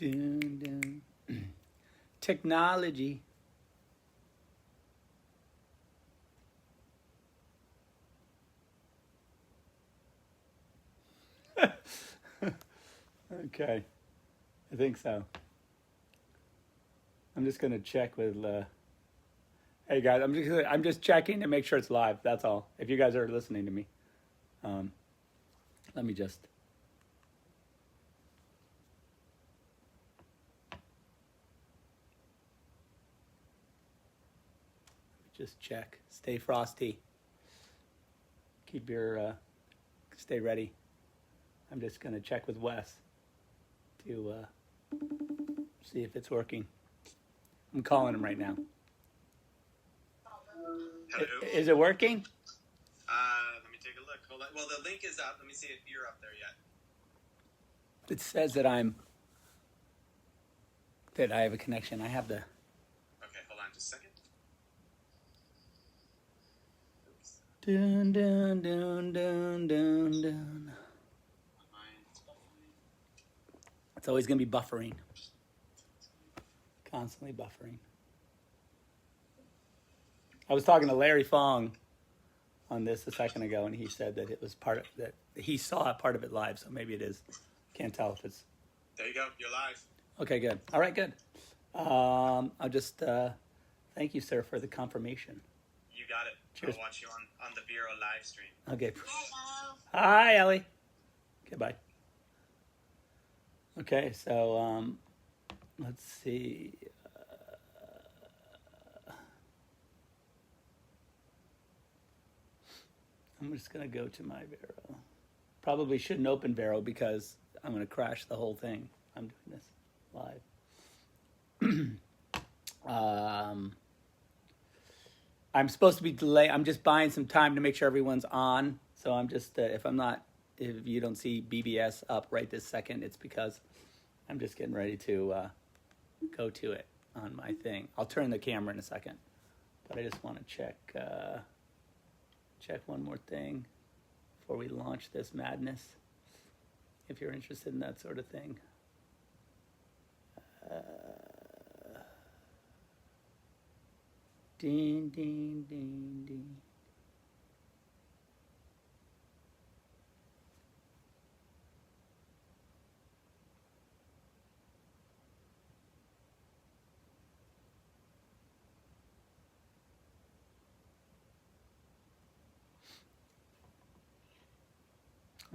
Dun, dun. Technology. Okay, I think so. I'm just gonna check with. Hey guys, I'm just checking to make sure it's live. That's all. If you guys are listening to me, let me just check. Stay frosty. Keep your stay ready. I'm just gonna check with Wes to see if it's working. I'm calling him right now. Hello. Is it working? Let me take a look. Hold on. Well, the link is up. Let me see if you're up there yet. It says that I have a connection. I have the. Okay, hold on just a second. Dun dun dun dun dun dun. It's always gonna be buffering. Constantly buffering. I was talking to Larry Fong on this a second ago, and he said that it was part of that. He saw a part of it live, so maybe it is. Can't tell if it's. There you go. You're live. Okay, good. All right, good. I'll just thank you, sir, for the confirmation. You got it. Cheers. I'll watch you on the VERO live stream. Okay. Hello. Hi, Ellie. Okay, bye. Okay, so let's see. I'm just gonna go to my VERO. Probably shouldn't open VERO because I'm gonna crash the whole thing. I'm doing this live. I'm supposed to be delayed. I'm just buying some time to make sure everyone's on. So I'm just if you don't see BBS up right this second, it's because I'm just getting ready to go to it on my thing. I'll turn the camera in a second, but I just want to check one more thing before we launch this madness. If you're interested in that sort of thing. Ding, ding, ding, ding.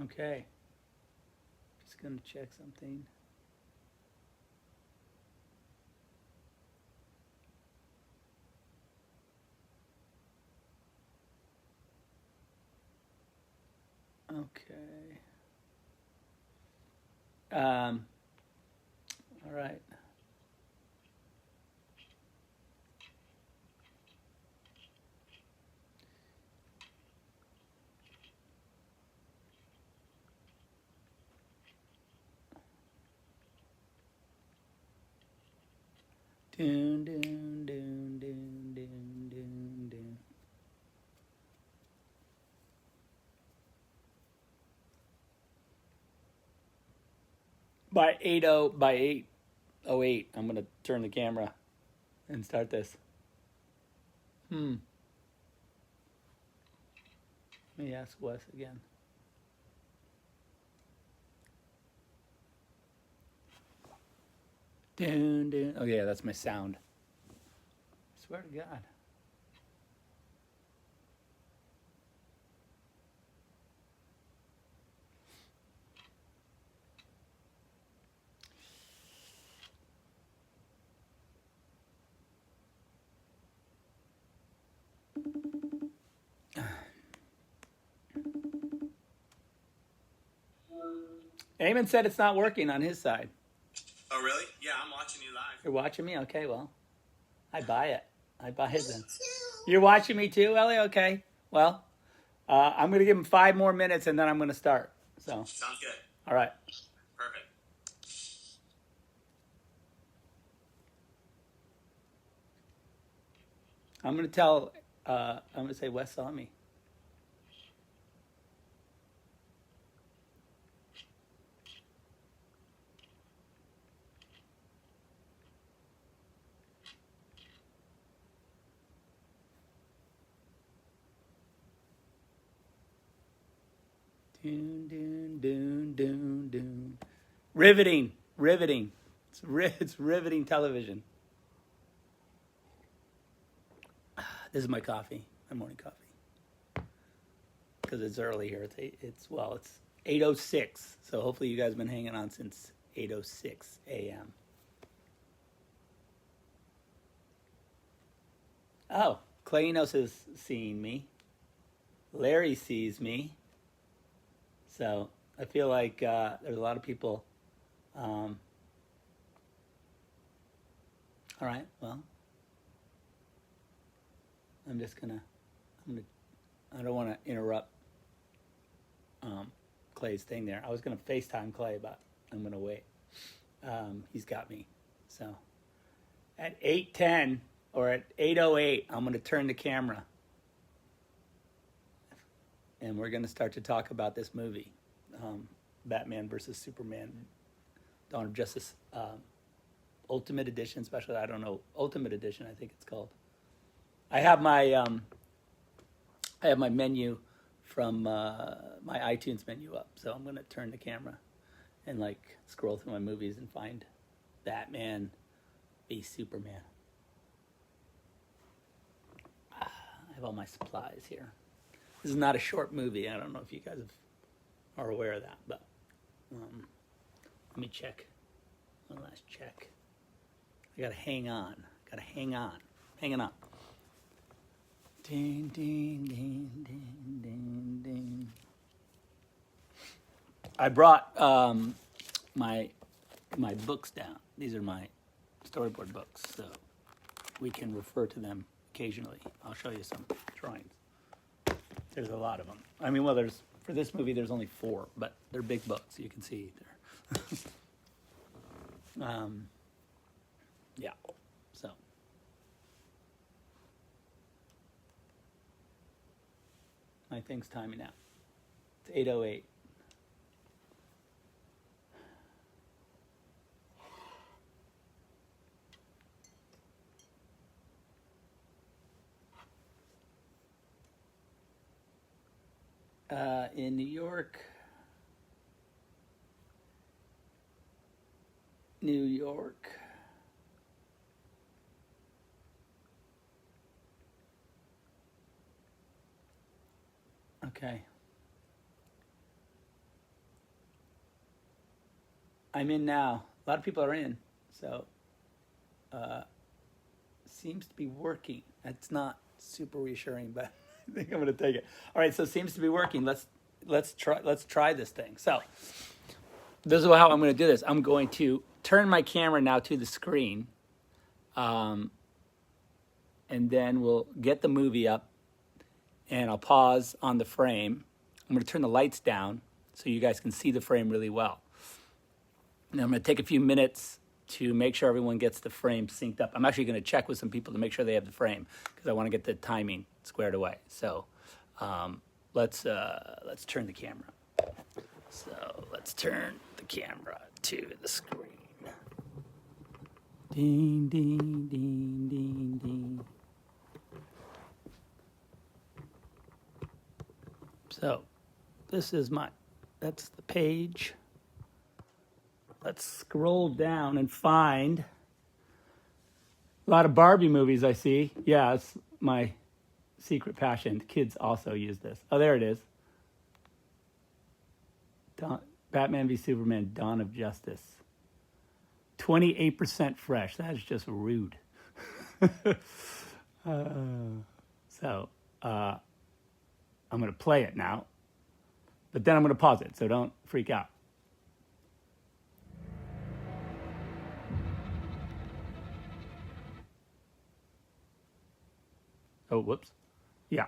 Okay. Just gonna check something. Okay. All right. Dun, dun, dun, dun, dun, dun, dun. By 8:08, I'm gonna turn the camera and start this. Let me ask Wes again. Dun, dun. Oh yeah, that's my sound. I swear to God. Eamon said it's not working on his side. Oh, really? Yeah, I'm watching you live. You're watching me? Okay, well, I buy it. I buy it then. You're watching me too, Ellie? Okay. Well, I'm going to give him 5 more minutes and then I'm going to start. So. Sounds good. All right. Perfect. I'm going to say Wes saw me. Doon, doon, doon, doon, doon. Riveting, riveting. It's riveting television. This is my coffee, my morning coffee. Because it's early here. It's 8:06. So hopefully you guys have been hanging on since 8:06 a.m. Oh, Claynos is seeing me. Larry sees me. So I feel like there's a lot of people. All right, well, I don't want to interrupt Clay's thing there. I was going to FaceTime Clay, but I'm going to wait. He's got me. So at 8:10 or at 8:08, I'm going to turn the camera. And we're going to start to talk about this movie, Batman versus Superman, Dawn of Justice, Ultimate Edition, especially. I don't know, Ultimate Edition, I think it's called. I have my menu from my iTunes menu up, so I'm going to turn the camera and scroll through my movies and find Batman v Superman. I have all my supplies here. This is not a short movie. I don't know if you guys are aware of that, but let me check. One last check. I gotta hang on. Hanging on. Ding, ding, ding, ding, ding, ding. I brought my books down. These are my storyboard books, so we can refer to them occasionally. I'll show you some drawings. There's a lot of them. I mean, well, for this movie, there's only 4, but they're big books. You can see there. Yeah. So. My thing's timing out. It's 8:08. In New York. Okay. I'm in now. A lot of people are in, so seems to be working. It's not super reassuring, but I think I'm going to take it. All right, so it seems to be working. Let's try this thing. So this is how I'm going to do this. I'm going to turn my camera now to the screen, and then we'll get the movie up, and I'll pause on the frame. I'm going to turn the lights down so you guys can see the frame really well. And I'm going to take a few minutes to make sure everyone gets the frame synced up. I'm actually going to check with some people to make sure they have the frame because I want to get the timing squared away. So let's turn the camera. So let's turn the camera to the screen. Ding, ding, ding, ding, ding. So this is that's the page. Let's scroll down and find a lot of Barbie movies I see. Yeah, it's my secret passion. Kids also use this. Oh, there it is. Batman v Superman, Dawn of Justice. 28% fresh. That is just rude. I'm going to play it now, but then I'm going to pause it, so don't freak out. Oh, whoops. Yeah.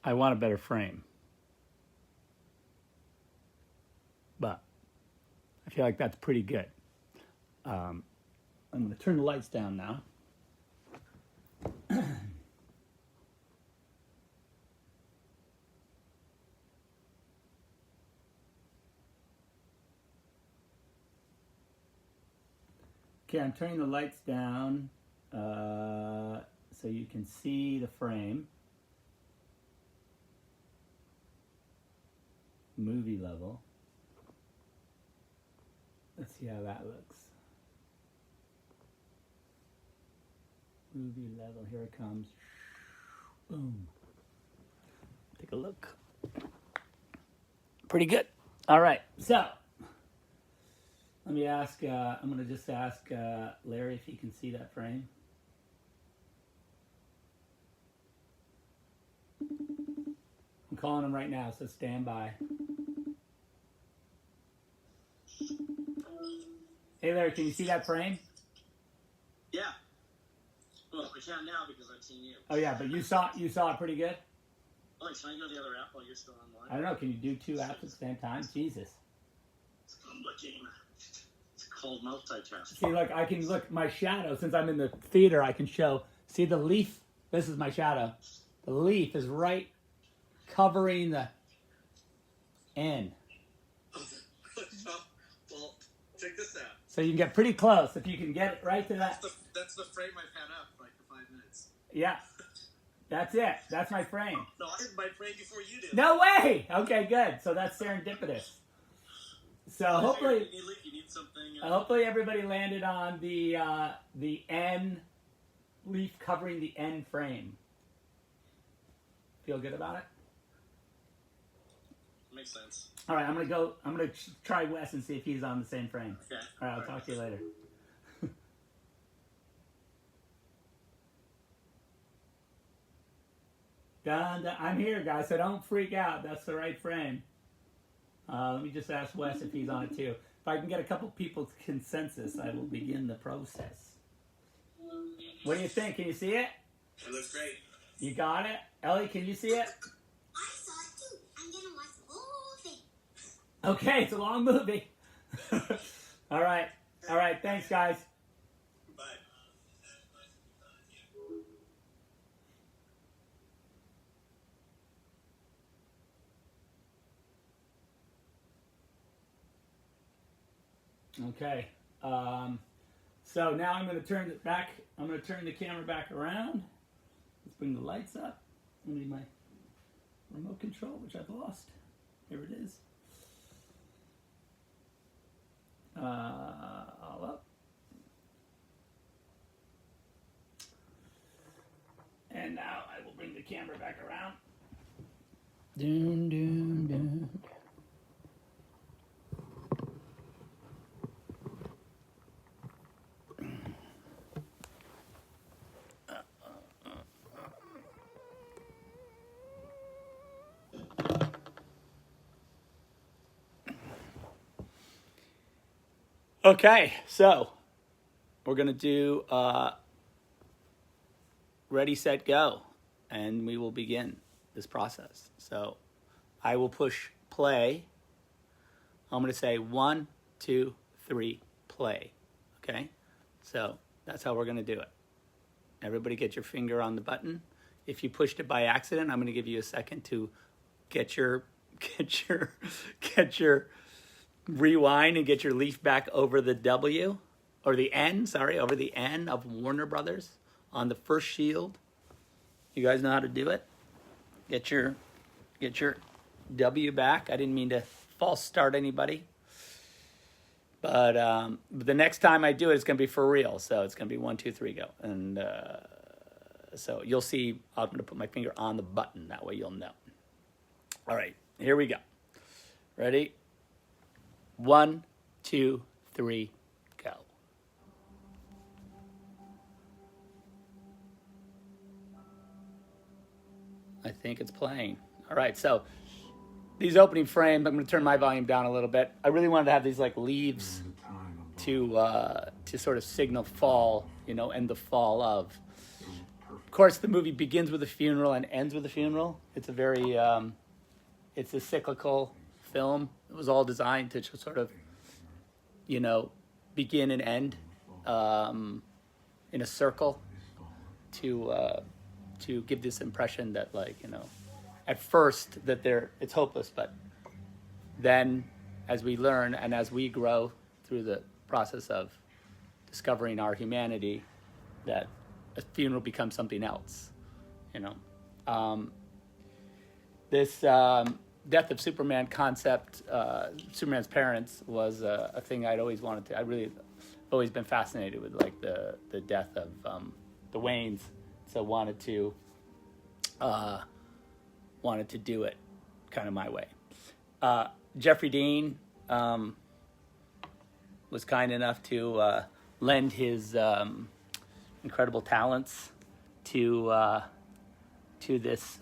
I want a better frame. But I feel like that's pretty good. I'm going to turn the lights down now. Okay, I'm turning the lights down so you can see the frame. Movie level. Let's see how that looks. Movie level, here it comes. Boom. Take a look. Pretty good. All right, so let me ask, I'm going to just ask Larry if he can see that frame. I'm calling him right now, so stand by. Hey Larry, can you see that frame? Yeah. Well, I can now because I've seen you. Oh yeah, but you saw it pretty good? Oh, can I go to the other app while you're still online? I don't know, can you do two apps at the same time? Jesus. It's complicated. It's called multitask. See, look, I can look my shadow. Since I'm in the theater, I can show. See the leaf? This is my shadow. The leaf is right covering the N. Well, check this out. So you can get pretty close if you can get it right to that. That's the frame I've had up like for 5 minutes. Yeah. That's it. That's my frame. No, I did my frame before you did. No way! Okay, good. So that's serendipitous. So hopefully, You need something. hopefully everybody landed on the N leaf covering the N frame. Feel good about it? Makes sense. All right, I'm gonna try Wes and see if he's on the same frame. Okay. All right, I'll talk to you later. Done. I'm here, guys, so don't freak out. That's the right frame. Let me just ask Wes if he's on it too. If I can get a couple people's consensus, I will begin the process. What do you think? Can you see it? It looks great. You got it? Ellie, can you see it? I saw it too. I'm gonna watch the whole thing. Okay, it's a long movie. All right. Thanks, guys. Bye. Okay. So now I'm going to turn it back. I'm going to turn the camera back around. Let's bring the lights up. I need my remote control, which I've lost. Here it is. All up. And now I will bring the camera back around. Doon, doon, doon. Okay, so we're going to do ready, set, go, and we will begin this process. So I will push play. I'm going to say 1, 2, 3, play. Okay, so that's how we're going to do it. Everybody get your finger on the button. If you pushed it by accident, I'm going to give you a second to get your rewind and get your leaf back over the W, or the N, over the N of Warner Brothers on the first shield. You guys know how to do it. Get your W back. I didn't mean to false start anybody. But the next time I do it, it's going to be for real. So it's going to be 1, 2, 3, go. And so you'll see, I'm going to put my finger on the button. That way you'll know. All right, here we go. Ready? 1, 2, 3, go. I think it's playing. All right, so these opening frames, I'm going to turn my volume down a little bit. I really wanted to have these like leaves to sort of signal fall, and the fall of. Of course, the movie begins with a funeral and ends with a funeral. It's a very, it's a cyclical film. It was all designed to sort of, begin and end in a circle to give this impression that, at first that it's hopeless, but then as we learn and as we grow through the process of discovering our humanity, that a funeral becomes something else, you know. This death of Superman concept, Superman's parents, was a thing I'd always wanted to. I really always been fascinated with like the death of the Waynes, so wanted to do it kind of my way. Jeffrey Dean was kind enough to lend his incredible talents to this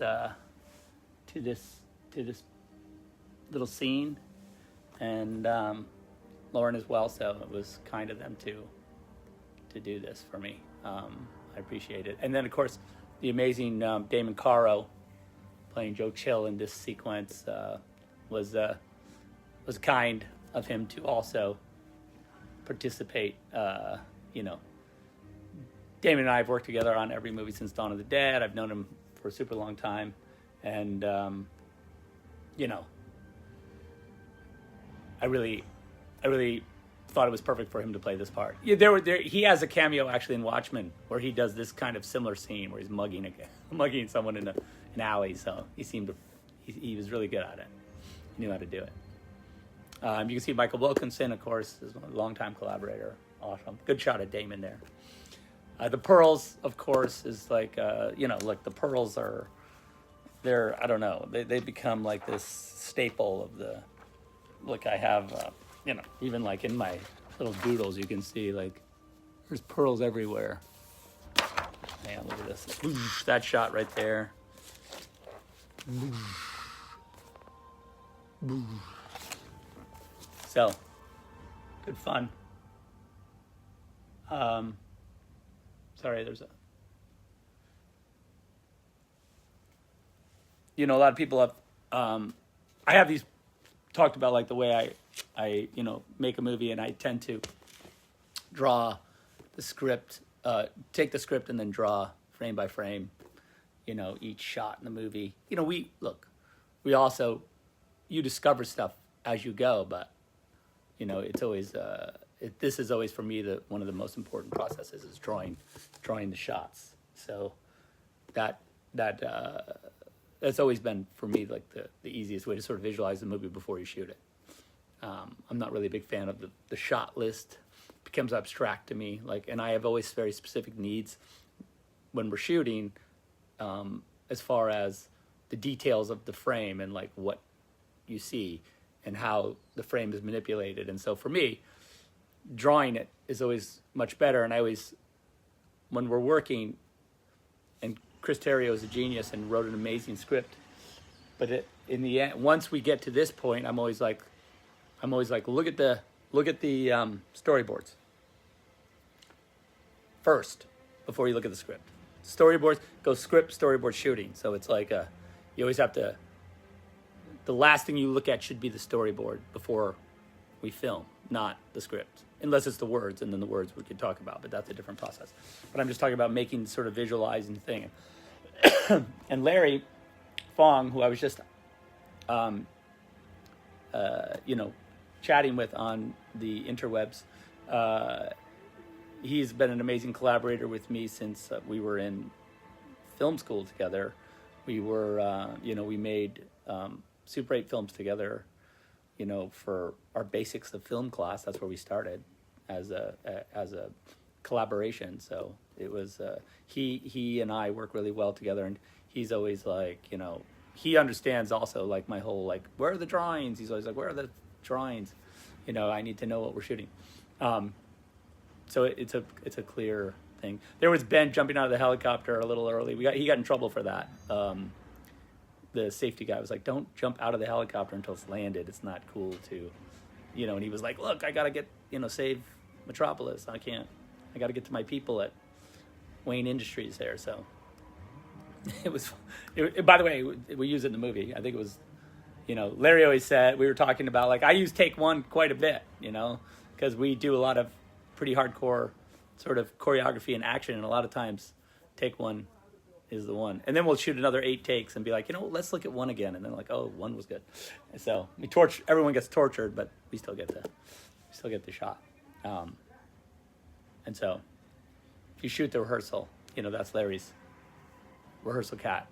little scene, and Lauren as well. So it was kind of them to do this for me. I appreciate it. And then of course the amazing Damon Caro playing Joe Chill in this sequence was kind of him to also participate. You know, Damon and I have worked together on every movie since Dawn of the Dead. I've known him for a super long time, and you know, I really thought it was perfect for him to play this part. Yeah, he has a cameo actually in Watchmen where he does this kind of similar scene where he's mugging someone in an alley. So he was really good at it. He knew how to do it. You can see Michael Wilkinson, of course, is a longtime collaborator. Awesome. Good shot at Damon there. The pearls, of course, is like, you know, like the pearls they're, I don't know, they become like this staple of the, look, I have, you know, even like in my little doodles, you can see like, there's pearls everywhere. Man, look at this. That shot right there. So, good fun. Sorry, there's you know, a lot of people have, I have these talked about like the way I, you know, make a movie, and I tend to draw the script, take the script and then draw frame by frame, you know, each shot in the movie. You know, we also, you discover stuff as you go, but, you know, it's always, this is always for me one of the most important processes is drawing the shots. So that's always been for me like the easiest way to sort of visualize the movie before you shoot it. I'm not really a big fan of the shot list. It becomes abstract to me. Like, and I have always very specific needs when we're shooting, as far as the details of the frame and like what you see and how the frame is manipulated. And so for me, drawing it is always much better. And I always, when we're working, and Chris Terrio is a genius and wrote an amazing script, but in the end, once we get to this point, I'm always like, look at the storyboards first before you look at the script. Storyboards go script, storyboard, shooting. So it's like you always have to. The last thing you look at should be the storyboard before we film, not the script, unless it's the words, and then the words we could talk about. But that's a different process. But I'm just talking about making sort of visualizing thing. And Larry Fong, who I was just, you know, chatting with on the interwebs, he's been an amazing collaborator with me since we were in film school together. We were, you know, we made Super 8 films together, you know, for our basics of film class. That's where we started as a collaboration. So it was he and I work really well together, and he's always like, you know, he understands also like my whole like, where are the drawings? He's always like, where are the drawings? You know, I need to know what we're shooting. So it's a clear thing. There was Ben jumping out of the helicopter a little early. He got in trouble for that. The safety guy was like, don't jump out of the helicopter until it's landed. It's not cool to, you know, and he was like, look, I got to get, you know, save Metropolis. I got to get to my people at Wayne Industries there. So by the way, we use it in the movie. I think it was, you know, Larry always said, we were talking about like, I use take one quite a bit, you know, because we do a lot of pretty hardcore sort of choreography and action. And a lot of times take one is the one. And then we'll shoot another 8 takes and be like, you know, let's look at one again. And then like, oh, one was good. And so everyone gets tortured, but we still get the shot. And so if you shoot the rehearsal, that's Larry's rehearsal cat.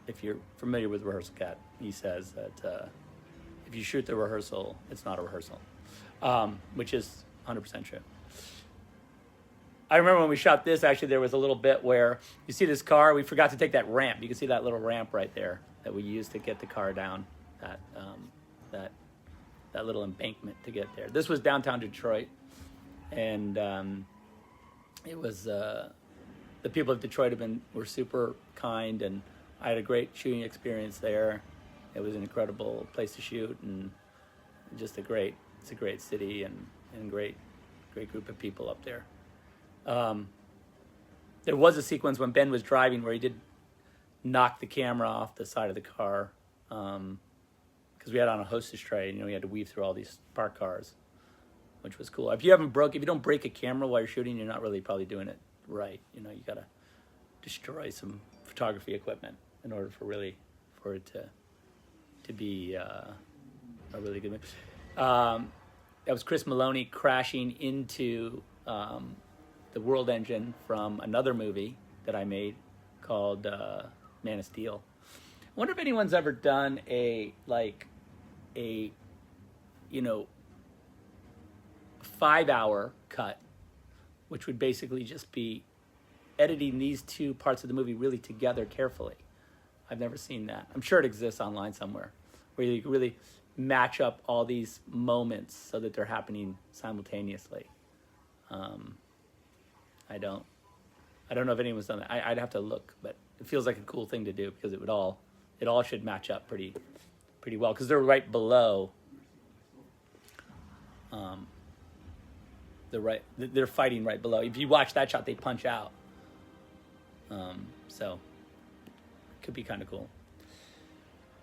If you're familiar with rehearsal cat, he says that if you shoot the rehearsal, it's not a rehearsal, which is 100% true. I remember when we shot this, actually, there was a little bit where you see this car. We forgot to take that ramp. You can see that little ramp right there that we used to get the car down that little embankment to get there. This was downtown Detroit, and it was the people of Detroit were super kind, and I had a great shooting experience there. It was an incredible place to shoot, and just it's a great city and great group of people up there. There was a sequence when Ben was driving where he did knock the camera off the side of the car, because we had on a hostess tray, and we had to weave through all these parked cars, which was cool. If you don't break a camera while you're shooting, you're not really probably doing it right. You gotta destroy some photography equipment in order for it to be a really good movie. That was Chris Maloney crashing into the world engine from another movie that I made called Man of Steel. I wonder if anyone's ever done a 5-hour cut, which would basically just be editing these two parts of the movie really together carefully. I've never seen that. I'm sure it exists online somewhere, where you really match up all these moments so that they're happening simultaneously. I don't know if anyone's done that. I'd have to look, but it feels like a cool thing to do because it all should match up pretty well, because they're right below. They're fighting right below. If you watch that shot, they punch out. So it could be kind of cool.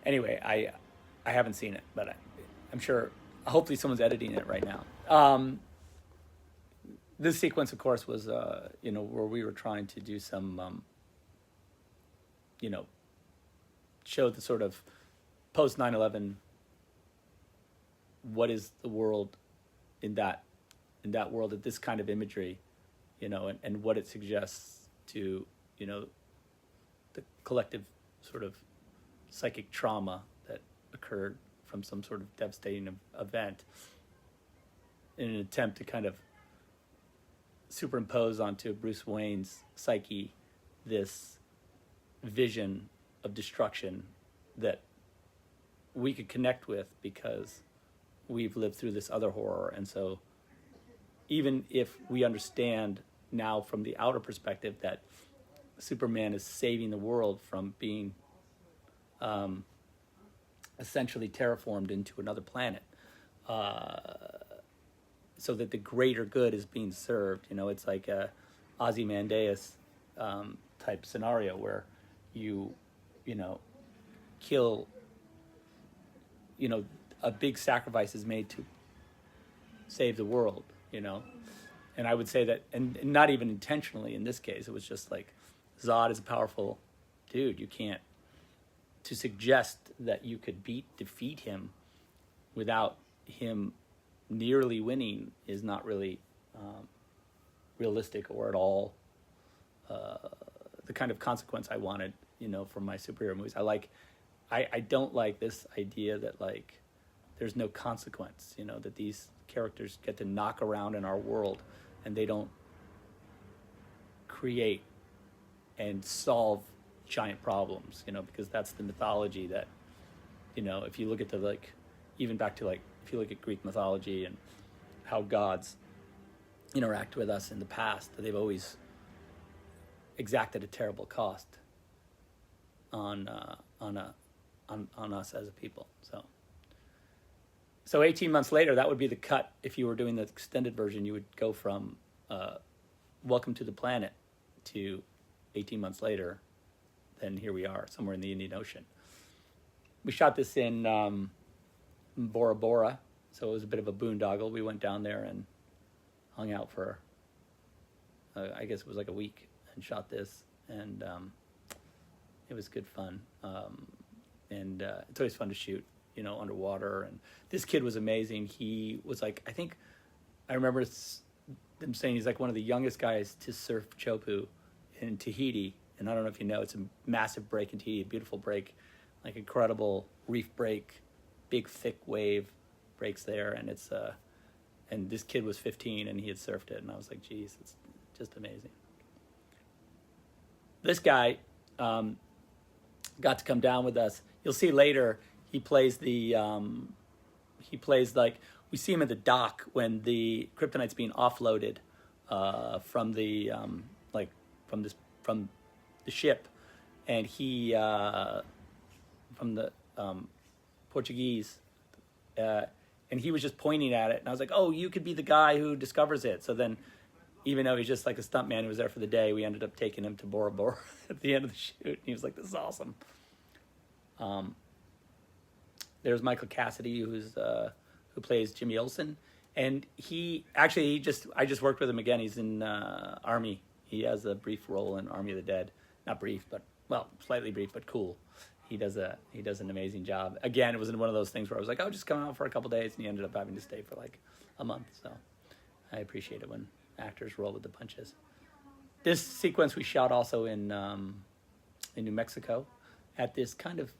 Anyway, I haven't seen it, but I'm sure. Hopefully, someone's editing it right now. This sequence, of course, was where we were trying to do some, show the sort of post 9/11. What is the world in that world, at this kind of imagery, and what it suggests to the collective sort of psychic trauma that occurred from some sort of devastating event, in an attempt to kind of superimpose onto Bruce Wayne's psyche this vision of destruction that we could connect with because we've lived through this other horror. And so even if we understand now from the outer perspective that Superman is saving the world from being essentially terraformed into another planet, so that the greater good is being served. It's like a Ozymandias type scenario where you kill, a big sacrifice is made to save the world, And I would say that, and not even intentionally in this case, it was just like, Zod is a powerful dude. You can't, to suggest that you could defeat him without him nearly winning is not really realistic or at all the kind of consequence I wanted, from my superhero movies. I don't like this idea that there's no consequence, that these characters get to knock around in our world and they don't create and solve giant problems, because that's the mythology that, if you look at even back to if you look at Greek mythology and how gods interact with us in the past, that they've always exacted a terrible cost on us as a people. So 18 months later, that would be the cut. If you were doing the extended version, you would go from Welcome to the Planet to 18 months later. Then here we are, somewhere in the Indian Ocean. We shot this in Bora Bora, so it was a bit of a boondoggle. We went down there and hung out for, I guess it was like a week, and shot this, and it was good fun. And it's always fun to shoot, this underwater. And this kid was amazing. He was I remember them saying he's like one of the youngest guys to surf Chopu in Tahiti. And I don't know if you know, it's a massive break in Tahiti, a beautiful break, like incredible reef break, big thick wave breaks there. And it's and this kid was 15 and he had surfed it, and I was like, geez, it's just amazing. This guy got to come down with us. You'll see later he plays like, we see him at the dock when the kryptonite's being offloaded from the from the ship, and he from the Portuguese, and he was just pointing at it, and I was like, oh, you could be the guy who discovers it. So then, even though he's just like a stuntman who was there for the day, we ended up taking him to Bora Bora at the end of the shoot, and he was like, this is awesome. There's Michael Cassidy, who plays Jimmy Olsen, and I just worked with him again. He's in Army. He has a brief role in Army of the Dead. Not brief, but slightly brief, but cool. He does an amazing job. Again, it was one of those things where I was like, oh, just come out for a couple days, and he ended up having to stay for like a month. So I appreciate it when actors roll with the punches. This sequence we shot also in New Mexico at this kind of,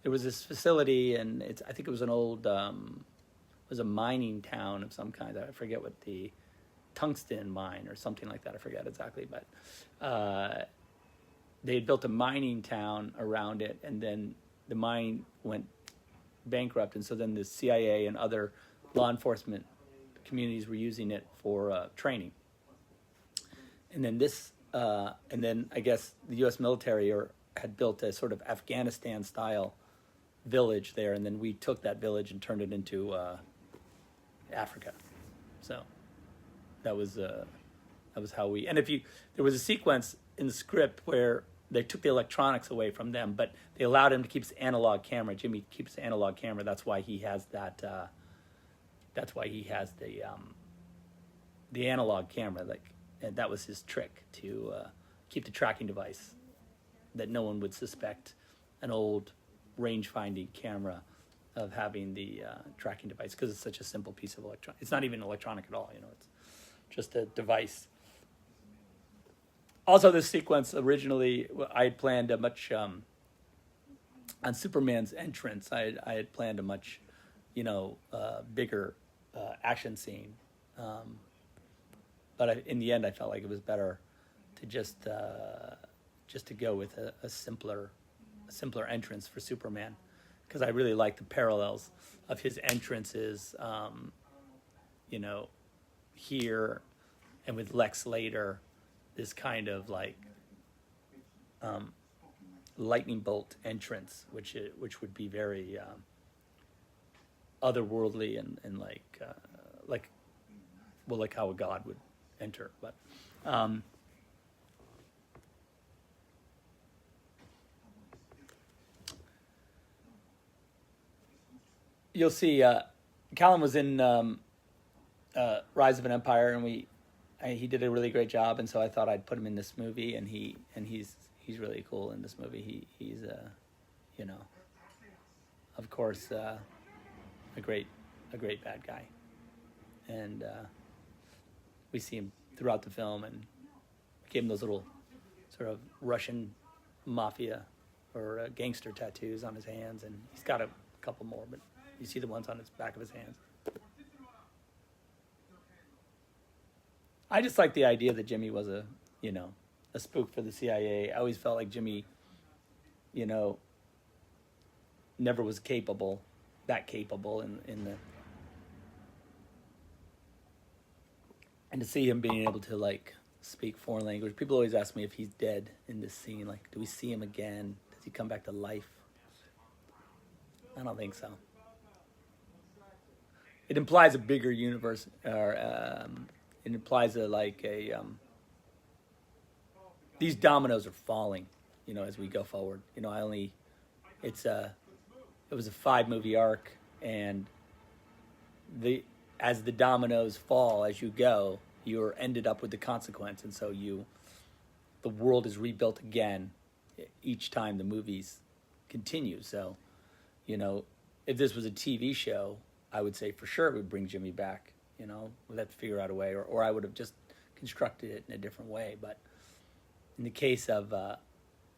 there was this facility, and I think it was an old, it was a mining town of some kind. I forget what the tungsten mine or something like that. I forget exactly, but they had built a mining town around it, and then the mine went bankrupt, and so then the CIA and other law enforcement communities were using it for training. And then I guess the U.S. military had built a sort of Afghanistan-style village there, and then we took that village and turned it into Africa. So that was how we. And there was a sequence in the script where they took the electronics away from them, but they allowed him to keep his analog camera. Jimmy keeps the analog camera. That's why he has that. That's why he has the analog camera. And that was his trick to keep the tracking device that no one would suspect an old range-finding camera of having the tracking device, because it's such a simple piece of electronic. It's not even electronic at all. It's just a device. Also, this sequence originally, I had planned a much on Superman's entrance. I had planned a much, bigger action scene, but in the end, I felt like it was better to just to go with a simpler entrance for Superman, because I really like the parallels of his entrances, here and with Lex later. This kind of like lightning bolt entrance, which would be very otherworldly and like how a god would enter. But you'll see Callum was in Rise of an Empire, and he did a really great job, and so I thought I'd put him in this movie, and he's really cool in this movie. He's of course a great bad guy, and we see him throughout the film, and gave him those little sort of Russian mafia or gangster tattoos on his hands, and he's got a couple more, but you see the ones on his back of his hands. I just like the idea that Jimmy was a spook for the CIA. I always felt like Jimmy, never was that capable in the, and to see him being able to like speak foreign language. People always ask me if he's dead in this scene. Like, do we see him again? Does he come back to life? I don't think so. It implies a bigger universe, or it implies these dominoes are falling, as we go forward. It was a 5-movie arc, and as the dominoes fall as you go, you're ended up with the consequence, and so the world is rebuilt again each time the movies continue. So, if this was a TV show, I would say for sure it would bring Jimmy back You know, we'd have to figure out a way, or I would have just constructed it in a different way. But in the case of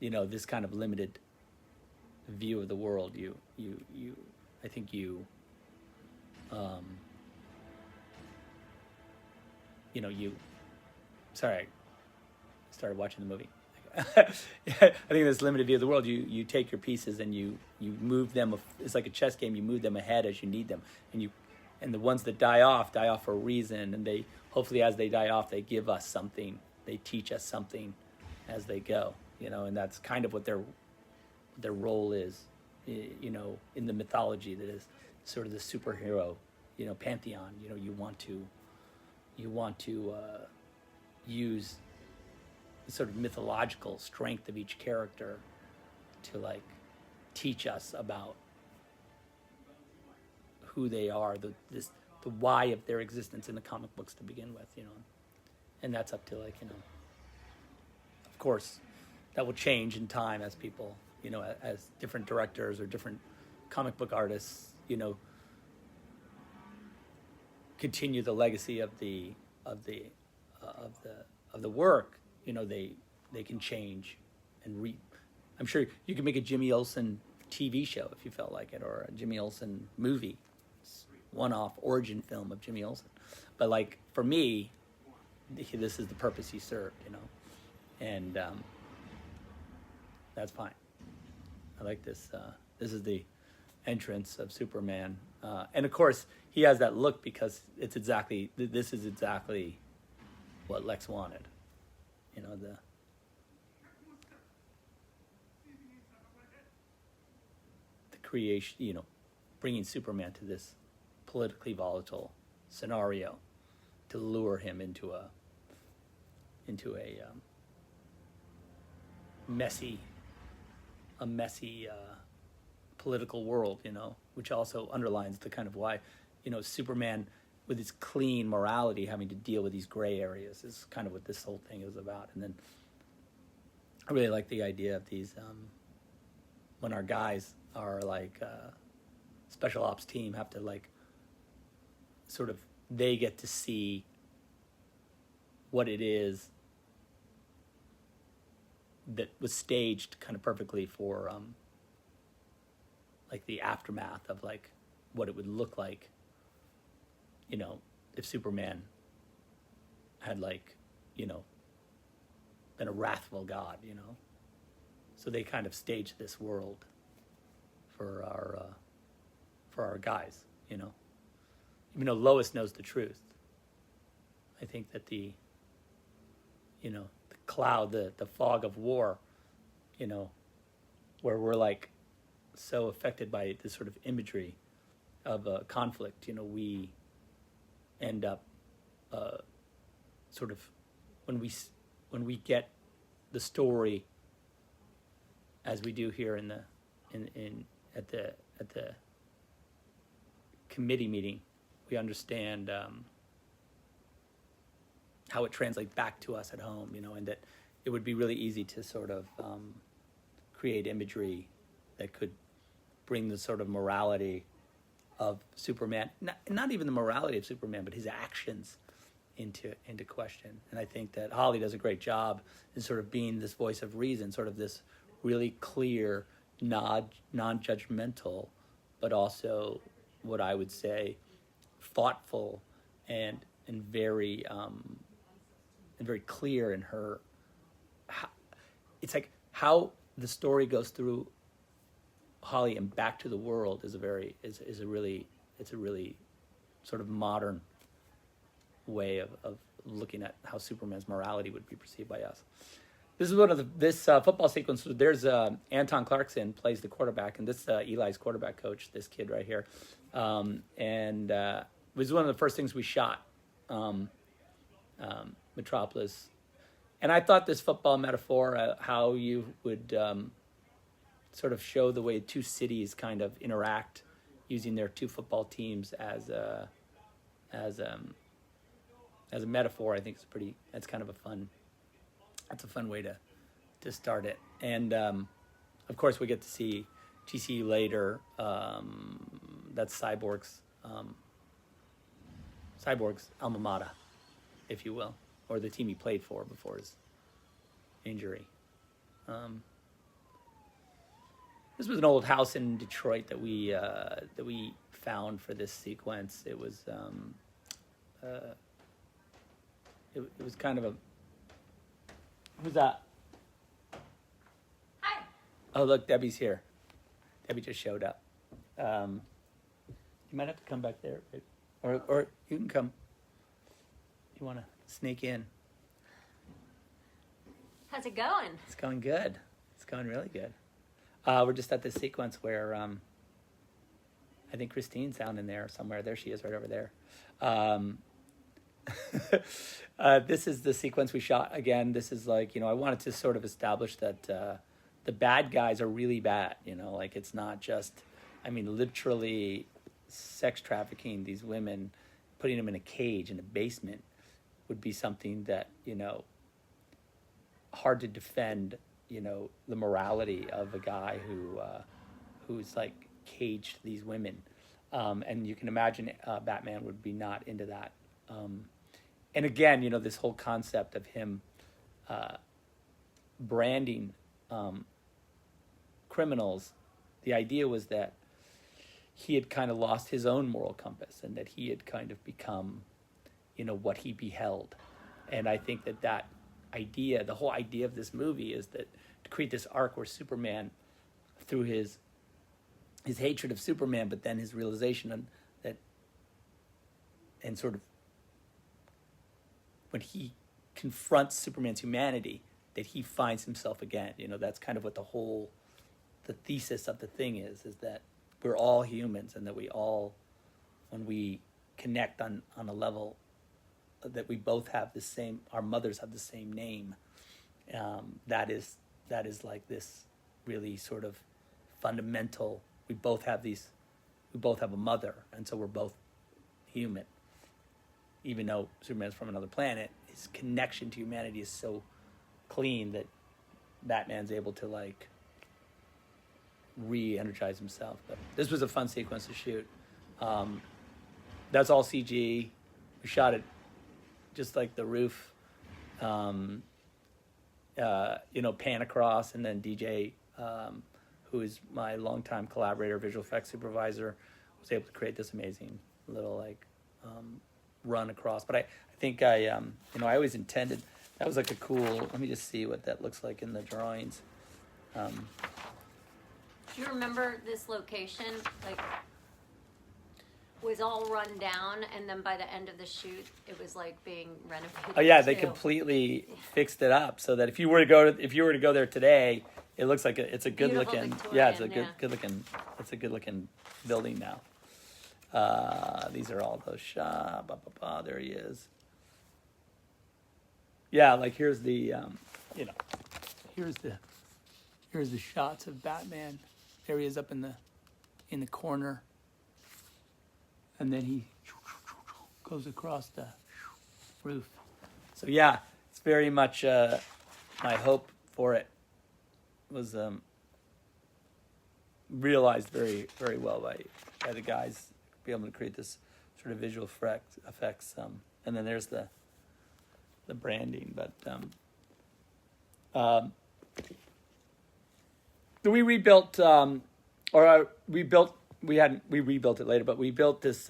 you know, this kind of limited view of the world, I think you know, sorry, I started watching the movie. I think this limited view of the world, you take your pieces and you move them. It's like a chess game. You move them ahead as you need them, and the ones that die off for a reason. And they hopefully, as they die off, they give us something. They teach us something as they go. You know, and that's kind of what their role is. You know, in the mythology that is sort of the superhero, you know, pantheon. You know, you want to use the sort of mythological strength of each character to like teach us about who they are, the why of their existence in the comic books to begin with, you know. And that's up to, like, you know, of course that will change in time as people, you know, as different directors or different comic book artists, you know, continue the legacy of the work. You know, they can change and I'm sure you could make a Jimmy Olsen TV show if you felt like it, or a Jimmy Olsen movie, one-off origin film of Jimmy Olsen. But like for me, this is the purpose he served, you know, and that's fine. I like this. This is the entrance of Superman, and of course he has that look because this is exactly what Lex wanted. You know, the creation, you know, bringing Superman to this politically volatile scenario to lure him into a messy political world, you know, which also underlines the kind of why, you know, Superman with his clean morality having to deal with these gray areas is kind of what this whole thing is about. And then I really like the idea of these, when our guys are like special ops team have to like sort of, they get to see what it is that was staged kind of perfectly for like the aftermath of like what it would look like, you know, if Superman had, like, you know, been a wrathful god, you know. So they kind of staged this world for our guys, you know. Even though Lois knows the truth, I think that the cloud, the fog of war, you know, where we're like so affected by this sort of imagery of conflict, you know, we end up sort of when we get the story as we do here at the committee meeting, we understand how it translates back to us at home, you know, and that it would be really easy to sort of create imagery that could bring the sort of morality of Superman, not even the morality of Superman, but his actions into question. And I think that Holly does a great job in sort of being this voice of reason, sort of this really clear, non-judgmental, but also what I would say thoughtful and very clear in her. It's like how the story goes through Holly and back to the world is a really sort of modern way of looking at how Superman's morality would be perceived by us. This is one of this football sequence. There's Anton Clarkson plays the quarterback, and this Eli's quarterback coach, this kid right here, and it was one of the first things we shot, Metropolis, and I thought this football metaphor, how you would sort of show the way two cities kind of interact using their two football teams as a metaphor. I think that's kind of a fun way to start it. And of course we get to see GCU later. That's Cyborg's Cyborg's alma mater, if you will, or the team he played for before his injury. This was an old house in Detroit that we found for this sequence. It was it was kind of a. Who's that? Hi. Oh, look, Debbie's here. Debbie just showed up. You might have to come back there, babe. Or you can come. You want to sneak in? How's it going? It's going good. It's going really good. We're just at this sequence where I think Christine's down in there somewhere. There she is, right over there. This is the sequence we shot again. This is like, I wanted to sort of establish that the bad guys are really bad. Like it's not just, literally sex trafficking these women, putting them in a cage in a basement would be something that, hard to defend, the morality of a guy who's like caged these women. And you can imagine Batman would be not into that. And again, this whole concept of him branding criminals, the idea was that he had kind of lost his own moral compass and that he had kind of become, what he beheld. And I think that idea, the whole idea of this movie is that to create this arc where Superman, through his hatred of Superman, but then his realization and sort of when he confronts Superman's humanity, that he finds himself again. That's kind of what the thesis of the thing is that we're all humans and that we all, when we connect on a level that we both have the same, our mothers have the same name, that is like this really sort of fundamental, we both have a mother, and so we're both human. Even though Superman's from another planet, his connection to humanity is so clean that Batman's able to like re-energize himself. But this was a fun sequence to shoot. That's all CG. We shot it just like the roof, pan across, and then DJ, who is my longtime collaborator, visual effects supervisor, was able to create this amazing little like run across. But I think I always intended, that was like a cool, let me just see what that looks like in the drawings. Do you remember this location? Like, was all run down, and then by the end of the shoot, it was like being renovated. Oh yeah, they too. completely fixed it up so that if you were to go there today, it looks like it's a good Beautiful looking. Victorian, Yeah, it's a yeah. good looking. It's a good looking building now. These are all those shots. There he is. Yeah, like here's the, here's the shots of Batman. There he is up in the corner, and then he goes across the roof. So yeah, it's very much my hope for it was realized very, very well by the guys, be able to create this sort of visual effects. And then there's the branding. But we rebuilt, we rebuilt it later, but we built this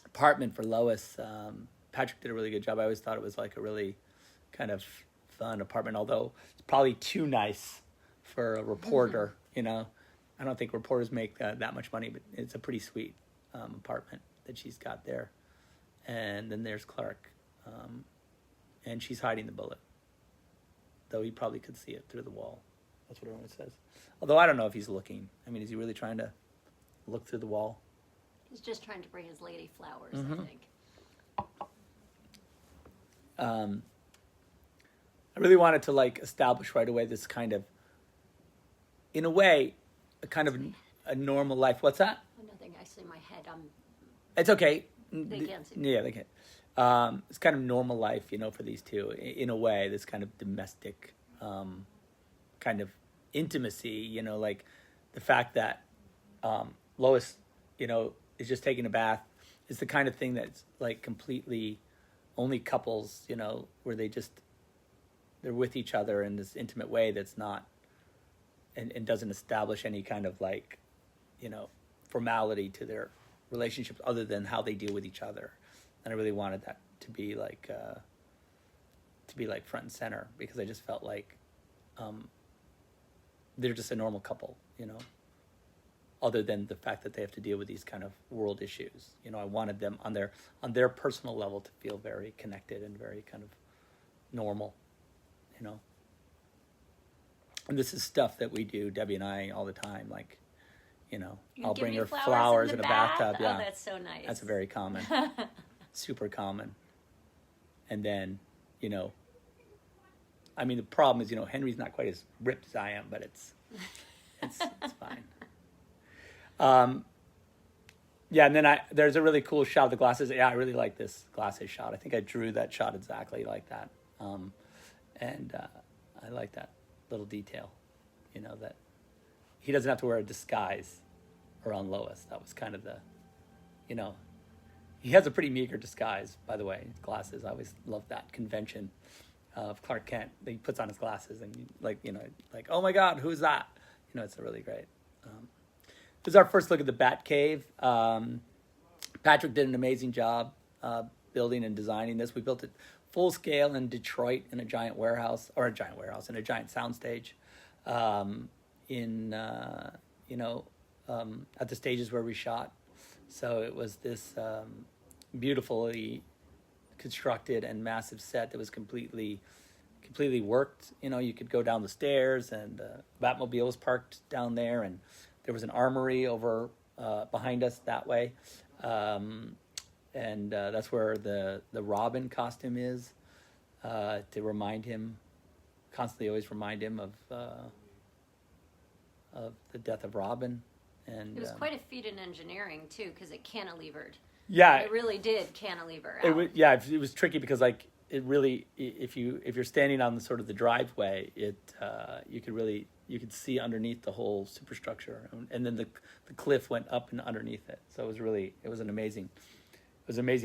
apartment for Lois. Patrick did a really good job. I always thought it was like a really kind of fun apartment, although it's probably too nice for a reporter, I don't think reporters make that much money, but it's a pretty sweet apartment that she's got there. And then there's Clark, and she's hiding the bullet, though he probably could see it through the wall. That's what everyone says. Although I don't know if he's looking. Is he really trying to look through the wall? He's just trying to bring his lady flowers, Mm-hmm. I think. I really wanted to like establish right away this kind of, in a way, a kind of a normal life. What's that? Oh, nothing. I see my head. It's okay. They can't see. Yeah, they can. It's kind of normal life, for these two. In a way, this kind of domestic kind of intimacy, like the fact that Lois, is just taking a bath is the kind of thing that's like completely only couples, you know, where they're with each other in this intimate way that's not, and doesn't establish any kind of like, you know, formality to their relationships other than how they deal with each other. And I really wanted that to be like front and center, because I just felt like they're just a normal couple, you know, other than the fact that they have to deal with these kind of world issues. You know, I wanted them on their personal level to feel very connected and very kind of normal, you know. And this is stuff that we do, Debbie and I, all the time. Like, you know, You I'll give bring me her flowers flowers in in the a bath? bathtub. Yeah, Oh, that's so nice. that's very common, super common. And then, you know, I mean, the problem is, you know, Henry's not quite as ripped as I am, but it's fine. Yeah, and then there's a really cool shot of the glasses. Yeah, I really like this glasses shot. I think I drew that shot exactly like that. And I like that little detail, you know, that he doesn't have to wear a disguise around Lois. That was kind of the, you know, he has a pretty meager disguise, by the way, glasses. I always loved that convention of Clark Kent. He puts on his glasses and you know, oh my God, who's that? You know, it's really great. This is our first look at the Bat Cave. Patrick did an amazing job building and designing this. We built it full scale in Detroit in a giant warehouse, in a giant soundstage, you know, at the stages where we shot. So it was this beautifully constructed and massive set that was completely worked. You know, you could go down the stairs, and Batmobile was parked down there, and there was an armory over behind us that way. And that's where the Robin costume is, to constantly always remind him of the death of Robin. And it was quite a feat in engineering too, because it cantilevered. Yeah, it really did cantilever out. It was tricky because like it really, if you're standing on the sort of the driveway, you could see underneath the whole superstructure, and then the cliff went up and underneath it. So it was an amazing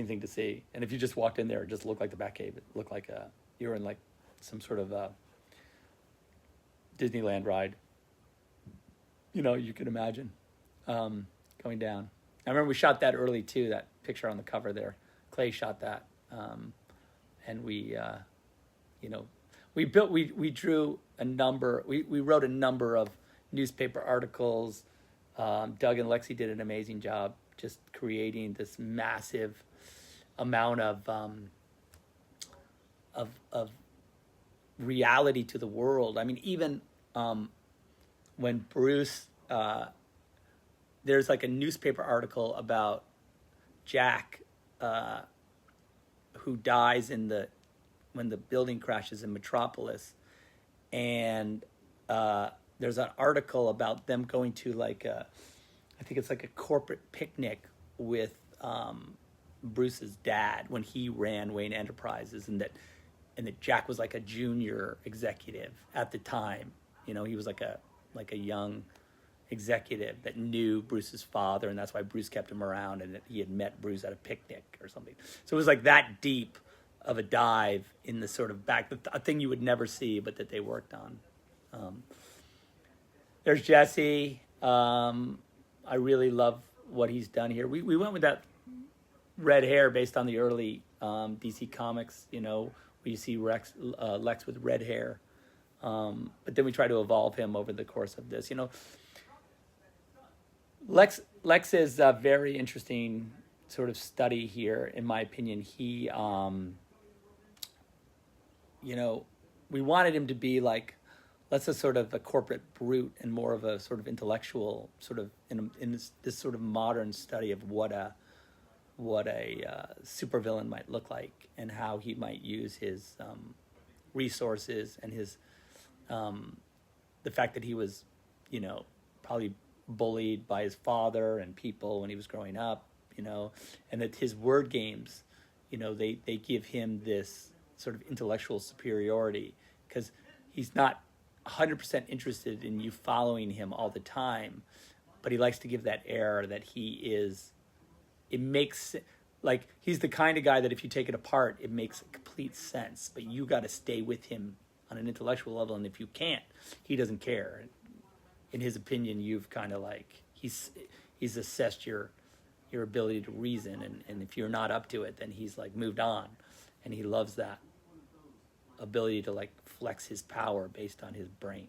thing to see. And if you just walked in there, it just looked like the Batcave. It looked like you were in like some sort of Disneyland ride. You know, you can imagine going down. I remember we shot that early too. That picture on the cover there, Clay shot that, and we, you know, we drew a number. We wrote a number of newspaper articles. Doug and Lexi did an amazing job just creating this massive amount of reality to the world. I mean, even when Bruce, there's like a newspaper article about Jack, who dies when the building crashes in Metropolis, and there's an article about them going to like I think it's like a corporate picnic with Bruce's dad when he ran Wayne Enterprises, and that Jack was like a junior executive at the time. You know, he was like a young executive that knew Bruce's father, and that's why Bruce kept him around, and that he had met Bruce at a picnic or something. So it was like that deep of a dive in the sort of a thing you would never see, but that they worked on. There's Jesse. I really love what he's done here. We went with that red hair based on the early DC comics, you know, where you see Lex with red hair. But then we try to evolve him over the course of this. You know, Lex is a very interesting sort of study here, in my opinion. He, you know, we wanted him to be like less a sort of a corporate brute and more of a sort of intellectual sort of in this sort of modern study of what a supervillain might look like and how he might use his resources and his the fact that he was, you know, probably bullied by his father and people when he was growing up, you know, and that his word games, you know, they give him this sort of intellectual superiority because he's not 100% interested in you following him all the time, but he likes to give that air that he is it makes like he's the kind of guy that if you take it apart, it makes complete sense. But you got to stay with him on an intellectual level, and if you can't, he doesn't care. In his opinion, you've kind of like he's assessed your ability to reason, and if you're not up to it, then he's like moved on, and he loves that ability to like flex his power based on his brain.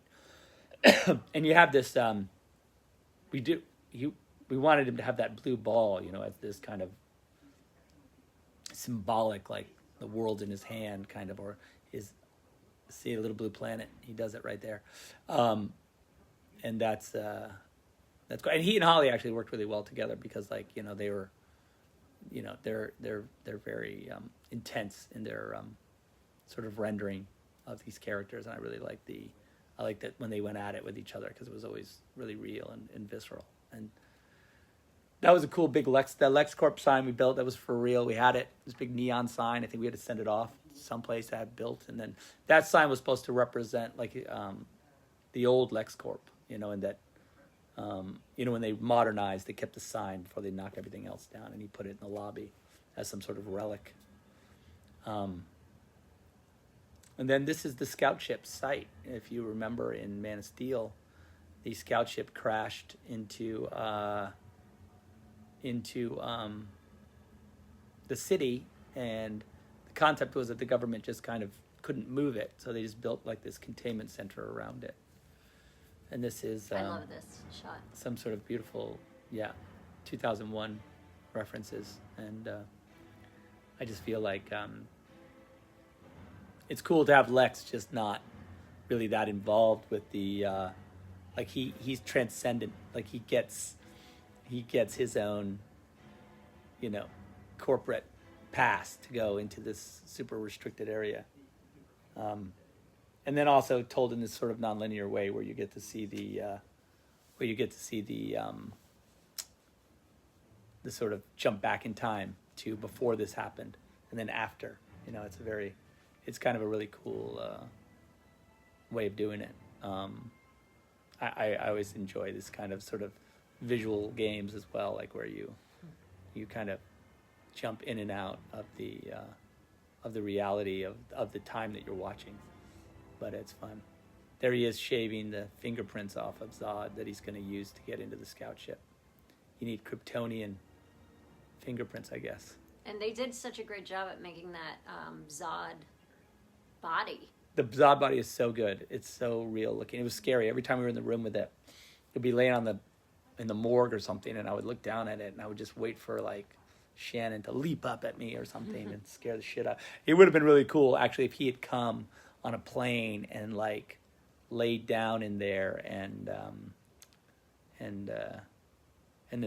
And you have this we wanted him to have that blue ball, you know, as this kind of symbolic, like the world's in his hand kind of, or his, see a little blue planet, he does it right there. And that's cool. And he and Holly actually worked really well together because, like, you know, they were, you know, they're very intense in their sort of rendering of these characters, and I really like that when they went at it with each other, because it was always really real and visceral. And that was a cool big LexCorp sign we built. That was for real. We had it, this big neon sign. I think we had to send it off someplace to have built, and then that sign was supposed to represent like the old LexCorp, you know, and that you know, when they modernized, they kept the sign before they knocked everything else down, and he put it in the lobby as some sort of relic. And then this is the scout ship site. If you remember in Man of Steel, the scout ship crashed into the city, and the concept was that the government just kind of couldn't move it, so they just built like this containment center around it. And this is I love this shot. some sort of beautiful, 2001 references, and I just feel like it's cool to have Lex just not really that involved with the like he's transcendent, like he gets his own, you know, corporate pass to go into this super restricted area, and then also told in this sort of nonlinear way where you get to see the sort of jump back in time to before this happened and then after. You know, it's kind of a really cool way of doing it. I always enjoy this kind of sort of visual games as well, like where you kind of jump in and out of the reality of the time that you're watching. But it's fun. There he is shaving the fingerprints off of Zod that he's going to use to get into the scout ship. You need Kryptonian fingerprints, I guess. And they did such a great job at making that Zod body. The Zod body is so good. It's so real looking. It was scary. Every time we were in the room with it, it'd be laying in the morgue or something, and I would look down at it, and I would just wait for, like, Shannon to leap up at me or something and scare the shit out. It would have been really cool, actually, if he had come on a plane and, like, laid down in there and then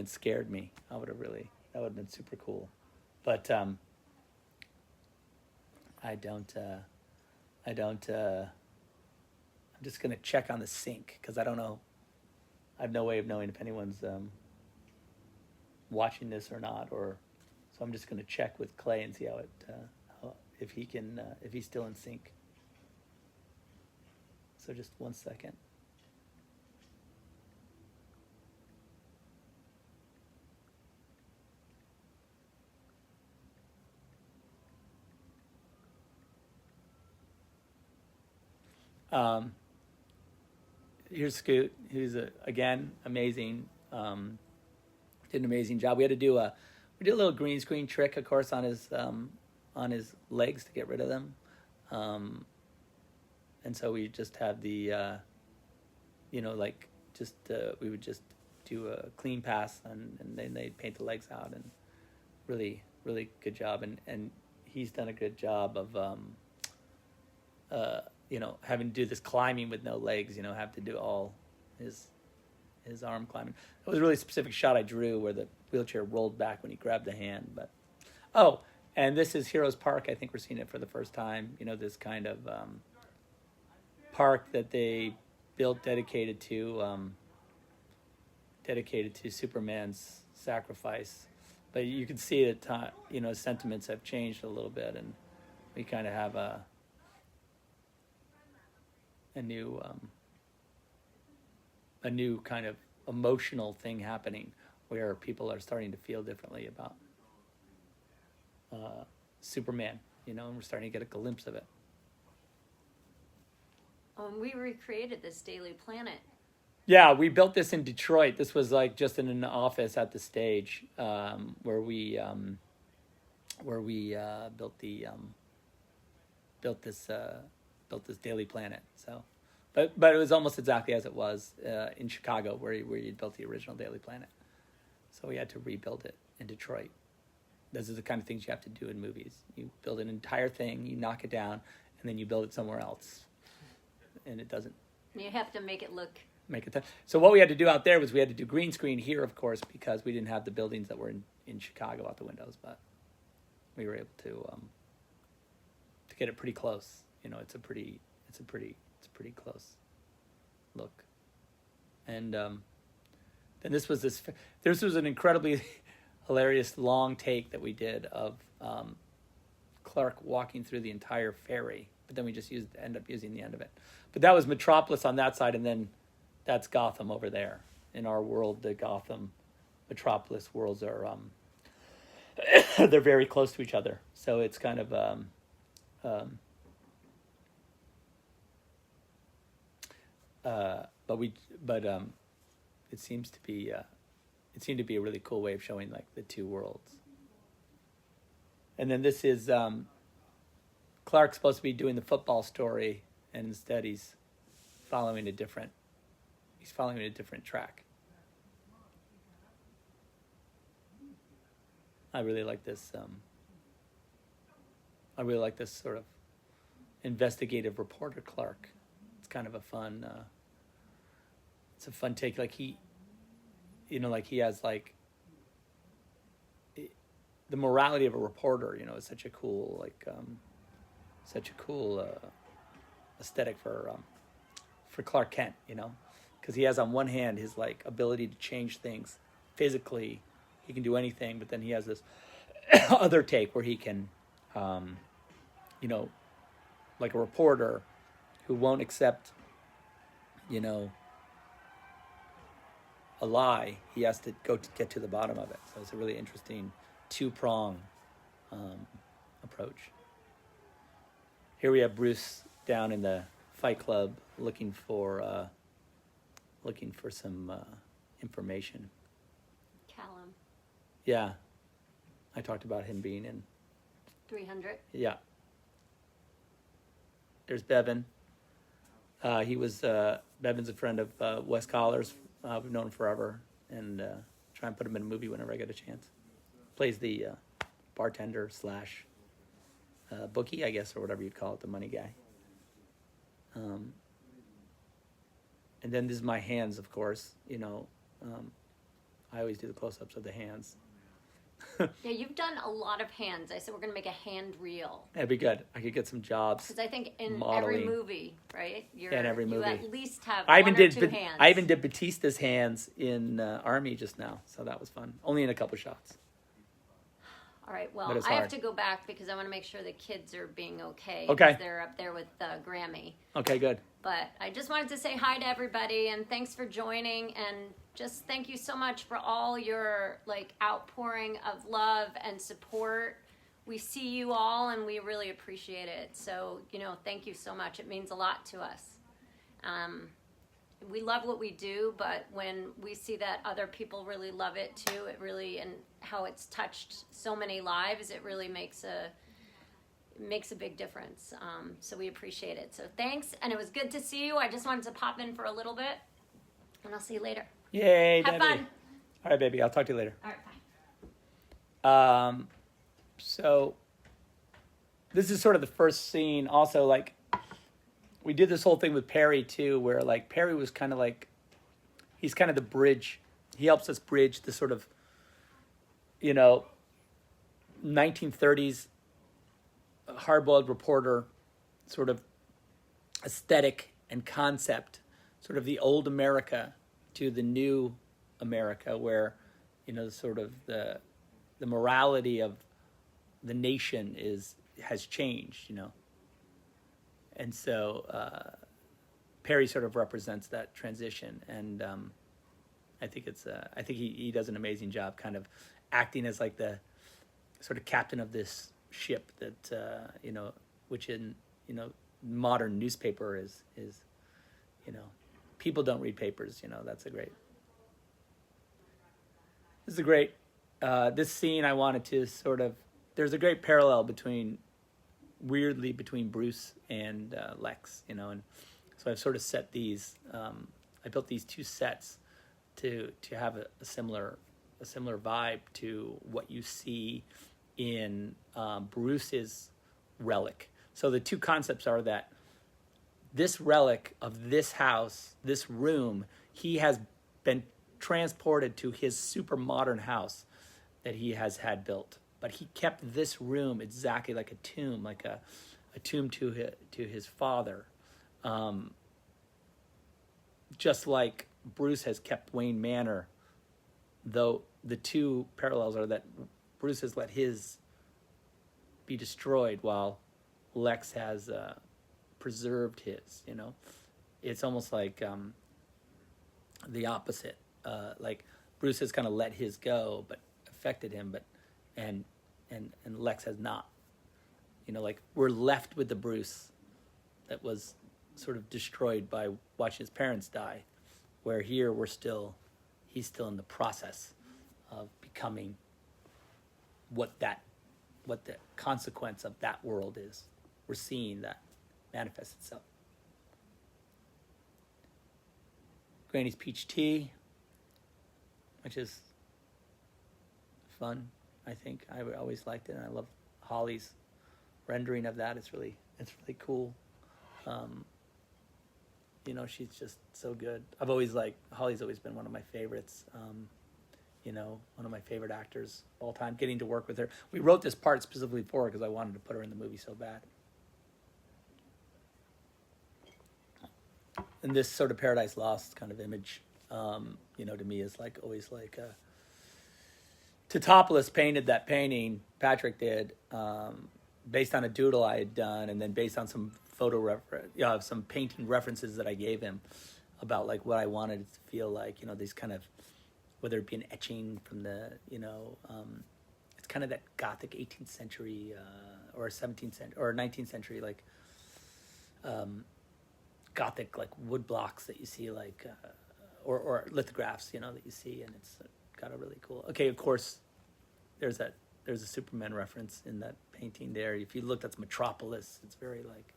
scared me. That would have been super cool. But I'm just going to check on the sync because I don't know. I have no way of knowing if anyone's watching this or not, so I'm just going to check with Clay and see if he's still in sync. So just 1 second. Here's Scoot, who's again amazing. Did an amazing job. We did a little green screen trick, of course, on his legs to get rid of them. And so we just had we would just do a clean pass and then they'd paint the legs out, and really, really good job. And he's done a good job of, having to do this climbing with no legs, have to do all his arm climbing. It was a really specific shot I drew where the wheelchair rolled back when he grabbed the hand. But, and this is Heroes Park. I think we're seeing it for the first time. This kind of park that they built dedicated to Superman's sacrifice. But you can see that sentiments have changed a little bit, and we kind of have a new kind of emotional thing happening where people are starting to feel differently about Superman, and we're starting to get a glimpse of it. We recreated this Daily Planet. Yeah, we built this in Detroit. This was like just in an office at the stage where we built this Daily Planet. So, but it was almost exactly as it was in Chicago where you built the original Daily Planet. So we had to rebuild it in Detroit. Those are the kind of things you have to do in movies. You build an entire thing, you knock it down, and then you build it somewhere else, and it doesn't. You have to make it look. So what we had to do out there was we had to do green screen here, of course, because we didn't have the buildings that were in Chicago out the windows, but we were able to get it pretty close. It's a pretty close look. And then this was an incredibly hilarious long take that we did of Clark walking through the entire ferry, but then we just end up using the end of it. But that was Metropolis on that side, and then that's Gotham over there. In our world, the Gotham, Metropolis worlds are they're very close to each other. So it's kind of it seemed to be a really cool way of showing like the two worlds. And then this is Clark's supposed to be doing the football story, and instead he's following a different track. I really like this sort of investigative reporter Clark. It's kind of a fun take. Like he has like the morality of a reporter, is such a cool aesthetic for Clark Kent, because he has on one hand his like ability to change things physically. He can do anything, but then he has this other take where he can, like a reporter who won't accept, a lie. He has to go to get to the bottom of it. So it's a really interesting two-prong approach. Here we have Bruce down in the Fight Club looking for some information. Callum. Yeah, I talked about him being in 300. Yeah. There's Bevan. Bevan's a friend of Wes Collar's. We've known him forever, and try and put him in a movie whenever I get a chance. Plays the bartender / bookie, I guess, or whatever you'd call it, the money guy. And then this is my hands, of course. I always do the close-ups of the hands. Yeah, you've done a lot of hands. I said we're going to make a hand reel. That'd be good. I could get some jobs. Because I think in modeling. every movie, right? In every movie. You at least have I one even or two did. hands. I even did Batista's hands in Army just now, so that was fun. Only in a couple shots. All right, well, But it's I have hard. to go back because I want to make sure the kids are being okay. Okay. 'Cause they're up there with Grammy. Okay, good. But I just wanted to say hi to everybody and thanks for joining, and just thank you so much for all your outpouring of love and support. We see you all and we really appreciate it. So, thank you so much. It means a lot to us. We love what we do, but when we see that other people really love it too, and how it's touched so many lives, it really makes a big difference. So we appreciate it. So thanks, and it was good to see you. I just wanted to pop in for a little bit, and I'll see you later. Yay, Have Debbie. fun. All right, baby. I'll talk to you later. All right, bye. So this is sort of the first scene. Also, we did this whole thing with Perry too, where Perry was kind of he's kind of the bridge. He helps us bridge the sort of 1930s hard-boiled reporter sort of aesthetic and concept, sort of the old America to the new America, where sort of the morality of the nation has changed, and so Perry sort of represents that transition, and I think it's I think he does an amazing job, kind of acting as like the sort of captain of this ship that you know, which in modern newspaper is people don't read papers. That's a great. This is a great. This scene I wanted to sort of. There's a great parallel weirdly between Bruce and Lex, and so I've sort of set these. I built these two sets to have a similar vibe to what you see in Bruce's relic. So the two concepts are that this relic of this house, this room, he has been transported to his super modern house that he has had built. But he kept this room exactly like a tomb, like a tomb to his father. Just like Bruce has kept Wayne Manor, though the two parallels are that Bruce has let his be destroyed while Lex has preserved his. It's almost like the opposite. Like Bruce has kind of let his go, but affected him, and Lex has not. Like we're left with the Bruce that was sort of destroyed by watching his parents die, where here he's still in the process of becoming what the consequence of that world is. We're seeing that manifest itself. Granny's peach tea, which is fun. I think I always liked it, and I love Holly's rendering of that. It's really cool. She's just so good. Holly's always been one of my favorites. One of my favorite actors of all time. Getting to work with her. We wrote this part specifically for her because I wanted to put her in the movie so bad. And this sort of Paradise Lost kind of image, to me is like always like Totopoulos painted that painting, Patrick did, based on a doodle I had done, and then based on some some painting references that I gave him about like what I wanted it to feel like, these kind of, whether it be an etching from the, it's kind of that Gothic 18th century or 17th century or 19th century, like Gothic like wood blocks that you see like, or lithographs, that you see, and it's got a really cool. Okay, of course, there's a Superman reference in that painting there. If you look, that's Metropolis. It's very like,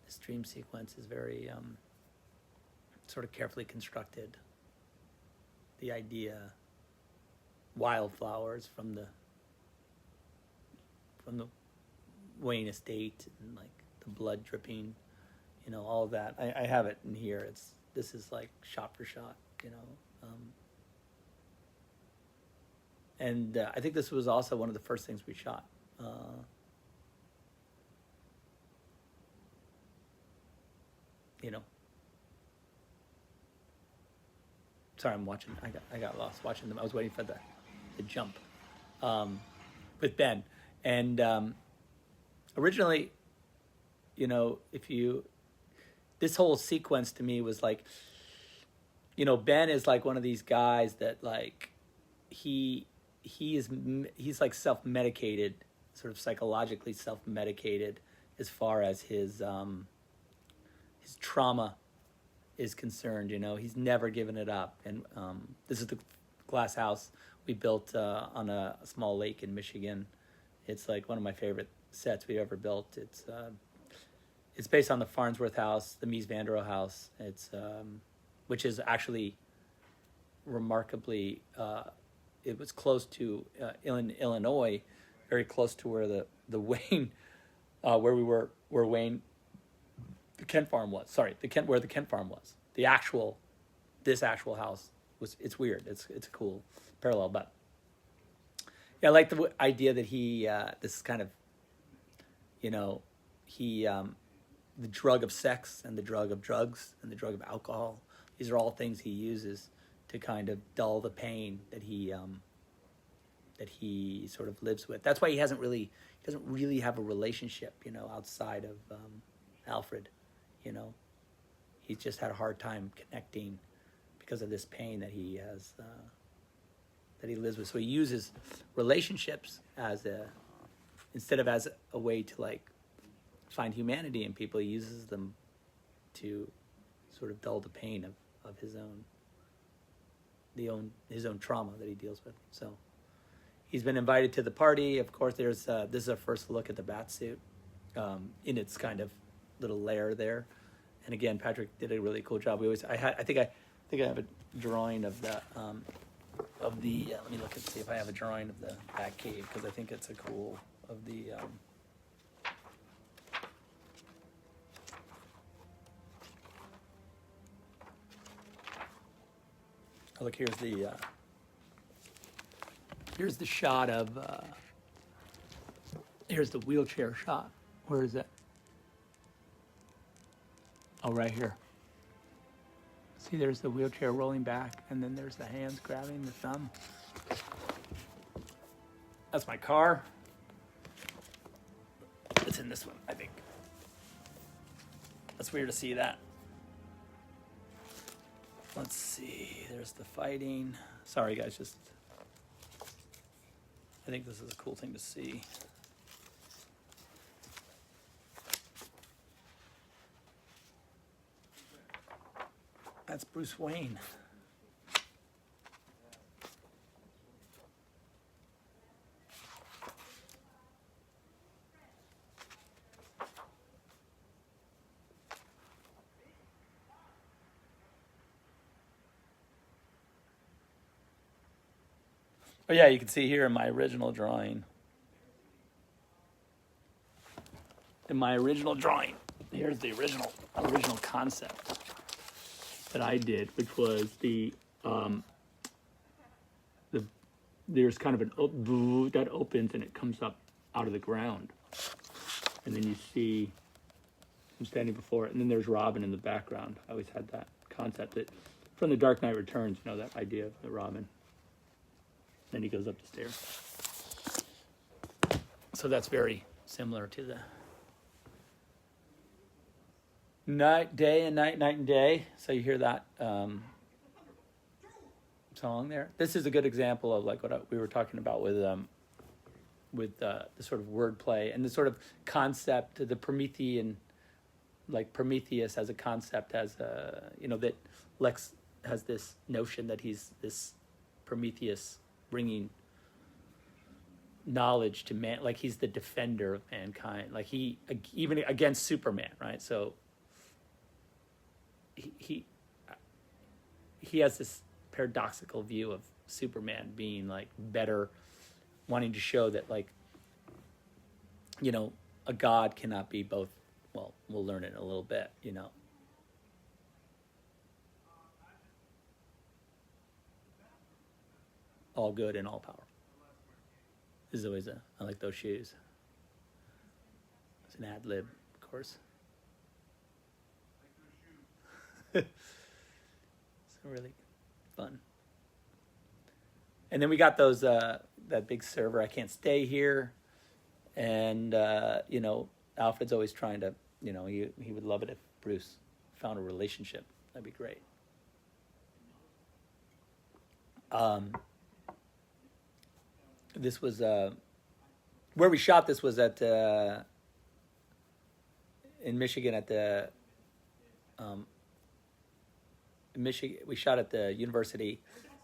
this dream sequence is very sort of carefully constructed. The idea, wildflowers from the Wayne estate, and like the blood dripping, all of that. I have it in here. This is like shot for shot, and I think this was also one of the first things we shot. Sorry, I'm watching. I got lost watching them. I was waiting for the jump with Ben, and originally, this whole sequence to me was like, Ben is like one of these guys that like he's like self-medicated, sort of psychologically self-medicated as far as his trauma is concerned. He's never given it up. And this is the glass house we built on a small lake in Michigan. It's like one of my favorite sets we've ever built. It's based on the Farnsworth House, the Mies van der Rohe house. It's which is actually remarkably, it was close to Illinois, very close to where the Wayne, where Wayne, the Kent farm was. Where the Kent farm was. This actual house was. It's weird. It's a cool parallel, but yeah, I like the idea that he. This is kind of, the drug of sex and the drug of drugs and the drug of alcohol. These are all things he uses to kind of dull the pain that he sort of lives with. That's why he doesn't really have a relationship, outside of Alfred. He's just had a hard time connecting because of this pain that he has, that he lives with. So he uses relationships as instead of as a way to like find humanity in people, he uses them to sort of dull the pain of his own trauma that he deals with. So he's been invited to the party. Of course, there's this is a first look at the bat suit in its kind of little lair there. And again, Patrick did a really cool job. I think I have a drawing of the let me look and see if I have a drawing of the Bat Cave, because I think it's a cool of the. Oh, look, here's the shot of. Here's the wheelchair shot. Where is it? Oh, right here. See, there's the wheelchair rolling back, and then there's the hands grabbing the thumb. That's my car. It's in this one, I think. That's weird to see that. Let's see. There's the fighting. Sorry, guys. I think this is a cool thing to see. That's Bruce Wayne. Oh yeah, you can see here in my original drawing. Here's the original concept that I did, which was there's kind of that opens and it comes up out of the ground, and then you see him standing before it, and then there's Robin in the background. I always had that concept that from The Dark Knight Returns, that idea of the Robin. Then he goes up the stairs. So that's very similar to the night, day, and night, night and day. So you hear that song there. This is a good example of like what we were talking about with the sort of wordplay and the sort of concept, the Promethean, like Prometheus as a concept, as that Lex has this notion that he's this Prometheus bringing knowledge to man, like he's the defender of mankind, like he even against Superman, right? So he has this paradoxical view of Superman being like better, wanting to show that like a god cannot be both. Well, we'll learn it in a little bit, all good and all powerful. This is always I like those shoes. It's an ad lib, of course. It's really fun. And then we got those that big server. I can't stay here, and Alfred's always trying to. He would love it if Bruce found a relationship. That'd be great. This was where we shot. This was at in Michigan at the Michigan. We shot at the university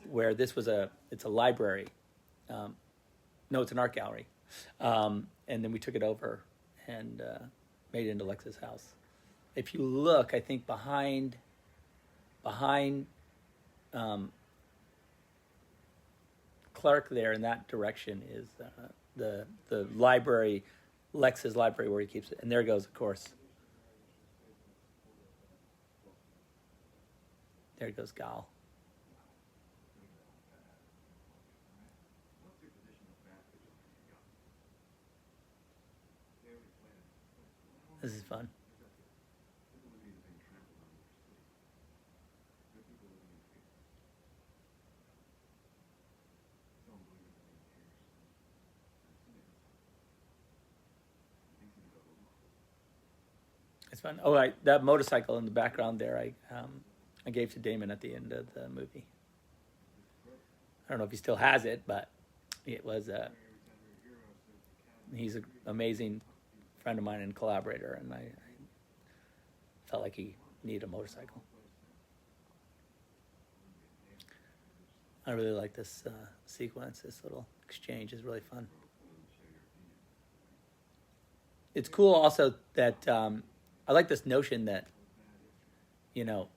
where this was it's a library. No, it's an art gallery. And then we took it over and made it into Lex's house. If you look, I think behind Clark there in that direction is the library, Lex's library, where he keeps it. And there goes, of course. There goes Gal. This is fun. It's fun. Oh, that motorcycle in the background there. I gave to Damon at the end of the movie. I don't know if he still has it, but it was he's an amazing friend of mine and collaborator, and I felt like he needed a motorcycle. I really like this sequence. This little exchange is really fun. It's cool also that I like this notion that, you know,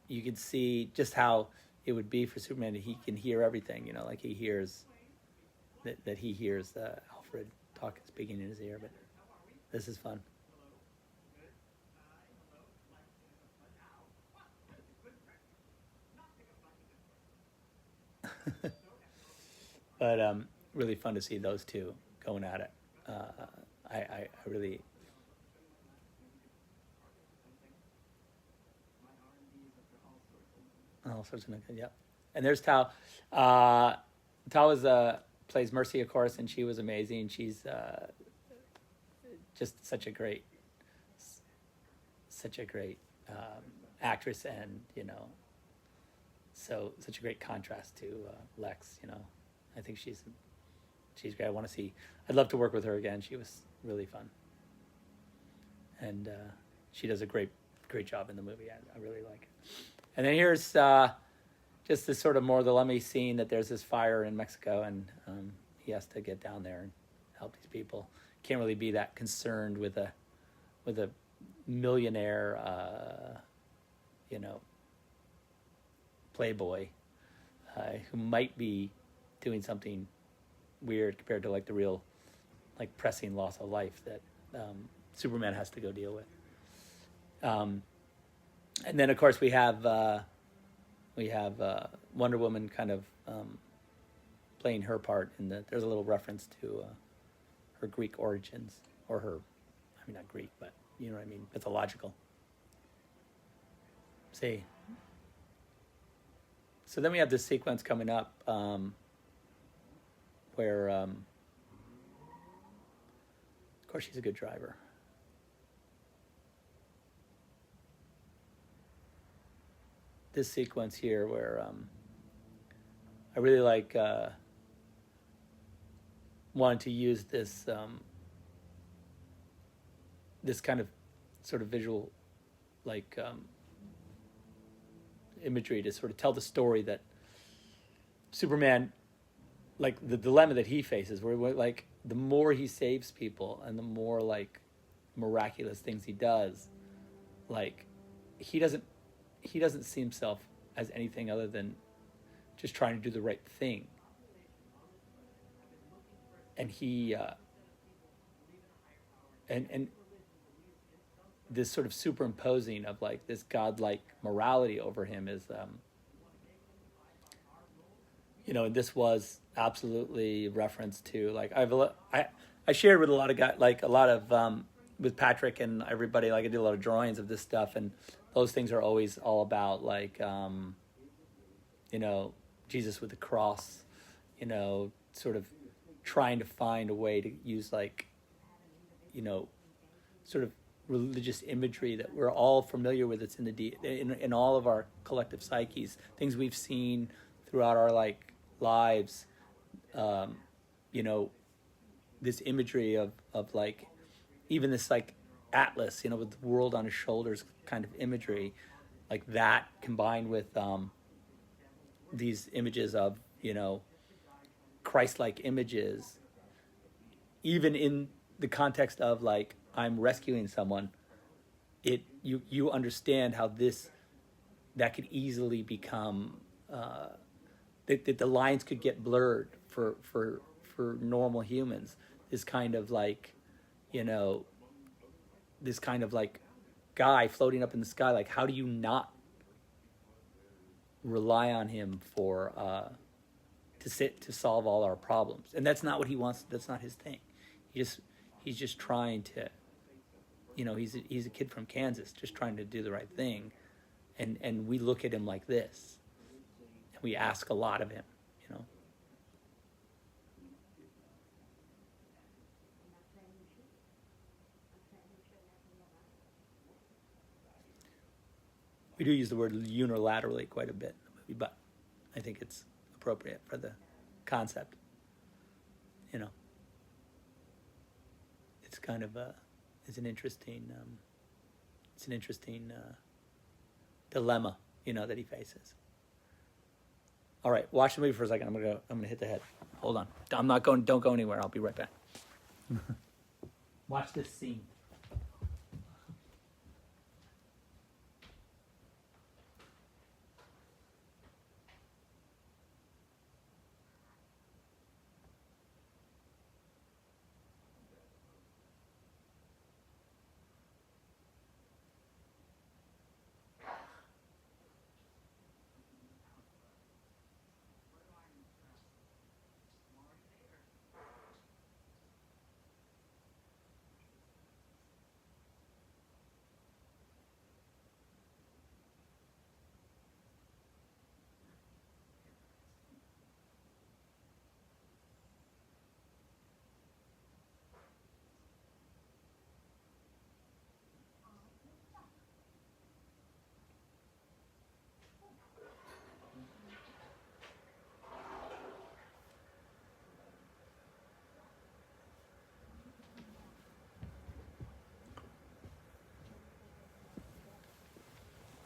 you can see just how it would be for Superman that he can hear everything, you know, like he hears, that he hears Alfred speaking in his ear, but this is fun. But really fun to see those two going at it. I really... All sorts of good, yep. And there's Tao. Tao plays Mercy, of course, and she was amazing. She's just such a great actress, and you know, such a great contrast to Lex. You know, I think she's great. I'd love to work with her again. She was really fun, and she does a great job in the movie. I really like it. And then here's just this sort of more dilemma scene that there's this fire in Mexico, and he has to get down there and help these people. Can't really be that concerned with a millionaire, you know, playboy who might be doing something weird compared to like the real, like, pressing loss of life that Superman has to go deal with. And then, of course, we have Wonder Woman kind of playing her part in there's a little reference to her Greek origins, or her, I mean, not Greek, but you know what I mean, mythological. See. So then we have this sequence coming up where, of course, she's a good driver. This sequence here where I really like wanted to use this this kind of sort of visual, like, imagery to sort of tell the story that Superman, like the dilemma that he faces, where like the more he saves people and the more like miraculous things he does, like he doesn't see himself as anything other than just trying to do the right thing. And he and this sort of superimposing of like this godlike morality over him is, you know, and this was absolutely reference to, like, I shared with a lot of guys, like a lot of with Patrick and everybody, like I did a lot of drawings of this stuff, and those things are always all about, like, you know, Jesus with the cross, you know, sort of trying to find a way to use, like, you know, sort of religious imagery that we're all familiar with. It's in all of our collective psyches, things we've seen throughout our, like, lives, you know, this imagery of like, even this, like, Atlas, you know, with the world on his shoulders kind of imagery, like that combined with these images of, you know, Christ-like images, even in the context of, like, I'm rescuing someone, you understand how that could easily become that the lines could get blurred for normal humans. This kind of, like, you know, this kind of, like, guy floating up in the sky, like, how do you not rely on him for to solve all our problems? And that's not what he wants. That's not his thing. He's just trying to, you know, he's a kid from Kansas just trying to do the right thing, and we look at him like this, and we ask a lot of him, you know. We do use the word unilaterally quite a bit in the movie, but I think it's appropriate for the concept. You know, it's kind of it's an interesting dilemma, you know, that he faces. All right, watch the movie for a second. I'm gonna hit the head. Hold on. I'm not going. Don't go anywhere. I'll be right back. Watch this scene.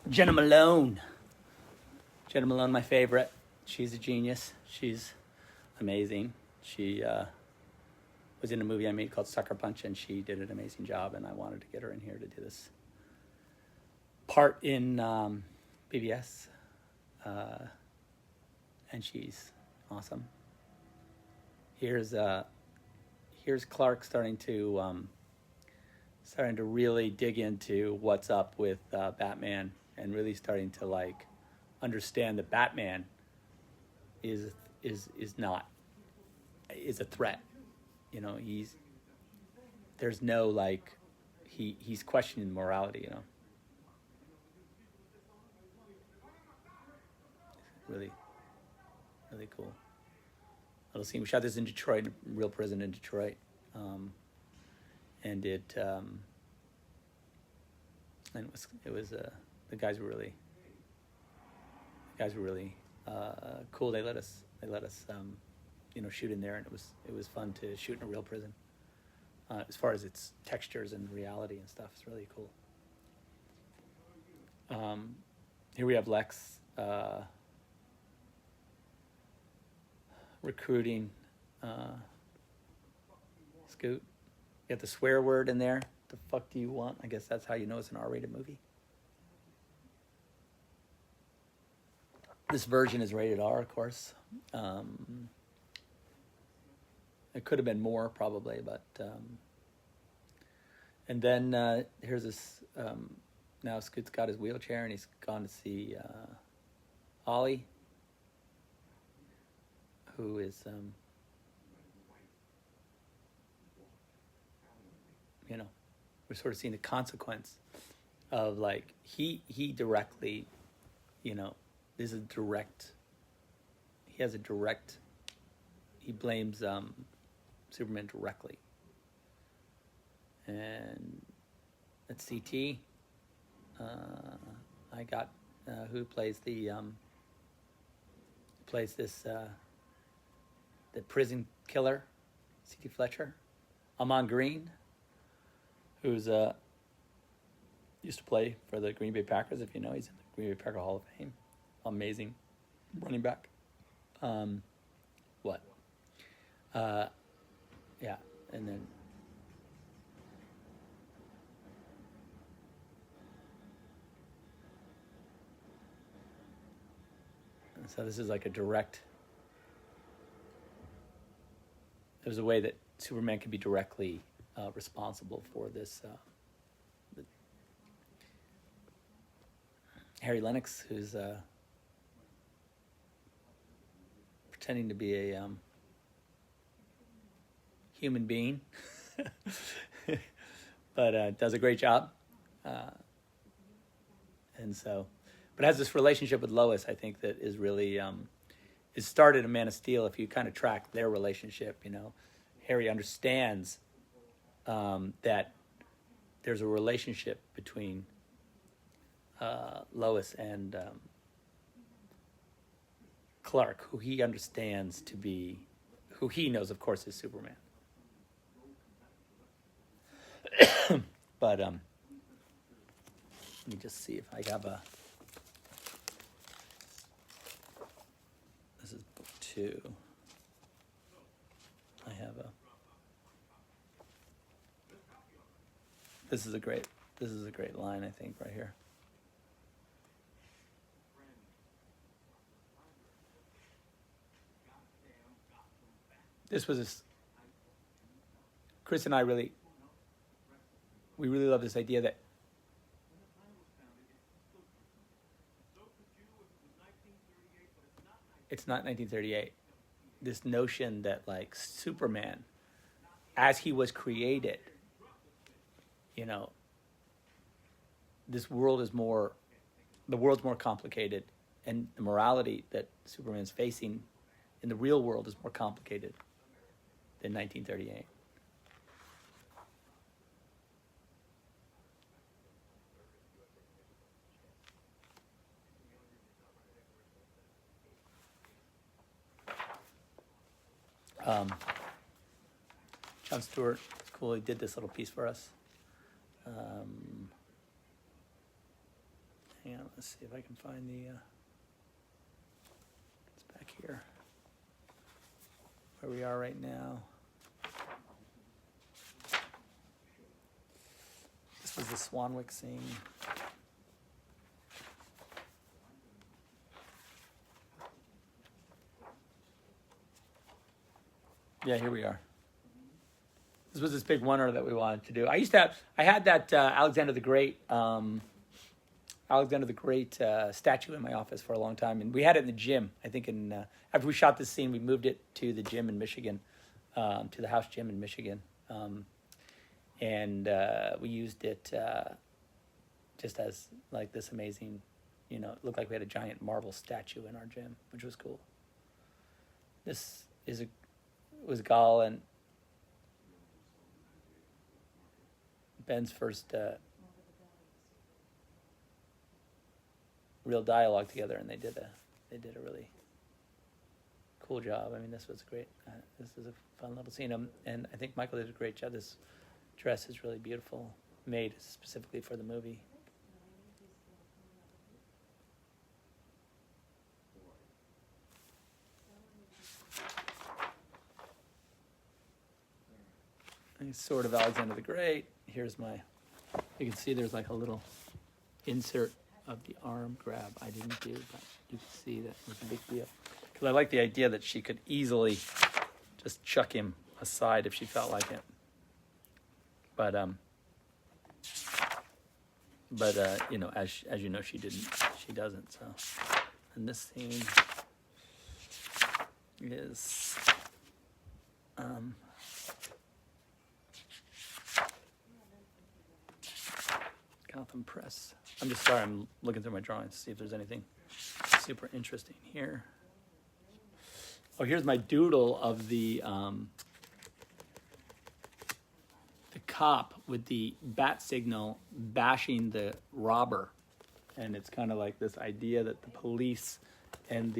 Jenna Malone. Jenna Malone, my favorite. She's a genius. She's amazing. She was in a movie I made called Sucker Punch, and she did an amazing job, and I wanted to get her in here to do this part in BBS. And she's awesome. Here's Clark starting to really dig into what's up with Batman, and really starting to like understand that Batman is a threat. You know, there's no like he's questioning morality. You know, really cool. Little scene. We shot this in Detroit, a real prison in Detroit, and it was the guys were really cool. They let us you know, shoot in there, and it was fun to shoot in a real prison. As far as its textures and reality and stuff, it's really cool. Here we have Lex recruiting Scoot. You got the swear word in there. The fuck do you want? I guess that's how you know it's an R-rated movie. This version is rated R, of course. It could have been more, probably, but... and then here's this... now Scoot's got his wheelchair, and he's gone to see Ollie, who is... you know, we're sort of seeing the consequence of, like, he directly, you know, there's a direct... He blames Superman directly. And at CT, I got who plays the prison killer, CT Fletcher. Amon Green, who's used to play for the Green Bay Packers. If you know, he's in the Green Bay Packer Hall of Fame. Amazing running back. Yeah, and then so this is like a direct. There's a way that Superman can be directly responsible for this. Harry Lennox, who's pretending to be a human being, but does a great job. And so, but has this relationship with Lois, I think, that is really, it started in Man of Steel. If you kind of track their relationship, you know, Harry understands that there's a relationship between Lois and Clark, who he understands to be, who he knows, of course, is Superman. But let me just see if I have a. This is book 2. I have a. This is a great line, I think, right here. This was Chris and I really love this idea that it's not 1938. This notion that like Superman, as he was created, you know, the world's more complicated, and the morality that Superman's facing in the real world is more complicated than 1938. John Stewart, it's cool. He did this little piece for us. Hang on, let's see if I can find the. It's back here, where we are right now. This was the Swanwick scene. Yeah, here we are. This was this big wonder that we wanted to do. I had that Alexander the Great statue in my office for a long time, and we had it in the gym. I think after we shot this scene, we moved it to the gym in Michigan, to the house gym in Michigan, and we used it just as like this amazing, you know, it looked like we had a giant marble statue in our gym, which was cool. This was Gal and Ben's first real dialogue together, and they did a really cool job. I mean, this was great. This is a fun little scene, and I think Michael did a great job. This dress is really beautiful, made specifically for the movie. He's sort of Alexander the Great. Here's you can see there's like a little insert of the arm grab I didn't do, but you can see that was a big deal. Because I like the idea that she could easily just chuck him aside if she felt like it. But you know, as you know, she doesn't. So, and this scene is Gotham Press. I'm looking through my drawings to see if there's anything super interesting here. Oh, here's my doodle of the cop with the bat signal bashing the robber, and it's kind of like this idea that the police and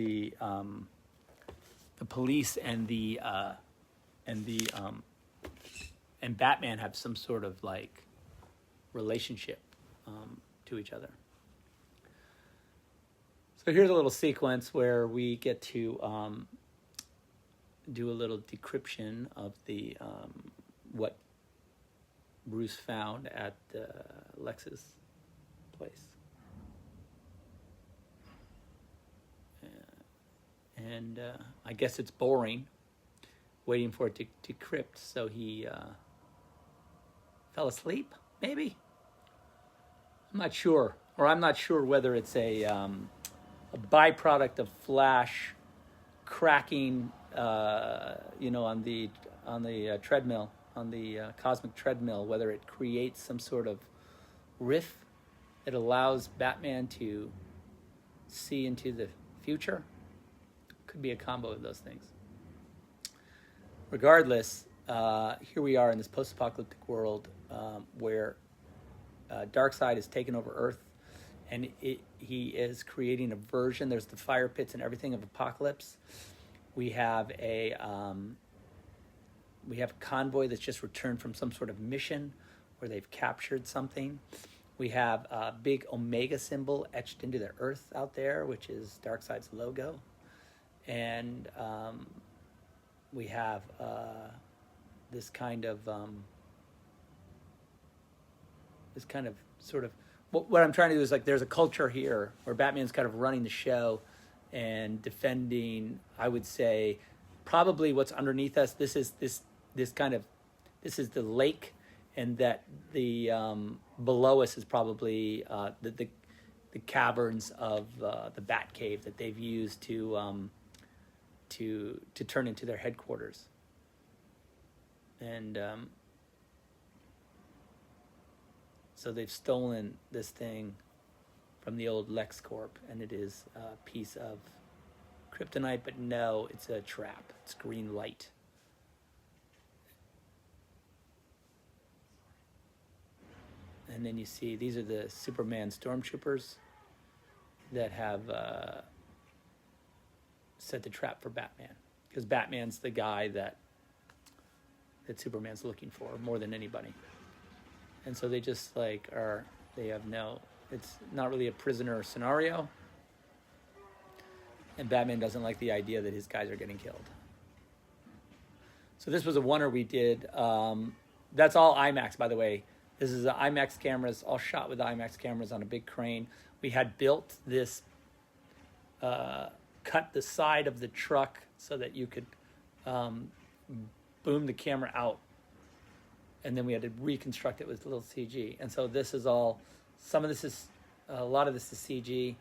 Batman have some sort of like relationship to each other. So here's a little sequence where we get to do a little decryption of the what Bruce found at Lex's place. And I guess it's boring waiting for it to decrypt, so he fell asleep, maybe? I'm not sure. Or I'm not sure whether it's a byproduct of Flash cracking, you know, on the treadmill, on the cosmic treadmill, whether it creates some sort of rift that allows Batman to see into the future. Could be a combo of those things. Regardless, here we are in this post-apocalyptic world where Darkseid has taken over Earth, and he is creating a version. There's the fire pits and everything of Apocalypse. We have a convoy that's just returned from some sort of mission where they've captured something. We have a big Omega symbol etched into the earth out there, which is Darkseid's logo. And we have this kind of sort of, what I'm trying to do is, like, there's a culture here where Batman's kind of running the show and defending, I would say, probably what's underneath us. This is the lake, and that the below us is probably the caverns of the Bat Cave that they've used to turn into their headquarters. And so they've stolen this thing from the old LexCorp, and it is a piece of kryptonite, but no, it's a trap. It's green light. And then you see, these are the Superman stormtroopers that have set the trap for Batman. Because Batman's the guy that Superman's looking for more than anybody. And so they just they have it's not really a prisoner scenario. And Batman doesn't like the idea that his guys are getting killed. So this was a wonder we did. That's all IMAX, by the way. This is IMAX cameras, all shot with IMAX cameras on a big crane. We had built this, cut the side of the truck so that you could boom the camera out. And then we had to reconstruct it with a little CG. And so this is all, a lot of this is CG,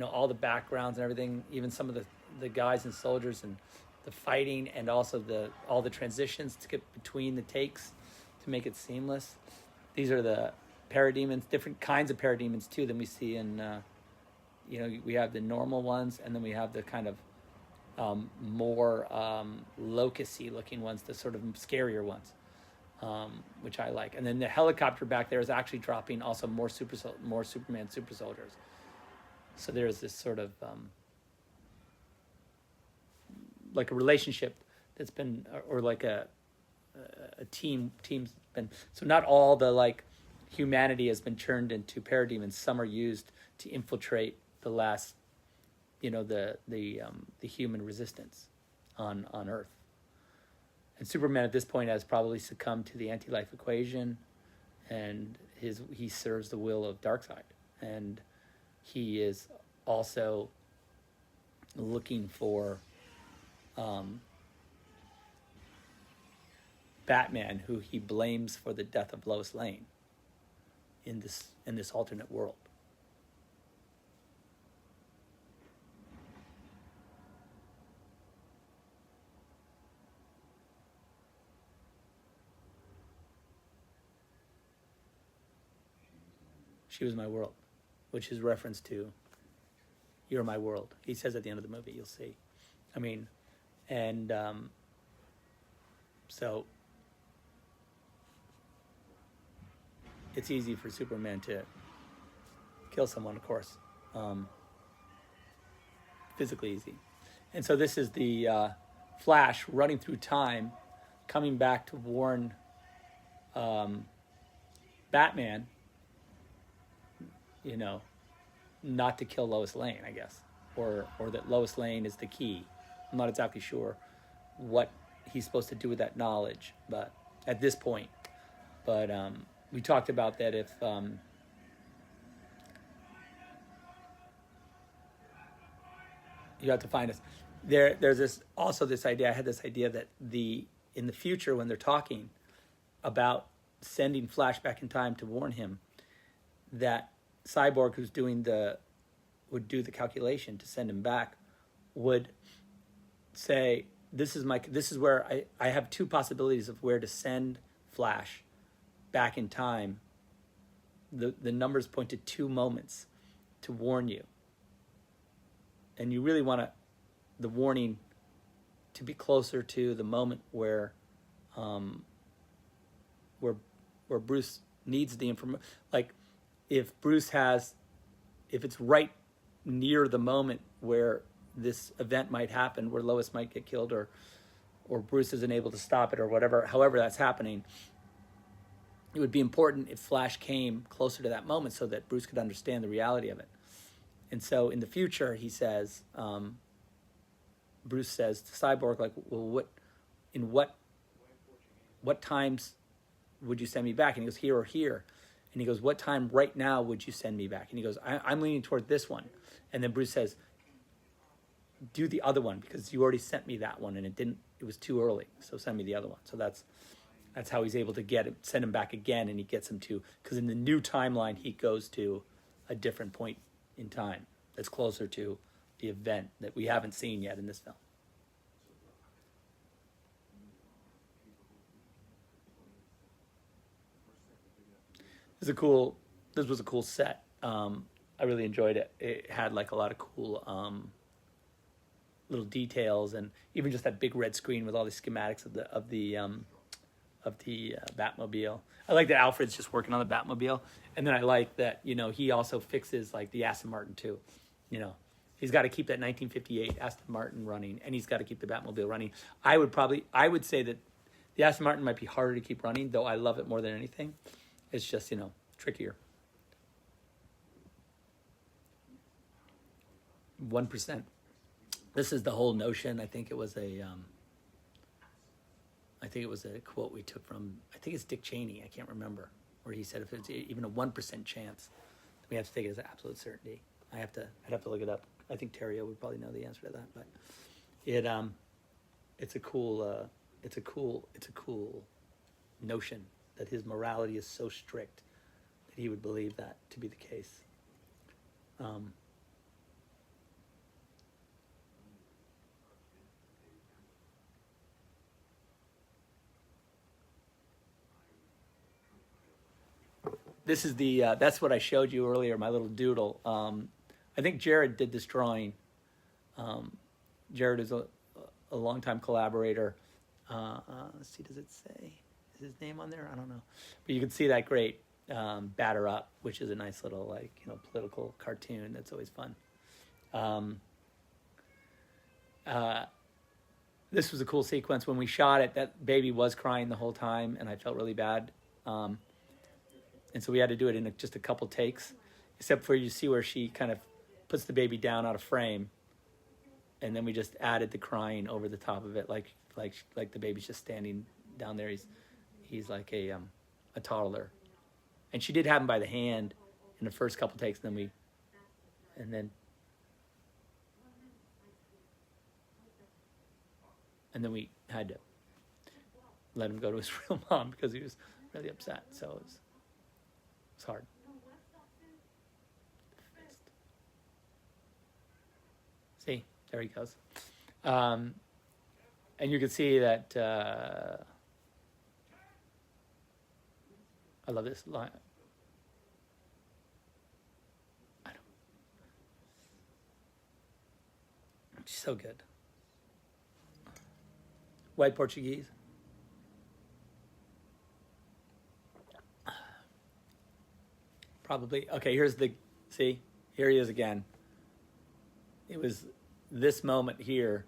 all the backgrounds and everything, even some of the guys and soldiers and the fighting, and also all the transitions to get between the takes to make it seamless. These are the parademons, different kinds of parademons too than we see in, we have the normal ones, and then we have the kind of more locust-y looking ones, the sort of scarier ones, which I like. And then the helicopter back there is actually dropping also more Superman super soldiers. So there's this sort of like a relationship that's been, or like a team's been, so not all the humanity has been turned into parademons. Some are used to infiltrate the last, the human resistance on Earth. And Superman at this point has probably succumbed to the anti-life equation, and he serves the will of Darkseid, and he is also looking for Batman, who he blames for the death of Lois Lane in this alternate world. She was my world, which is reference to "You're my world." He says at the end of the movie, you'll see. So it's easy for Superman to kill someone, of course. Physically easy. And so this is the Flash running through time, coming back to warn Batman, not to kill Lois Lane, I guess. Or that Lois Lane is the key. I'm not exactly sure what he's supposed to do with that knowledge, but at this point. But we talked about that if you have to find us. There's this idea. I had this idea that in the future, when they're talking about sending Flash back in time to warn him, that Cyborg, who's would do the calculation to send him back, would say, this is where I have two possibilities of where to send Flash back in time. The numbers point to 2 moments to warn you. And you really want the warning to be closer to the moment where Bruce needs the information. Like, if Bruce has right near the moment where this event might happen, where Lois might get killed, or Bruce isn't able to stop it, or whatever, however that's happening, it would be important if Flash came closer to that moment so that Bruce could understand the reality of it. And so in the future, he says, Bruce says to Cyborg, like, well, what times would you send me back? And he goes, here or here. And he goes, what time right now would you send me back? And he goes, I'm leaning toward this one. And then Bruce says, do the other one, because you already sent me that one and it was too early. So send me the other one. So that's how he's able to send him back again, and he gets him to, because in the new timeline, he goes to a different point in time that's closer to the event that we haven't seen yet in this film. This was a cool set. I really enjoyed it. It had like a lot of cool little details, and even just that big red screen with all the schematics of the Batmobile. I like that Alfred's just working on the Batmobile, and then I like that, you know, he also fixes like the Aston Martin too. You know, he's got to keep that 1958 Aston Martin running, and he's got to keep the Batmobile running. I would say that the Aston Martin might be harder to keep running, though I love it more than anything. It's just, you know, trickier. 1%. This is the whole notion. I think it was a quote we took from, I think it's Dick Cheney, I can't remember, where he said if it's even a 1% chance, we have to take it as an absolute certainty. I'd have to look it up. I think Terrio would probably know the answer to that, but it's a cool notion that his morality is so strict that he would believe that to be the case. This is that's what I showed you earlier, my little doodle. I think Jared did this drawing. Jared is a longtime collaborator. Let's see, does it say? Is his name on there? I don't know. But you can see that great Batter Up, which is a nice little, like, you know, political cartoon that's always fun. This was a cool sequence. When we shot it, that baby was crying the whole time, and I felt really bad. And so we had to do it in just a couple takes, except for you see where she kind of puts the baby down out of frame, and then we just added the crying over the top of it, like the baby's just standing down there. He's like a toddler, and she did have him by the hand in the first couple takes, and then we had to let him go to his real mom because he was really upset. So it's hard. See, there he goes. And you can see that I love this line. She's so good. White Portuguese. Probably. Okay, see, here he is again. It was this moment here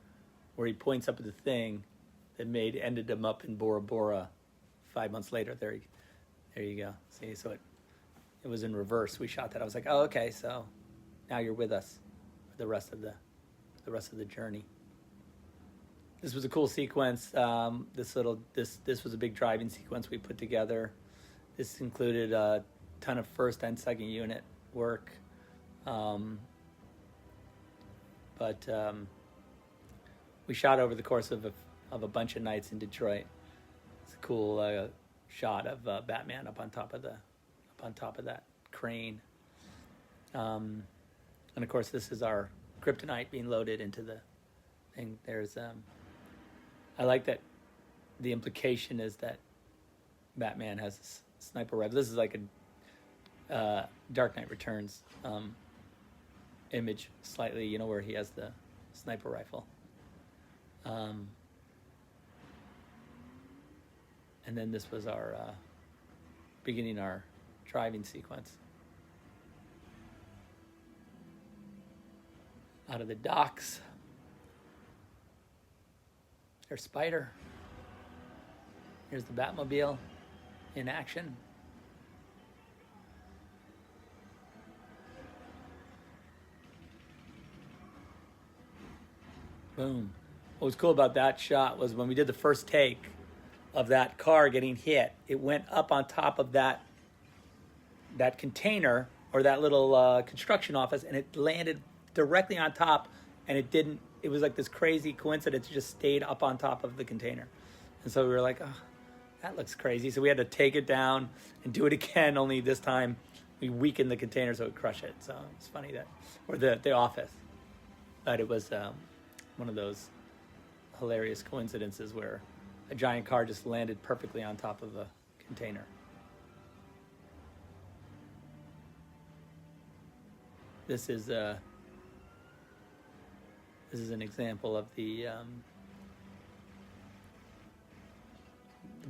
where he points up at the thing that ended him up in Bora Bora 5 months later. There you go. See, so it was in reverse. We shot that. I was like, oh, okay, so now you're with us for the rest of the journey. This was a cool sequence. This was a big driving sequence we put together. This included a ton of first and second unit work, but we shot over the course of a bunch of nights in Detroit. It's a cool shot of Batman up on top of that crane, and of course this is our kryptonite being loaded into the thing. There's I like that the implication is that Batman has a sniper rifle. This is like a Dark Knight Returns image, slightly, you know, where he has the sniper rifle. And then this was our beginning our driving sequence. out of the docks. There's Spider. Here's the Batmobile in action. Boom. What was cool about that shot was when we did the first take of that car getting hit, it went up on top of that container or that little construction office, and it landed directly on top, and it was like this crazy coincidence. It just stayed up on top of the container. And so we were like, oh, that looks crazy. So we had to take it down and do it again, only this time we weakened the container so it would crush it. So it's funny that, or the office. But it was one of those hilarious coincidences where a giant car just landed perfectly on top of a container. This is an example of the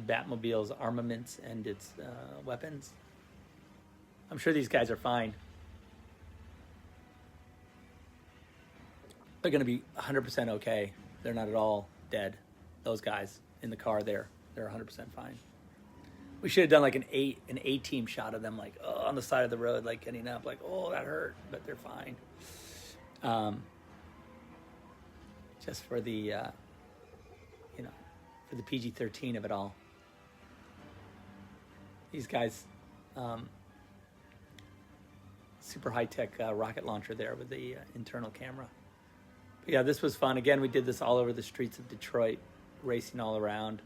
Batmobile's armaments and its weapons. I'm sure these guys are fine. They're going to be 100% okay. They're not at all dead. Those guys in the car there, they're 100% fine. We should have done like an A-team shot of them, like on the side of the road, like getting up, like, oh, that hurt, but they're fine. Just for the, for the PG-13 of it all. These guys, super high-tech rocket launcher there with the internal camera. But yeah, this was fun. Again, we did this all over the streets of Detroit, racing all around.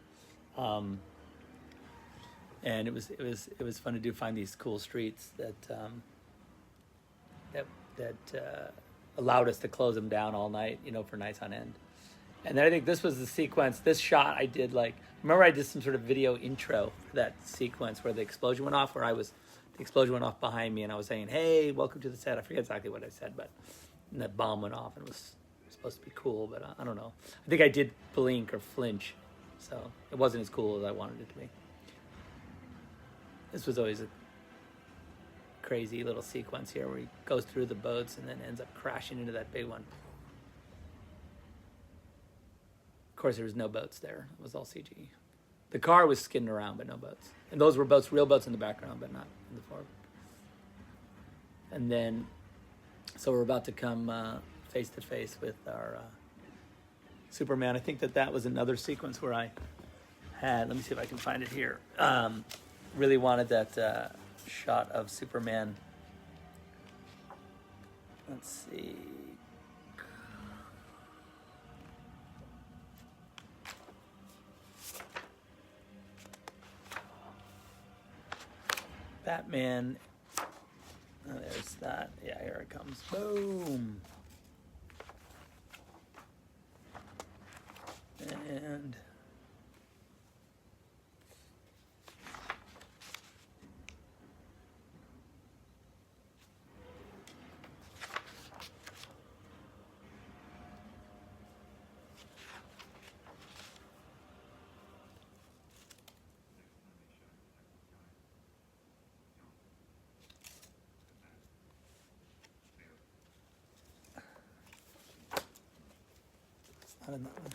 And it was fun to do, find these cool streets that allowed us to close them down all night, for nights on end. And then I think this was the sequence. This shot I did remember I did some sort of video intro for that sequence where the explosion went off, the explosion went off behind me, and I was saying, "Hey, welcome to the set." I forget exactly what I said, but and that bomb went off, and it was supposed to be cool, but I don't know. I think I did blink or flinch, so it wasn't as cool as I wanted it to be. This was always a crazy little sequence here where he goes through the boats and then ends up crashing into that big one. Of course, there was no boats there. It was all CG. The car was skidding around, but no boats. And those were boats, real boats in the background, but not in the forward. And then, so we're about to come face to face with our Superman. I think that was another sequence where I had, let me see if I can find it here. Really wanted that shot of Superman. Let's see. Batman. Oh, there's that. Yeah, here it comes. Boom. And not in that one.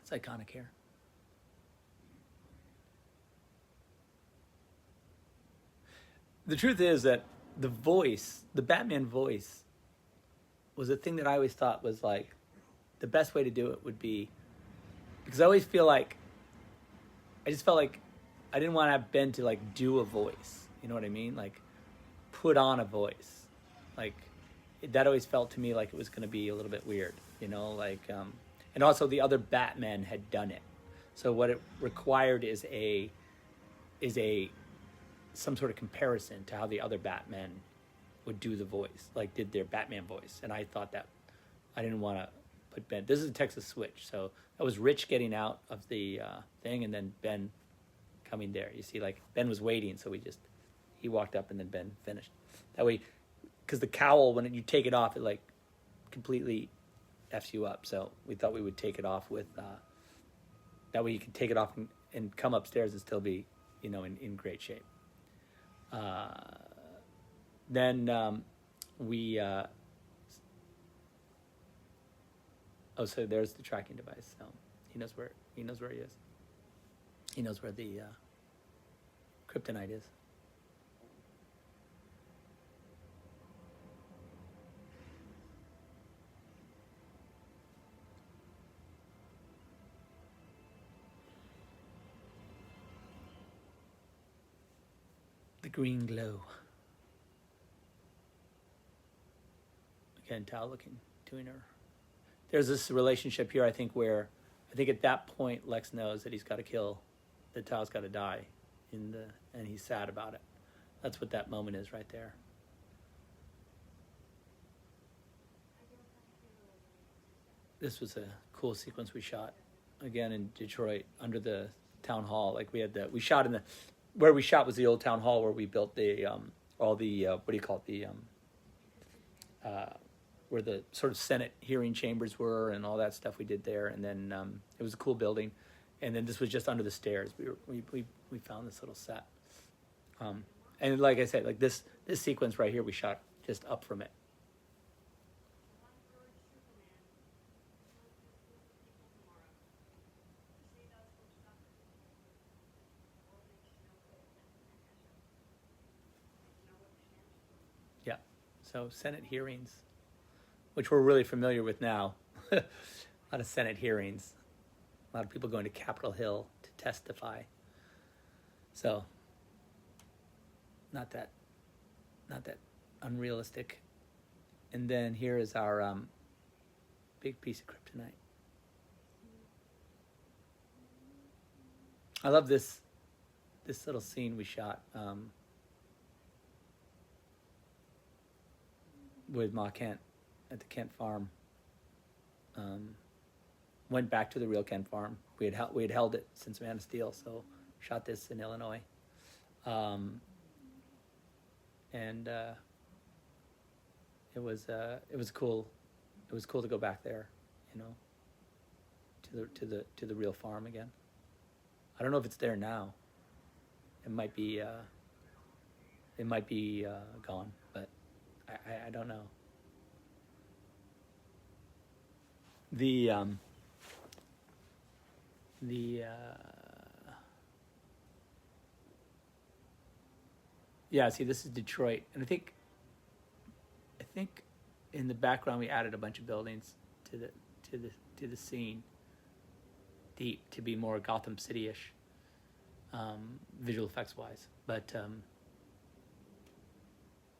It's iconic here. The truth is that the Batman voice, was a thing that I always thought was like the best way to do it would be, because I always feel like, I just felt like I didn't want to have Ben to like do a voice. You know what I mean? Like put on a voice. Like that always felt to me like it was going to be a little bit weird, and also the other Batmen had done it. So what it required is some sort of comparison to how the other Batmen would do the voice, like did their Batman voice. And I thought that I didn't want to put Ben. This is a Texas switch, so that was Rich getting out of the thing, and then Ben coming there. You see, like Ben was waiting, so he walked up, and then Ben finished. That way, because the cowl, when you take it off, it like completely F's you up. So we thought we would take it off with that way you can take it off and come upstairs and still be, in great shape. then we. Oh, so there's the tracking device. So he knows where he is. He knows where the kryptonite is. The green glow. Again, Tao looking, doing her. There's this relationship here, I think, where I think at that point Lex knows that he's got to kill, that Tao's got to die, and he's sad about it. That's what that moment is right there. This was a cool sequence we shot again in Detroit under the town hall. Like we shot in where we shot was the old town hall where we built the all the what do you call it, the where the sort of Senate hearing chambers were and all that stuff we did there. And then it was a cool building. And then this was just under the stairs. We found this little set. And like I said, like this sequence right here, we shot just up from it. Yeah. So Senate hearings, which we're really familiar with now. A lot of Senate hearings. A lot of people going to Capitol Hill to testify. So, not that unrealistic. And then here is our big piece of kryptonite. I love this little scene we shot with Ma Kent at the Kent farm. Went back to the real Kent farm. We had held it since Man of Steel, so shot this in Illinois. And it was cool. It was cool to go back there, you know, to the real farm again. I don't know if it's there now. It might be gone, but I don't know. Yeah, see, this is Detroit, and I think in the background we added a bunch of buildings to the scene, deep, to be more Gotham City-ish, visual effects wise. But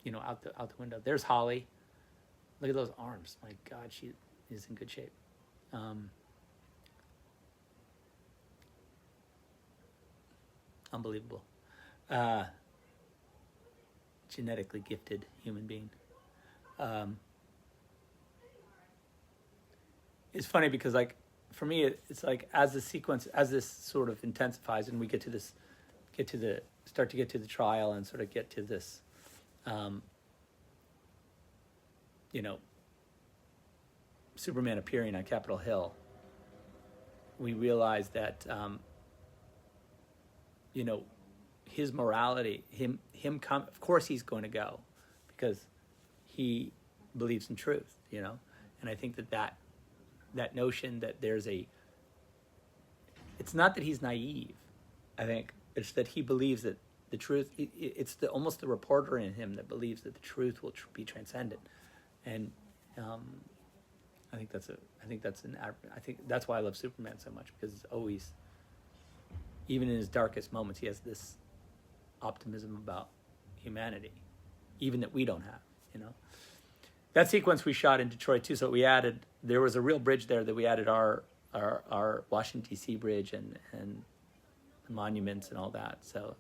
you know, out the window, there's Holly. Look at those arms. My God, she is in good shape. Unbelievable. Genetically gifted human being. It's funny because, like, for me, it's like as this sort of intensifies and we start to get to the trial and sort of get to this, you know, Superman appearing on Capitol Hill, we realize that, you know, his morality, of course he's going to go because he believes in truth, you know? And I think that notion that it's not that he's naive. I think it's that he believes that the truth, it's almost the reporter in him that believes that the truth will be transcendent. And, I think that's why I love Superman so much, because it's always, even in his darkest moments, he has this optimism about humanity, even that we don't have, you know. That sequence we shot in Detroit too, so there was a real bridge there that we added our Washington D.C. bridge and monuments and all that. So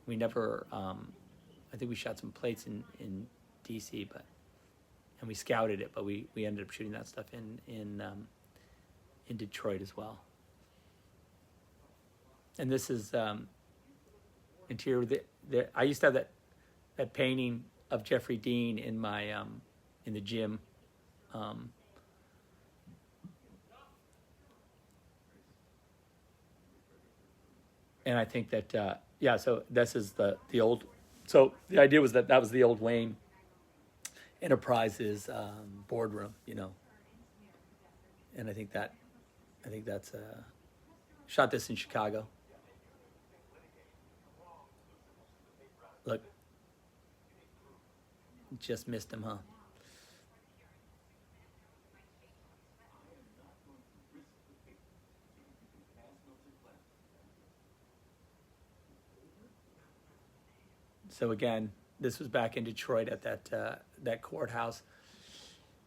we never, I think we shot some plates in D.C., and we scouted it, but we ended up shooting that stuff in Detroit as well. And this is interior. I used to have that painting of Jeffrey Dean in my in the gym. And I think that so this is the old So the idea was that that was the old Wayne Enterprises boardroom, you know. And I think that's shot this in Chicago. Look, just missed him, huh? So again, this was back in Detroit at that courthouse.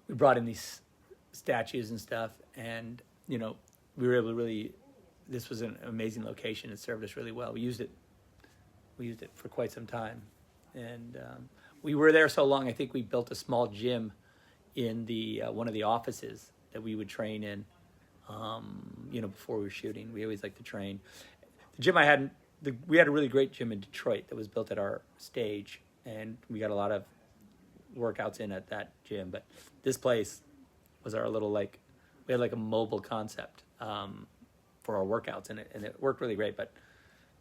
We brought in these statues and stuff, and you know, we were able to really. This was an amazing location. It served us really well. We used it for quite some time, and we were there so long. I think we built a small gym in the one of the offices that we would train in. You know, before we were shooting, we always liked to train. The gym I had. We had a really great gym in Detroit that was built at our stage, and we got a lot of workouts in at that gym. But this place was our little, like, we had like a mobile concept for our workouts, and it worked really great. But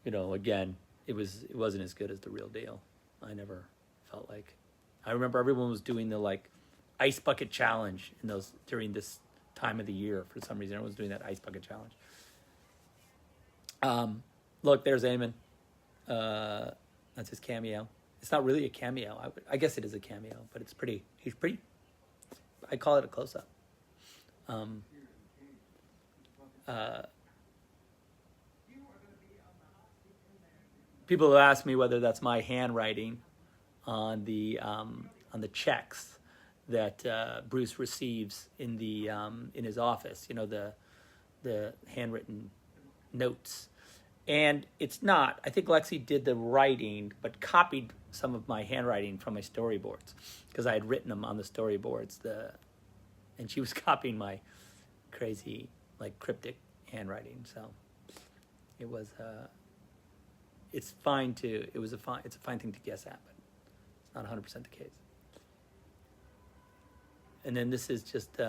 you know, again, it wasn't as good as the real deal. I never felt like. I remember everyone was doing the like ice bucket challenge during this time of the year. For some reason, everyone was doing that ice bucket challenge. Look, there's Eamon. That's his cameo. It's not really a cameo. I guess it is a cameo, but it's pretty. He's pretty. I call it a close-up. People have asked me whether that's my handwriting on the checks that Bruce receives in his office. You know, the handwritten notes. And it's not. I think Lexi did the writing, but copied some of my handwriting from my storyboards because I had written them on the storyboards. And she was copying my crazy, like, cryptic handwriting. So it was. It's fine to. It's a fine thing to guess at, but it's not 100% the case. And then this is just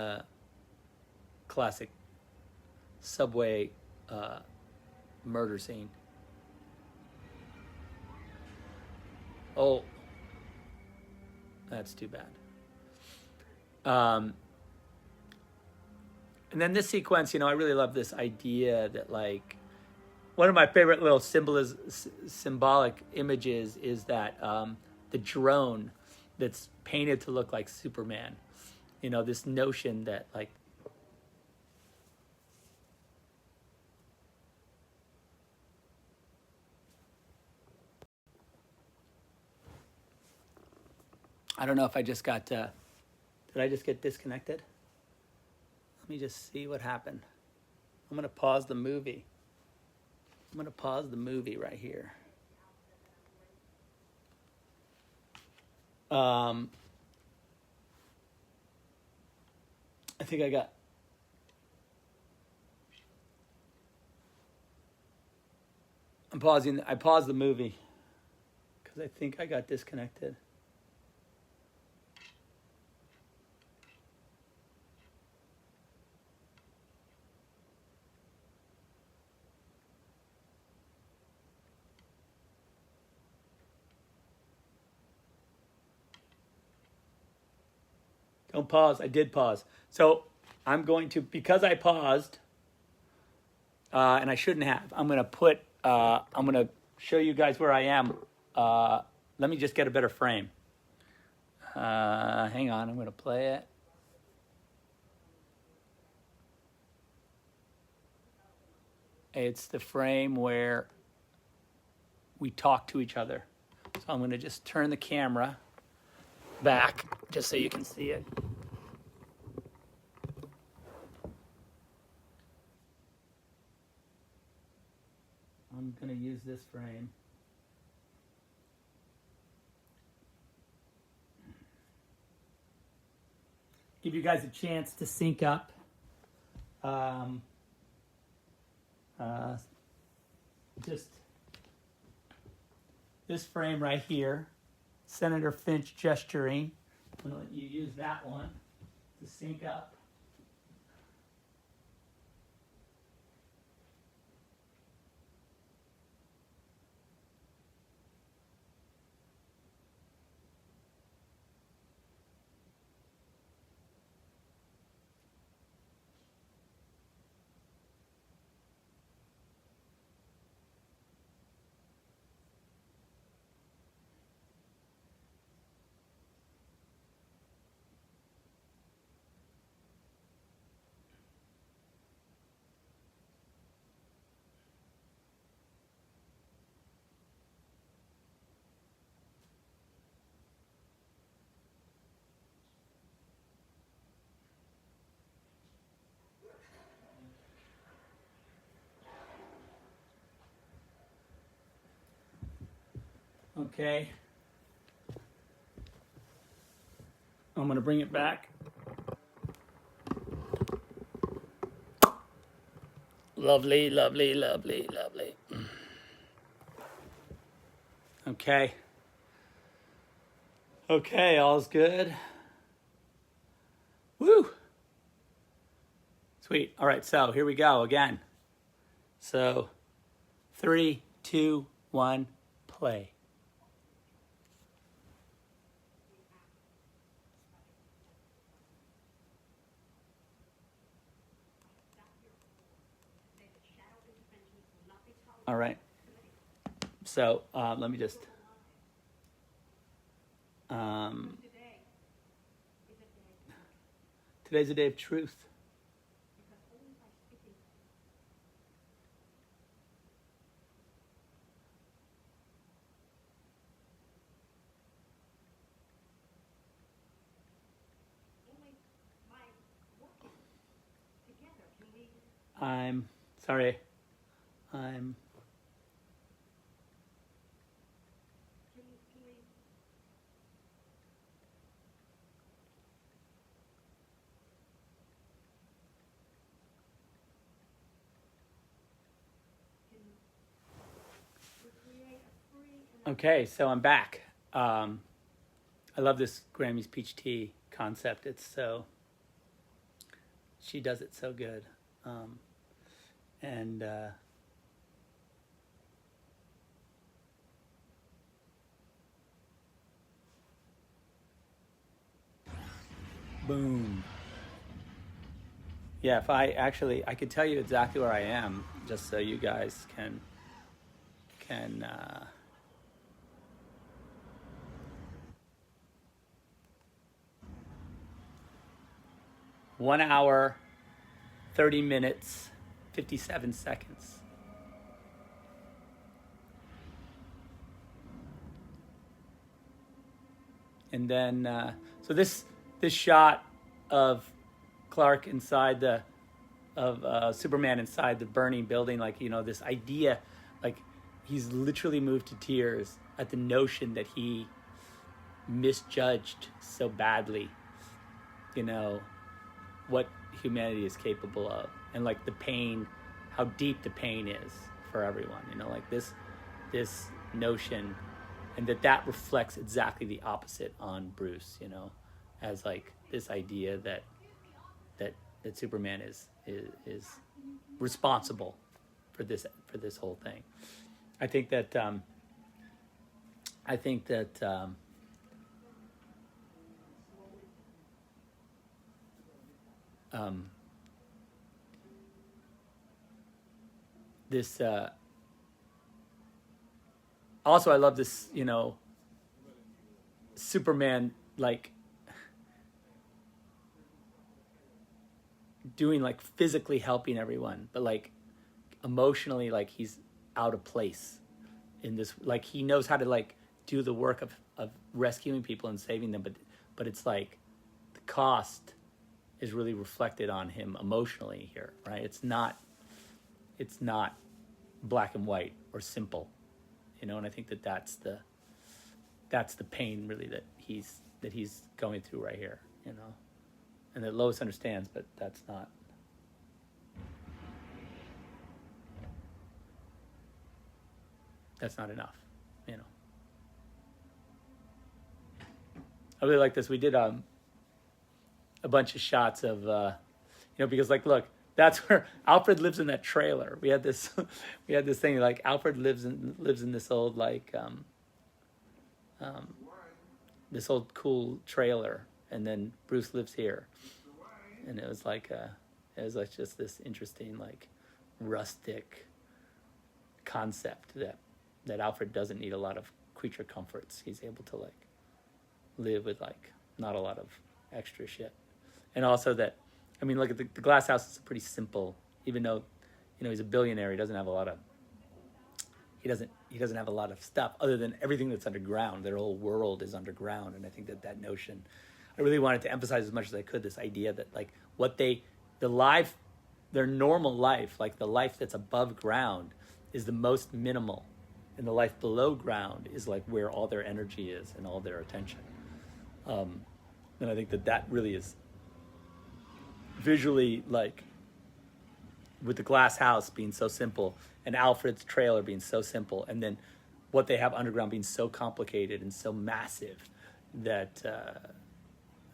classic subway. Murder scene. Oh, that's too bad. And then this sequence, you know, I really love this idea that, like, one of my favorite little symbolic images is that the drone that's painted to look like Superman. You know, this notion that, like, I don't know if I just got, did I just get disconnected? Let me just see what happened. I'm going to pause the movie. I'm going to pause the movie right here. I think I paused the movie because I think I got disconnected. Don't pause. I did pause. So I'm going to, because I paused, and I shouldn't have, I'm going to show you guys where I am. Let me just get a better frame. Hang on, I'm going to play it. It's the frame where we talk to each other. So I'm going to just turn the camera back just so you can see it. I'm going to use this frame. Give you guys a chance to sync up. Just this frame right here. Senator Finch gesturing. I'm going to let you use that one to sync up. Okay. I'm gonna bring it back. Lovely, lovely, lovely, lovely. Okay. Okay, all's good. Woo! Sweet. All right, so here we go again. So 3, 2, 1, play. All right. So let me just. Today's a day of truth. I'm sorry. I'm. Okay, so I'm back. I love this Grammy's peach tea concept. It's so. She does it so good. And boom. Yeah, if I could tell you exactly where I am, just so you guys can 1 hour, 30 minutes, 57 seconds. And then, so this shot of Clark inside Superman inside the burning building, like, you know, this idea, like he's literally moved to tears at the notion that he misjudged so badly, you know, what humanity is capable of, and like the pain, how deep the pain is for everyone, you know, like this notion, and that reflects exactly the opposite on Bruce, you know, as like this idea that Superman is responsible for this whole thing. I think that this also, I love this, you know, Superman like doing, like, physically helping everyone, but like emotionally, like he's out of place in this, like he knows how to like do the work of rescuing people and saving them, but it's like the cost is really reflected on him emotionally here, right? It's not black and white or simple, you know, and I think that's the pain really that he's going through right here, you know, and that Lois understands, but that's not enough, you know. I really like this. We did a bunch of shots of you know, because like, look, that's where Alfred lives, in that trailer. We had this thing, like Alfred lives in this old, like this old cool trailer, and then Bruce lives here, and it was like just this interesting, like, rustic concept that Alfred doesn't need a lot of creature comforts. He's able to like live with like not a lot of extra shit. And also that, I mean, look at the glass house is pretty simple, even though, you know, he's a billionaire. He doesn't have a lot of stuff other than everything that's underground. Their whole world is underground. And I think that notion, I really wanted to emphasize as much as I could, this idea that like their normal life, like the life that's above ground, is the most minimal and the life below ground is like where all their energy is and all their attention. And I think that really is visually, like, with the glass house being so simple and Alfred's trailer being so simple, and then what they have underground being so complicated and so massive, that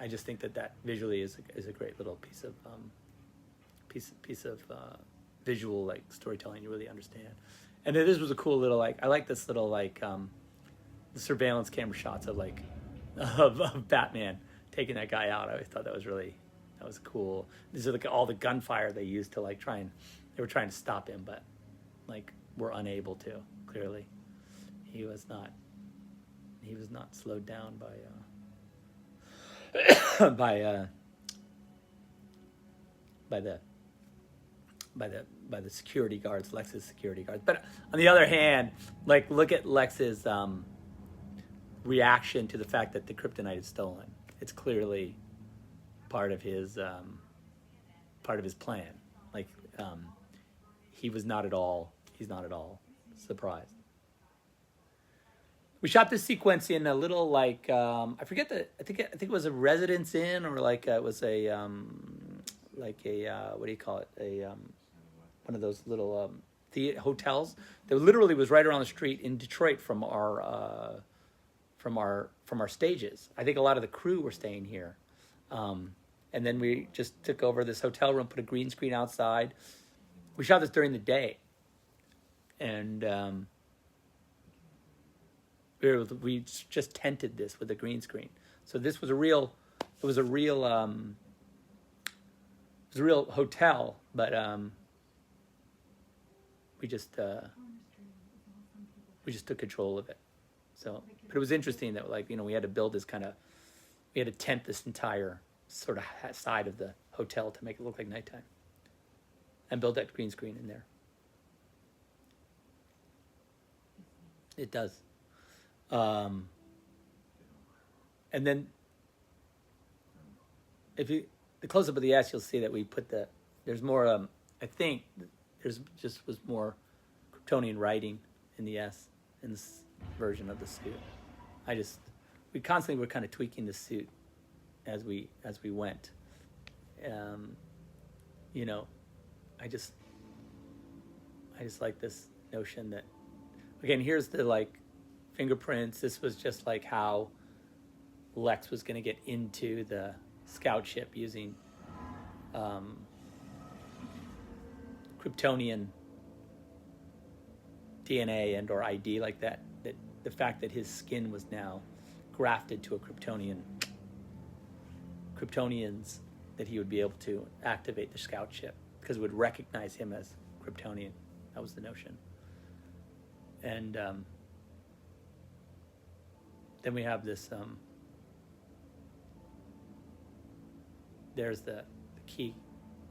I just think that visually is a great little piece of visual, like, storytelling you really understand. And this was a cool little, like, I like this little, like, the surveillance camera shots of, like, of Batman taking that guy out. I always thought that was cool. These are like all the gunfire they used to, like, they were trying to stop him, but, like, were unable to. Clearly, he was not slowed down by the security guards, Lex's security guards. But on the other hand, like, look at Lex's reaction to the fact that the kryptonite is stolen. It's clearly part of his plan. Like, he's not at all surprised. We shot this sequence in a little, like, I think it was a Residence Inn, or like it was a what do you call it? One of those little hotels that literally was right around the street in Detroit from our stages. I think a lot of the crew were staying here, and then we just took over this hotel room, put a green screen outside. We shot this during the day, and we just tented this with a green screen. So this was a real hotel, but we just took control of it. So, but it was interesting that, like, we had to build this we had to tent this entire sort of side of the hotel to make it look like nighttime, and build that green screen in there. It does. And then if the close up of the S, you'll see that we put there's more, I think was more Kryptonian writing in the S in this version of the suit. We constantly were kind of tweaking the suit as we went. I just like this notion that, again, here's the, like, fingerprints. This was just like how Lex was going to get into the scout ship using Kryptonian DNA and or ID, like that the fact that his skin was now grafted to a Kryptonians, that he would be able to activate the scout ship because it would recognize him as Kryptonian. That was the notion. And then we have this, there's the key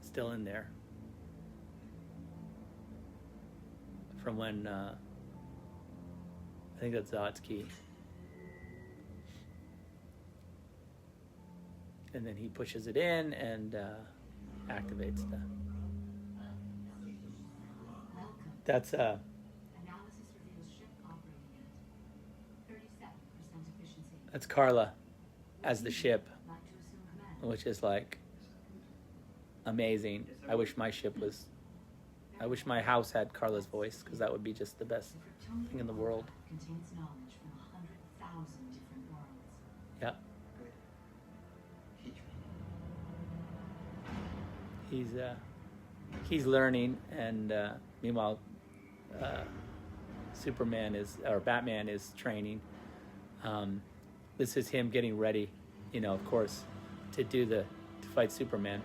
still in there from when, I think that's Zod's key. And then he pushes it in and activates the. That's Analysis reveals ship operating at 37% efficiency. That's Carla as the ship, Like to assume command. which is, like, amazing. I wish my house had Carla's voice, because that would be just the best thing in the world. Contains knowledge from 100,000 different worlds. Yeah. He's learning, and meanwhile, Batman is training. This is him getting ready, of course, to fight Superman.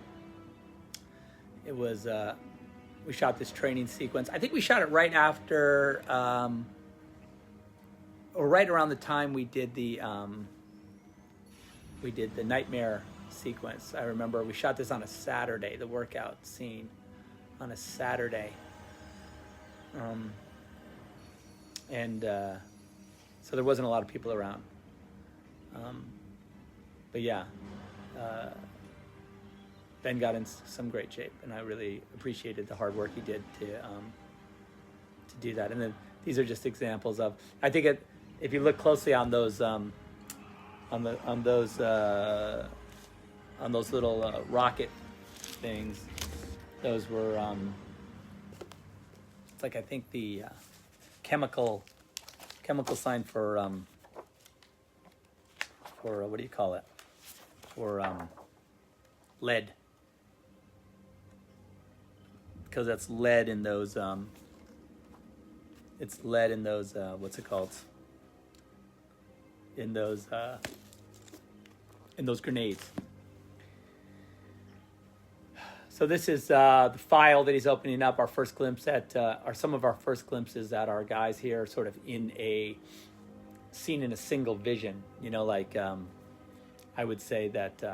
It was we shot this training sequence. I think we shot it right after, or right around the time we did the Knightmare sequence. I remember we shot this on a Saturday, the workout scene on a Saturday. So there wasn't a lot of people around. But yeah, Ben got in some great shape, and I really appreciated the hard work he did to do that. And then these are just examples of. I think if you look closely on those on those little rocket things, those were it's like I think the chemical sign for what do you call it? For lead. Because that's lead in those it's lead in those what's it called? In those grenades. So this is the file that he's opening up. Our first glimpse at are some of our first glimpses at our guys here, sort of in a scene in a single vision. You know, like I would say that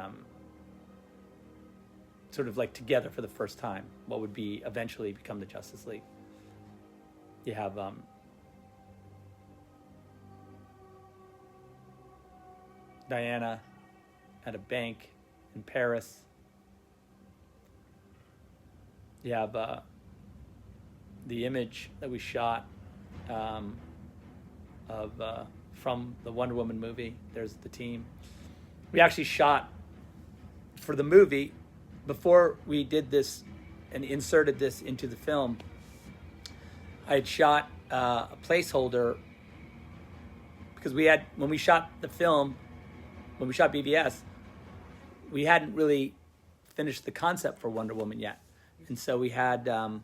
sort of like together for the first time. What would be eventually become the Justice League. You have Diana at a bank in Paris. You have the image that we shot from the Wonder Woman movie. There's the team. We actually shot for the movie before we did this and inserted this into the film. I had shot a placeholder because when we shot the film, when we shot BVS, we hadn't really finished the concept for Wonder Woman yet. And so we had done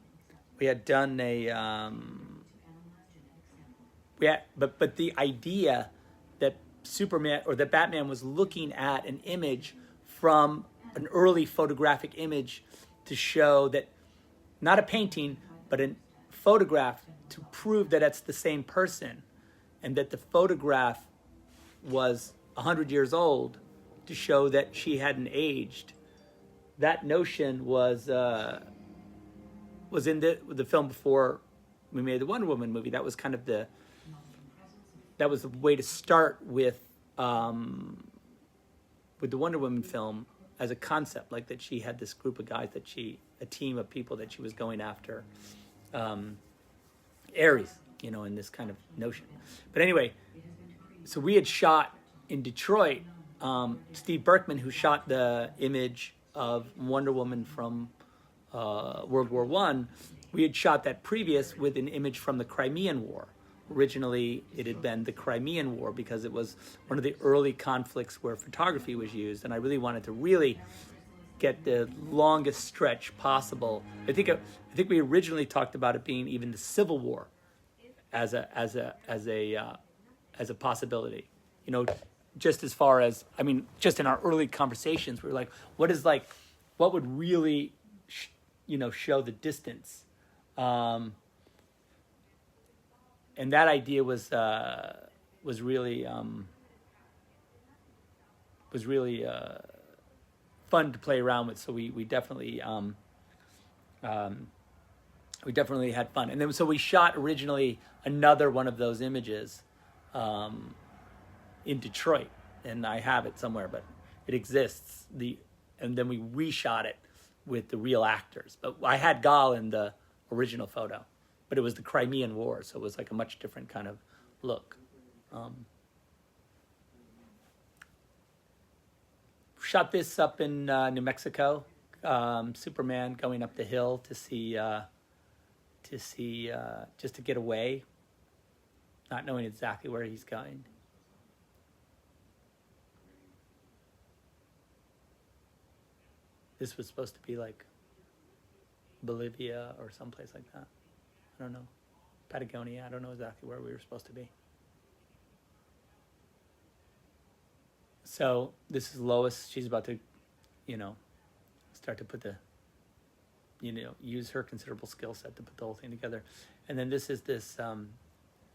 but the idea that Superman or that Batman was looking at an image from an early photographic image to show that, not a painting, but a photograph to prove that it's the same person, and that the photograph was 100 years old to show that she hadn't aged. That notion was in the film before we made the Wonder Woman movie. That was kind of the way to start with the Wonder Woman film as a concept, like that she had this group of guys a team of people that she was going after, Ares, you know, in this kind of notion. But anyway, so we had shot in Detroit. Steve Berkman, who shot the image of Wonder Woman from World War I, we had shot that previous with an image from the Crimean War. Originally, it had been the Crimean War because it was one of the early conflicts where photography was used, and I really wanted to really get the longest stretch possible. I think we originally talked about it being even the Civil War as a possibility. You know, just as far as, I mean, just in our early conversations, we were like, what would really, show the distance? And that idea was really fun to play around with. So we definitely had fun. And then so we shot originally another one of those images in Detroit, and I have it somewhere, but it exists. And then we reshot it with the real actors. But I had Gal in the original photo, but it was the Crimean War, so it was like a much different kind of look. Shot this up in New Mexico. Superman going up the hill to see just to get away, not knowing exactly where he's going. This was supposed to be like Bolivia or someplace like that. I don't know. Patagonia. I don't know exactly where we were supposed to be. So this is Lois. She's about to, start to put use her considerable skill set to put the whole thing together. And then this is this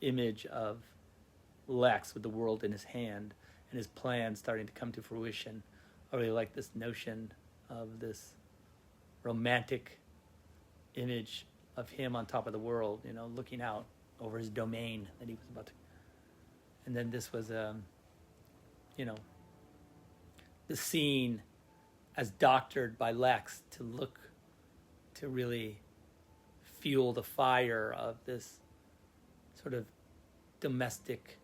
image of Lex with the world in his hand and his plan starting to come to fruition. I really like this notion of this romantic image of him on top of the world, looking out over his domain that he was about to. And then this was, the scene as doctored by Lex to really fuel the fire of this sort of domestic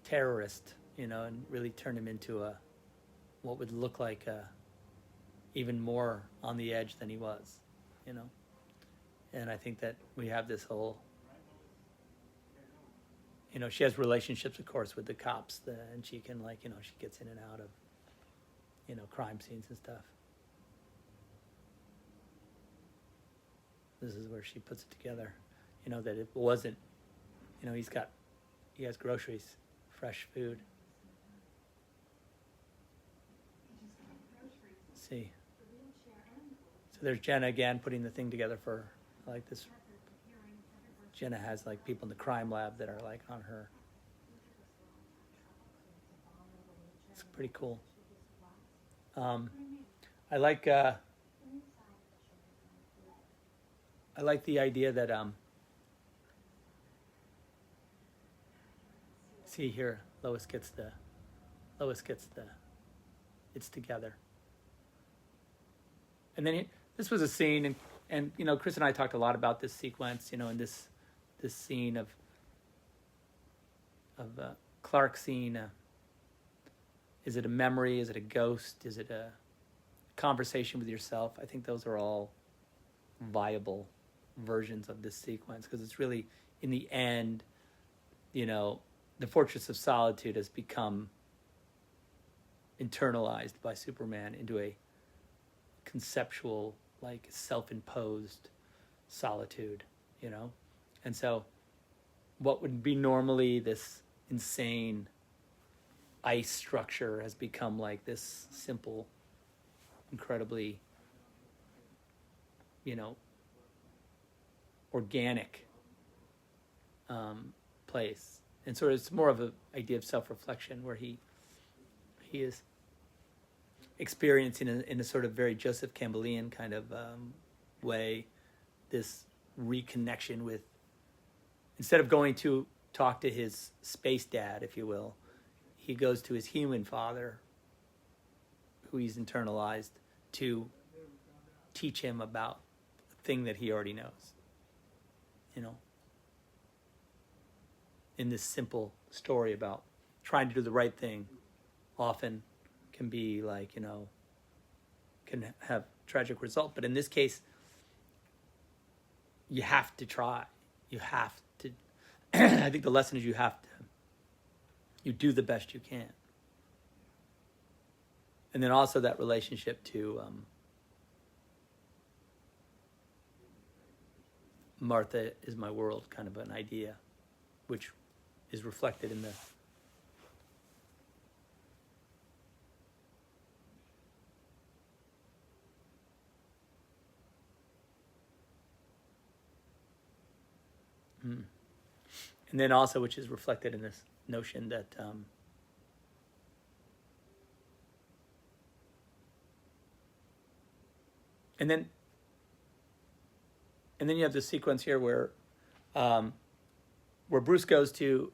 terrorist, you know, and really turn him into a what would look like a even more on the edge than he was, you know. And I think that we have this whole, you know, she has relationships, of course, with the cops, and she can, like, you know, she gets in and out of, you know, crime scenes and stuff. This is where she puts it together, you know, that it wasn't, you know, he has groceries, fresh food. Let's see. So there's Jenna again putting the thing together for, like, this. Jenna has, like, people in the crime lab that are, like, on her. It's pretty cool. I like the idea that see here, Lois gets the it's together. And then this was a scene, and you know, Chris and I talked a lot about this sequence, you know, and this scene of Clark scene. Is it a memory? Is it a ghost? Is it a conversation with yourself? I think those are all viable versions of this sequence, because it's really, in the end, you know, the Fortress of Solitude has become internalized by Superman into a conceptual, like, self-imposed solitude, you know? And so what would be normally this insane ice structure has become like this simple, incredibly, you know, organic place. And sort of it's more of an idea of self-reflection, where he is experiencing in a sort of very Joseph Campbellian kind of way this reconnection with, instead of going to talk to his space dad, if you will, he goes to his human father, who he's internalized, to teach him about the thing that he already knows, you know, in this simple story about trying to do the right thing often can be like, you know, can have tragic result. But in this case, you have to try. You have to. I think the lesson is you do the best you can. And then also that relationship to Martha is my world, kind of an idea, which is reflected in the and then also, which is reflected in this notion that and then you have this sequence here where Bruce goes to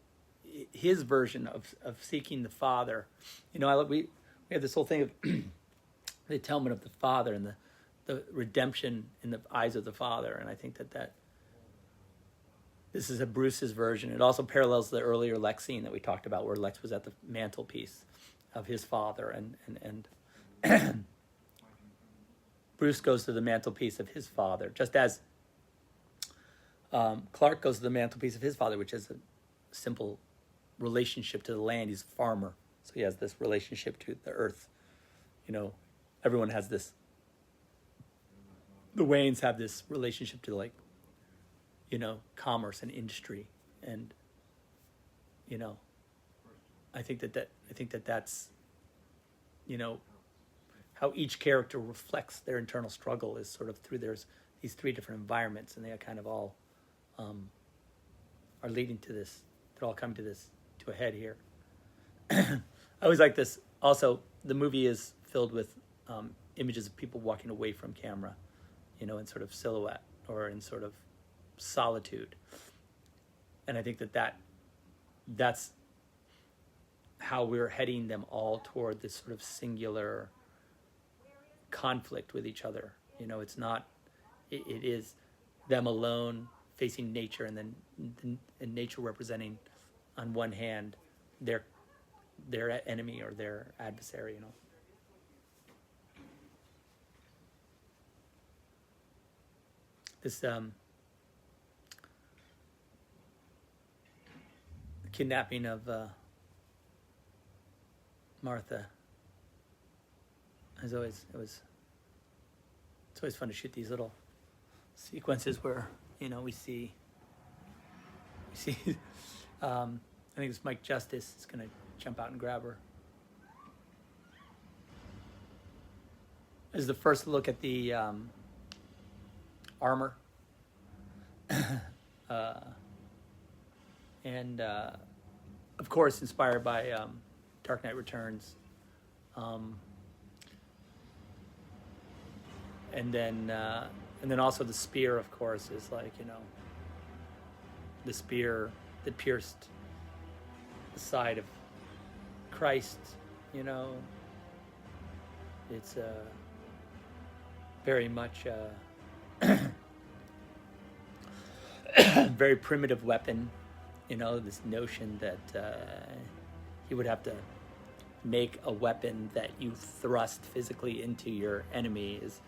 his version of seeking the Father. You know, we have this whole thing of the atonement of the Father and the redemption in the eyes of the Father, and I think that this is a Bruce's version. It also parallels the earlier Lex scene that we talked about, where Lex was at the mantelpiece of his father, and Bruce goes to the mantelpiece of his father, just as Clark goes to the mantelpiece of his father, which is a simple relationship to the land. He's a farmer, so he has this relationship to the earth. You know, everyone has this. The Waynes have this relationship to, like, you know, commerce and industry, and you know, I think that's, you know, how each character reflects their internal struggle is sort of through these three different environments, and they kind of all are leading to this. They're all coming to a head here. I always like this. Also, the movie is filled with images of people walking away from camera, you know, in sort of silhouette or in sort of solitude, and I think that's how we're heading them all toward this sort of singular conflict with each other. You know, it's not. It is them alone facing nature, and then and nature representing on one hand their enemy or their adversary, you know. This kidnapping of Martha it's always fun to shoot these little sequences where, you know, we see I think it's Mike Justice is gonna jump out and grab her. This is the first look at the armor. And of course inspired by Dark Knight Returns. And then also the spear, of course, is like, you know, the spear that pierced the side of Christ, you know. It's very much very primitive weapon, you know, this notion that he would have to make a weapon that you thrust physically into your enemy is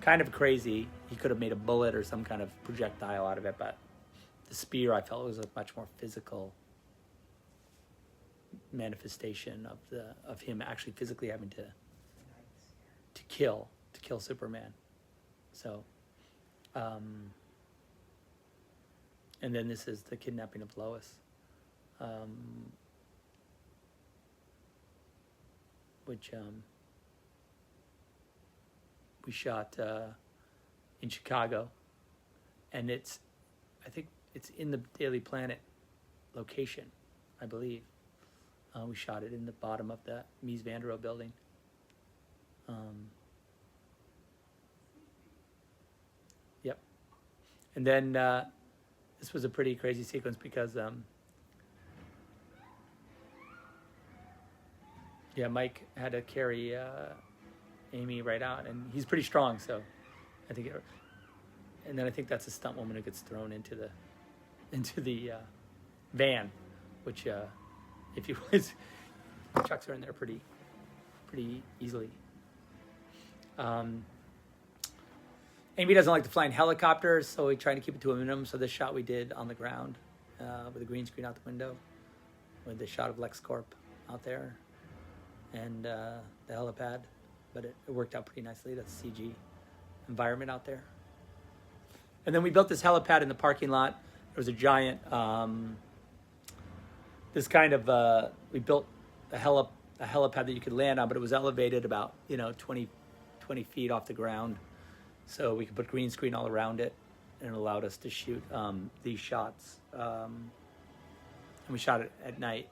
kind of crazy. He could have made a bullet or some kind of projectile out of it, but the spear, I felt, was a much more physical manifestation of him actually physically having to kill Superman. So, and then this is the kidnapping of Lois, which we shot in Chicago, and I think it's in the Daily Planet location, I believe. We shot it in the bottom of the Mies van der Rohe building. Yep. And then this was a pretty crazy sequence because Mike had to carry Amy right out, and he's pretty strong, so I think and then I think that's a stunt woman who gets thrown into the van, which if you chucks her in there pretty easily. Amy doesn't like to fly in helicopters, so we try to keep it to a minimum. So this shot we did on the ground with a green screen out the window, with the shot of LexCorp out there and the helipad, but it worked out pretty nicely. That's CG environment out there. And then we built this helipad in the parking lot. There was a giant, we built a helipad that you could land on, but it was elevated about, 20 feet off the ground. So we could put green screen all around it, and it allowed us to shoot these shots. And we shot it at night,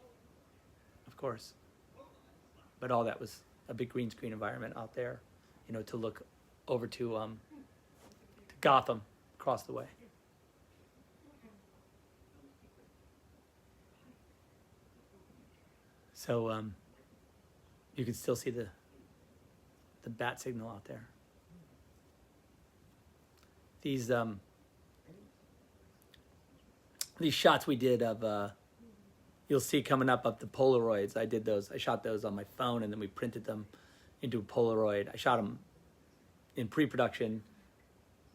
of course. But all that was a big green screen environment out there, to look over to Gotham across the way. So you can still see the bat signal out there. These shots we did of you'll see coming up of the Polaroids. I did those. I shot those on my phone, and then we printed them into a Polaroid. I shot them in pre-production.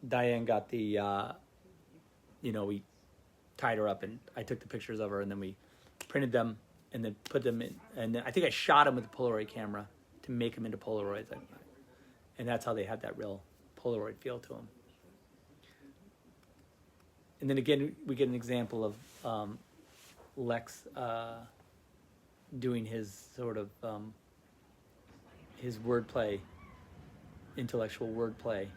Diane got the, we tied her up, and I took the pictures of her, and then we printed them, and then put them in. And then I think I shot them with a Polaroid camera to make them into Polaroids, and that's how they had that real Polaroid feel to them. And then again, we get an example of Lex doing his sort of his wordplay, intellectual wordplay.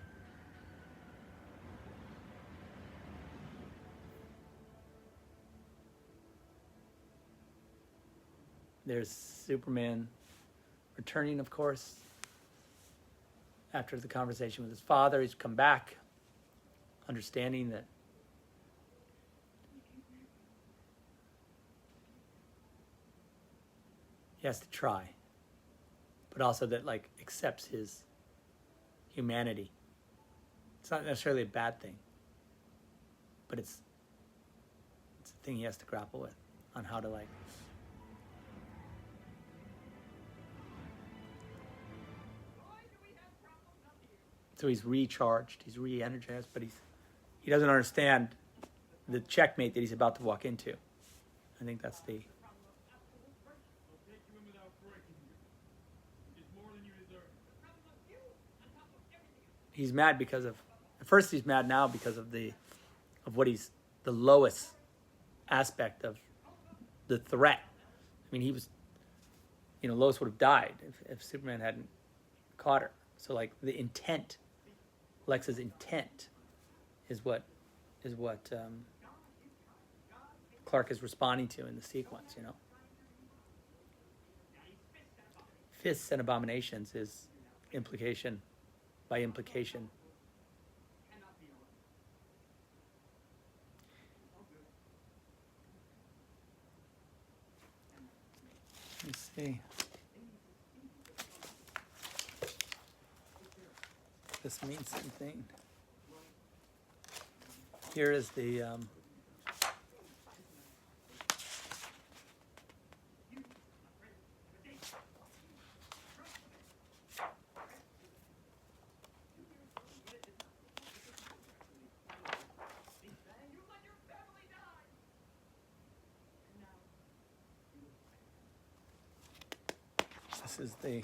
There's Superman returning, of course, after the conversation with his father. He's come back, understanding that he has to try, but also that accepts his humanity. It's not necessarily a bad thing, but it's thing he has to grapple with on how to like. So he's recharged, he's re-energized, but he doesn't understand the checkmate that he's about to walk into. I think that's the. He's mad because of. At first, he's mad now because of what he's the lowest aspect of the threat. I mean, he was. Lois would have died if Superman hadn't caught her. So, like, the intent, Lex's intent, is what Clark is responding to in the sequence. Fists and abominations is implication by implication. Let's see. This means something. Here is the this is the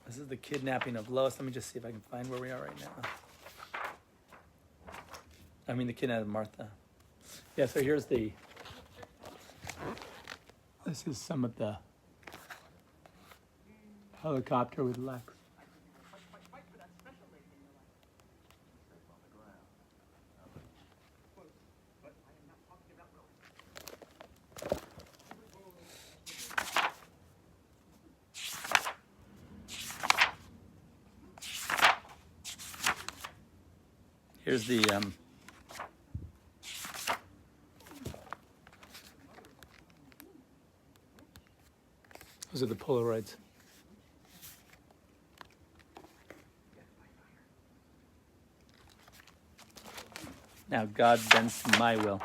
This is the kidnapping of Lois. Let me just see if I can find where we are right now. I mean, the kidnapping of Martha. Yeah, so here's the. This is some of the helicopter with Lex. Here's the those are the Polaroids. Now God bends to my will.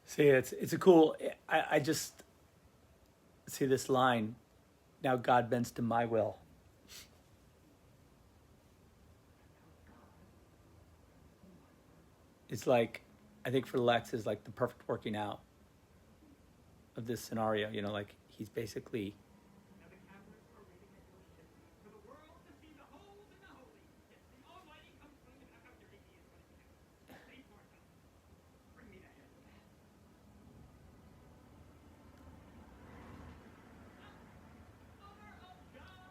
See, it's a cool. I just see this line. Now God bends to my will. It's like, I think for Lex is like the perfect working out of this scenario. Like he's basically.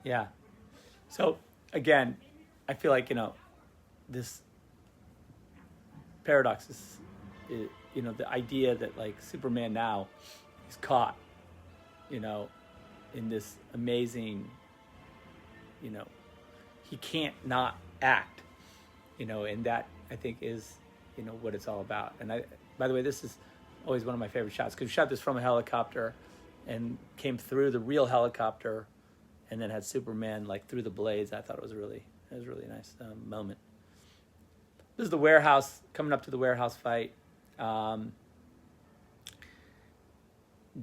Yeah. So again, I feel like, this paradox is, the idea that like Superman now is caught, in this amazing, he can't not act, and that I think is, what it's all about. And by the way, this is always one of my favorite shots because we shot this from a helicopter and came through the real helicopter and then had Superman like through the blades. I thought it was a really nice moment. This is the warehouse, coming up to the warehouse fight. Damon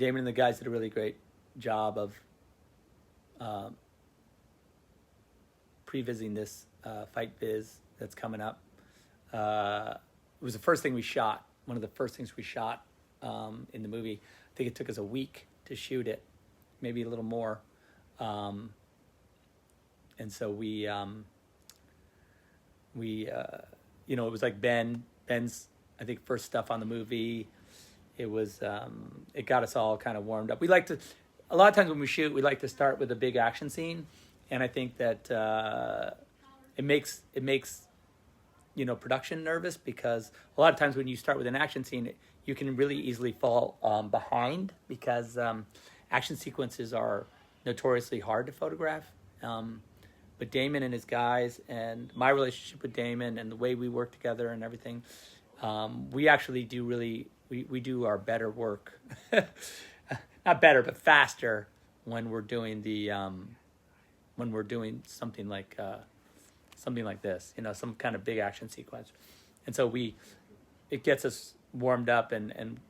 and the guys did a really great job of pre-visiting this fight biz that's coming up. It was the first thing we shot, one of the first things we shot in the movie. I think it took us a week to shoot it, maybe a little more. And so it was like Ben's, I think, first stuff on the movie. It was, it got us all kind of warmed up. We like to, a lot of times when we shoot, we like to start with a big action scene. And I think that it makes production nervous because a lot of times when you start with an action scene, you can really easily fall behind because action sequences are notoriously hard to photograph. But Damon and his guys, and my relationship with Damon, and the way we work together and everything, we actually do we do our better work, not better but faster when we're doing something like this, some kind of big action sequence, and so it gets us warmed up, and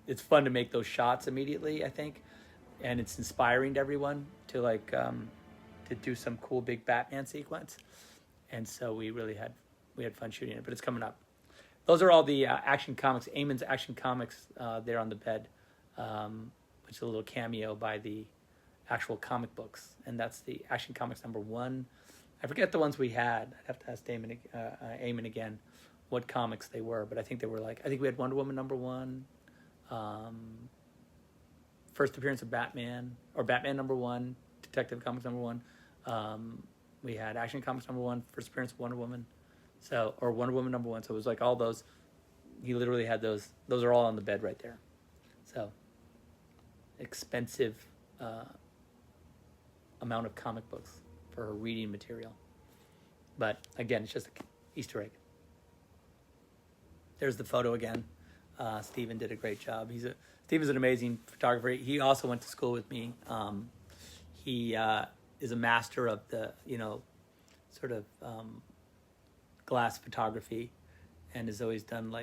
it's fun to make those shots immediately, I think, and it's inspiring to everyone to to do some cool big Batman sequence, and so we had fun shooting it. But it's coming up. Those are all the Action Comics, Eamon's Action Comics there on the bed, which is a little cameo by the actual comic books, and that's the Action Comics #1. I forget the ones we had. I'd have to ask Eamon again what comics they were, but I think they were I think we had Wonder Woman #1, first appearance of Batman, or Batman #1, Detective Comics #1. We had Action Comics #1, first appearance of Wonder Woman, or Wonder Woman #1. So it was all those. He literally had those. Those are all on the bed right there. So expensive amount of comic books for reading material. But again, it's just an Easter egg. There's the photo again. Steven did a great job. Steven's an amazing photographer. He also went to school with me. He is a master of the, sort of glass photography, and has always done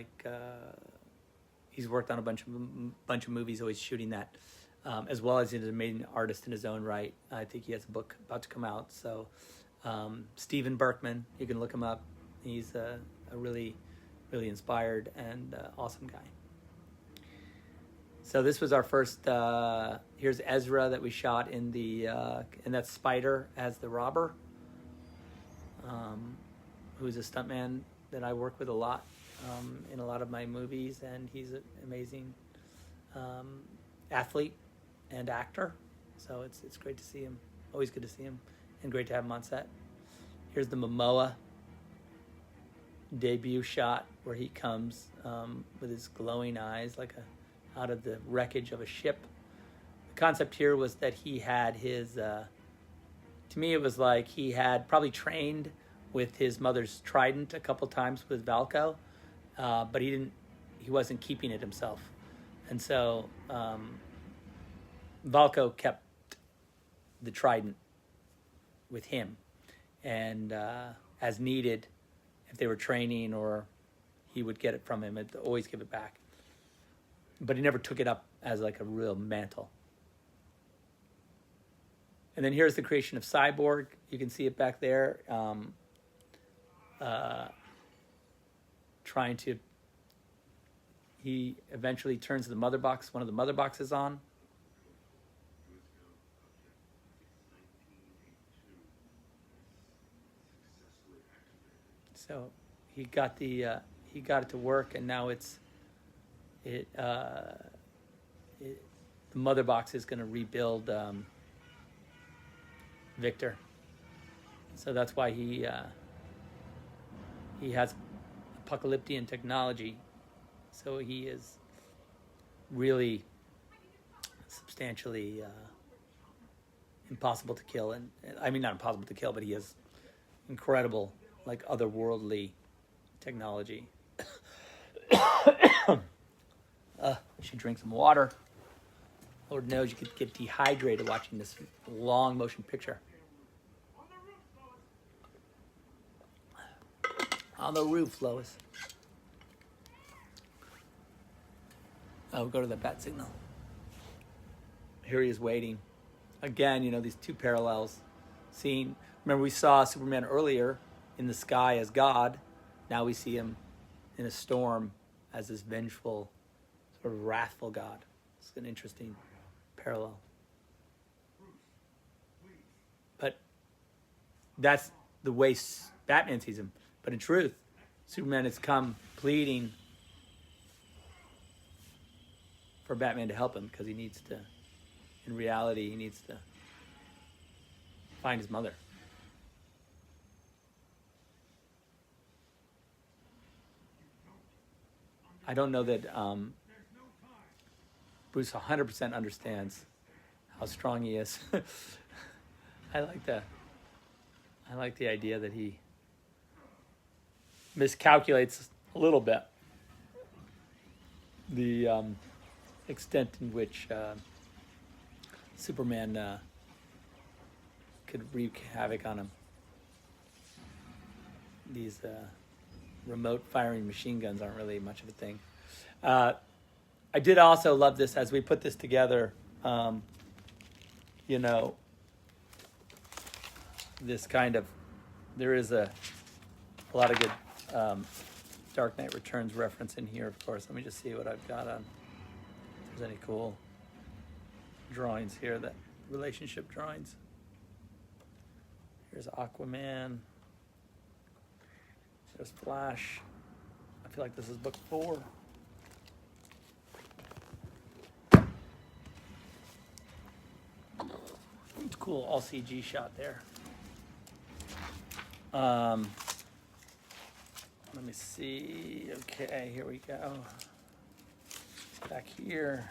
he's worked on a bunch of movies, always shooting that, as well as he's an amazing artist in his own right. I think he has a book about to come out. So Steven Berkman, you can look him up. He's a really, really inspired and awesome guy. So this was our first. Here's Ezra that we shot in and that's Spider as the robber, who's a stuntman that I work with a lot in a lot of my movies, and he's an amazing athlete and actor. So it's great to see him. Always good to see him, and great to have him on set. Here's the Momoa debut shot where he comes with his glowing eyes out of the wreckage of a ship. The concept here was that he had his, to me it was like he had probably trained with his mother's trident a couple times with Valko, but he wasn't keeping it himself. And so Valko kept the trident with him, and as needed, if they were training or he would get it from him, and always give it back. But he never took it up as a real mantle. And then here's the creation of Cyborg. You can see it back there. He eventually turns one of the mother boxes on. So he got it to work, and now the mother box is going to rebuild Victor. So that's why he has apocalyptic technology. So he is really substantially impossible to kill, and I mean not impossible to kill, but he has incredible otherworldly technology. You should drink some water. Lord knows you could get dehydrated watching this long motion picture. On the roof, Lois. Oh, go to the bat signal. Here he is waiting. Again, these two parallels. Remember we saw Superman earlier in the sky as God. Now we see him in a storm as this vengeful, sort of wrathful God. It's an interesting parallel. But that's the way Batman sees him. But in truth, Superman has come pleading for Batman to help him because he needs to find his mother. I don't know that Bruce 100% understands how strong he is. I like the idea that he miscalculates a little bit the extent in which Superman could wreak havoc on him. These remote firing machine guns aren't really much of a thing. I did also love this as we put this together. You know, this kind of, there is a lot of good Dark Knight Returns reference in here, of course. Let me just see what I've got on. If there's any cool drawings here, that relationship drawings. Here's Aquaman. There's Flash. I feel like this is book 4. It's cool, all CG shot there. Let me see. Okay, here we go. Back here.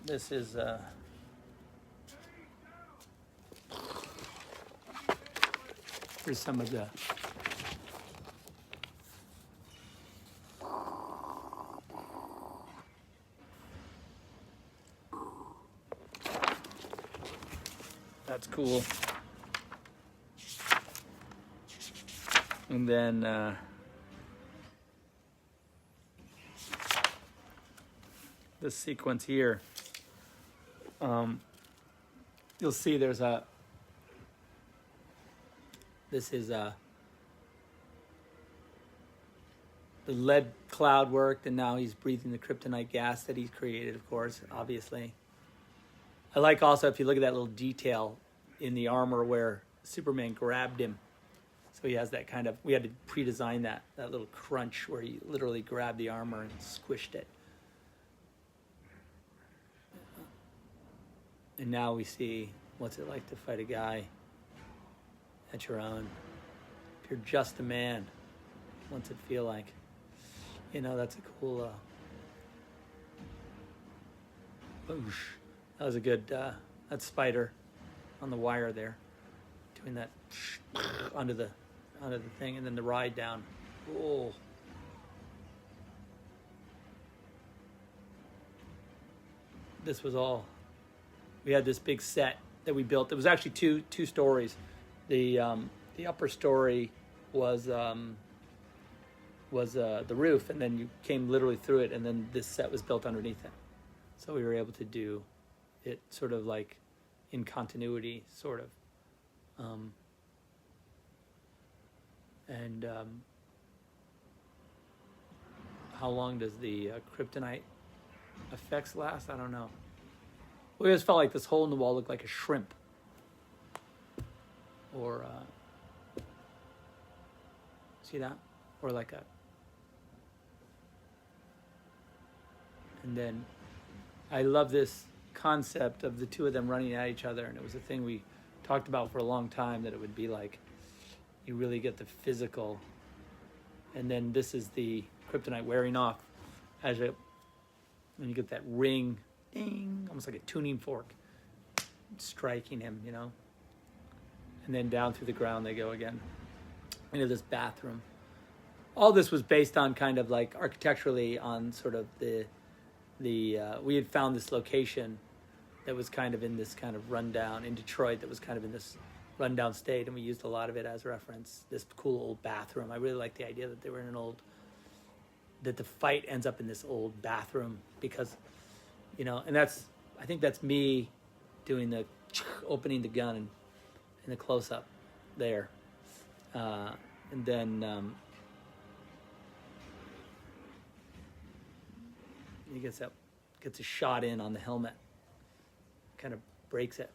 This is here's some of the that's cool. And then this sequence here, you'll see there's this is the lead cloud worked, and now he's breathing the kryptonite gas that he's created, of course, obviously. I like also, if you look at that little detail in the armor where Superman grabbed him. So he has that kind of, we had to pre-design that little crunch where he literally grabbed the armor and squished it. And now we see what's it like to fight a guy at your own. If you're just a man, what's it feel like? You know, that's a cool, boosh. That was a good, that spider on the wire there, doing that under the thing, and then the ride down. Oh. This was all, we had this big set that we built. It was actually two stories. The upper story was the roof, and then you came literally through it, and then this set was built underneath it. So we were able to do it sort of like in continuity, sort of. How long does the kryptonite effects last? I don't know. We always felt like this hole in the wall looked like a shrimp. Or, see that? Or like a... And then I love this concept of the two of them running at each other, and it was a thing we talked about for a long time, that it would be like, you really get the physical, and then this is the kryptonite wearing off as it, and you get that ring, ding, almost like a tuning fork, striking him, you know. And then down through the ground they go again into this bathroom. All this was based on kind of like architecturally on sort of the we had found this location that was kind of in this kind of rundown in Detroit, that was kind of in this rundown state, and we used a lot of it as reference. This cool old bathroom. I really like the idea that they were in an old, that the fight ends up in this old bathroom, because, you know, and that's, I think that's me doing the opening the gun and the close up there, and then he gets a shot in on the helmet, kind of breaks it.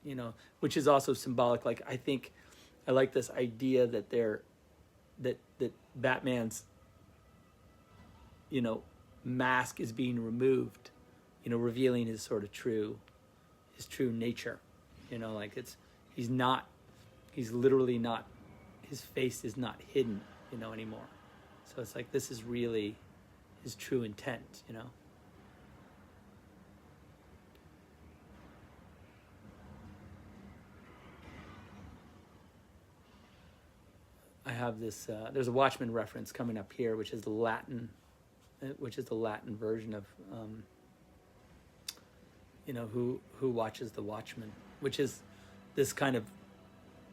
You know, which is also symbolic. Like, I think I like this idea that that Batman's, you know, mask is being removed, you know, revealing his sort of true nature. You know, like he's literally not, his face is not hidden, you know, anymore. So it's like, this is really his true intent, you know. have this. There's a Watchmen reference coming up here, which is the Latin version of, who watches the Watchmen, which is this kind of,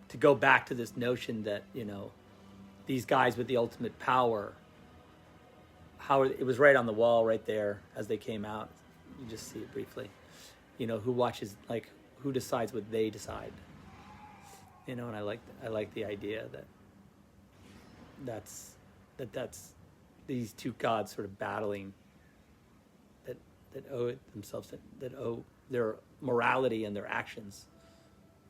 to go back to this notion that these guys with the ultimate power. How it was right on the wall, right there as they came out. You just see it briefly. Who watches, like, who decides what they decide. And I like the idea that's these two gods sort of battling, that owe it themselves, that owe their morality and their actions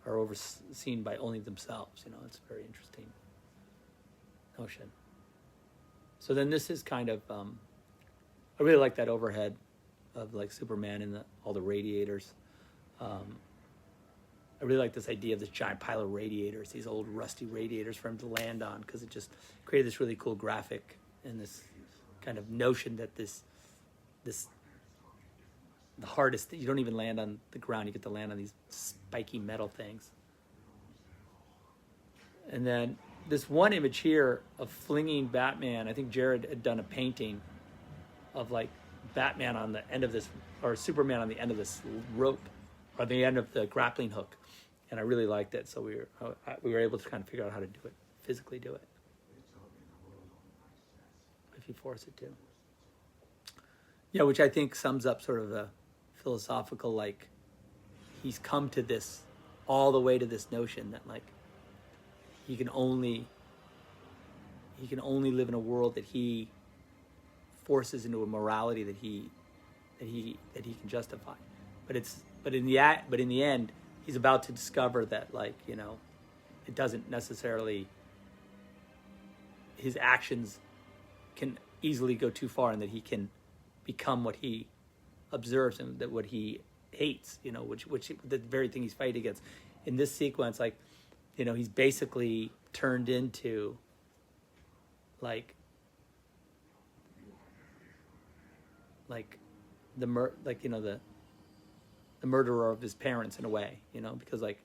are overseen by only themselves. It's a very interesting notion. So then this is kind of, I really like that overhead of like Superman and all the radiators. I really like this idea of this giant pile of radiators, these old rusty radiators for him to land on, because it just created this really cool graphic and this kind of notion that the hardest, that you don't even land on the ground, you get to land on these spiky metal things. And then this one image here of flinging Batman, I think Jared had done a painting of like Batman on the end of this, or Superman on the end of this rope, or the end of the grappling hook. And I really liked it, so we were able to kind of figure out how to do it, physically do it, if you force it to. Yeah, which I think sums up sort of a philosophical, like, he's come to this, all the way to this notion that like he can only live in a world that he forces into a morality that he can justify. But in the end, he's about to discover that, like, it doesn't necessarily, his actions can easily go too far, and that he can become what he observes and that what he hates, which the very thing he's fighting against. In this sequence, like, he's basically turned into the murderer of his parents in a way, because like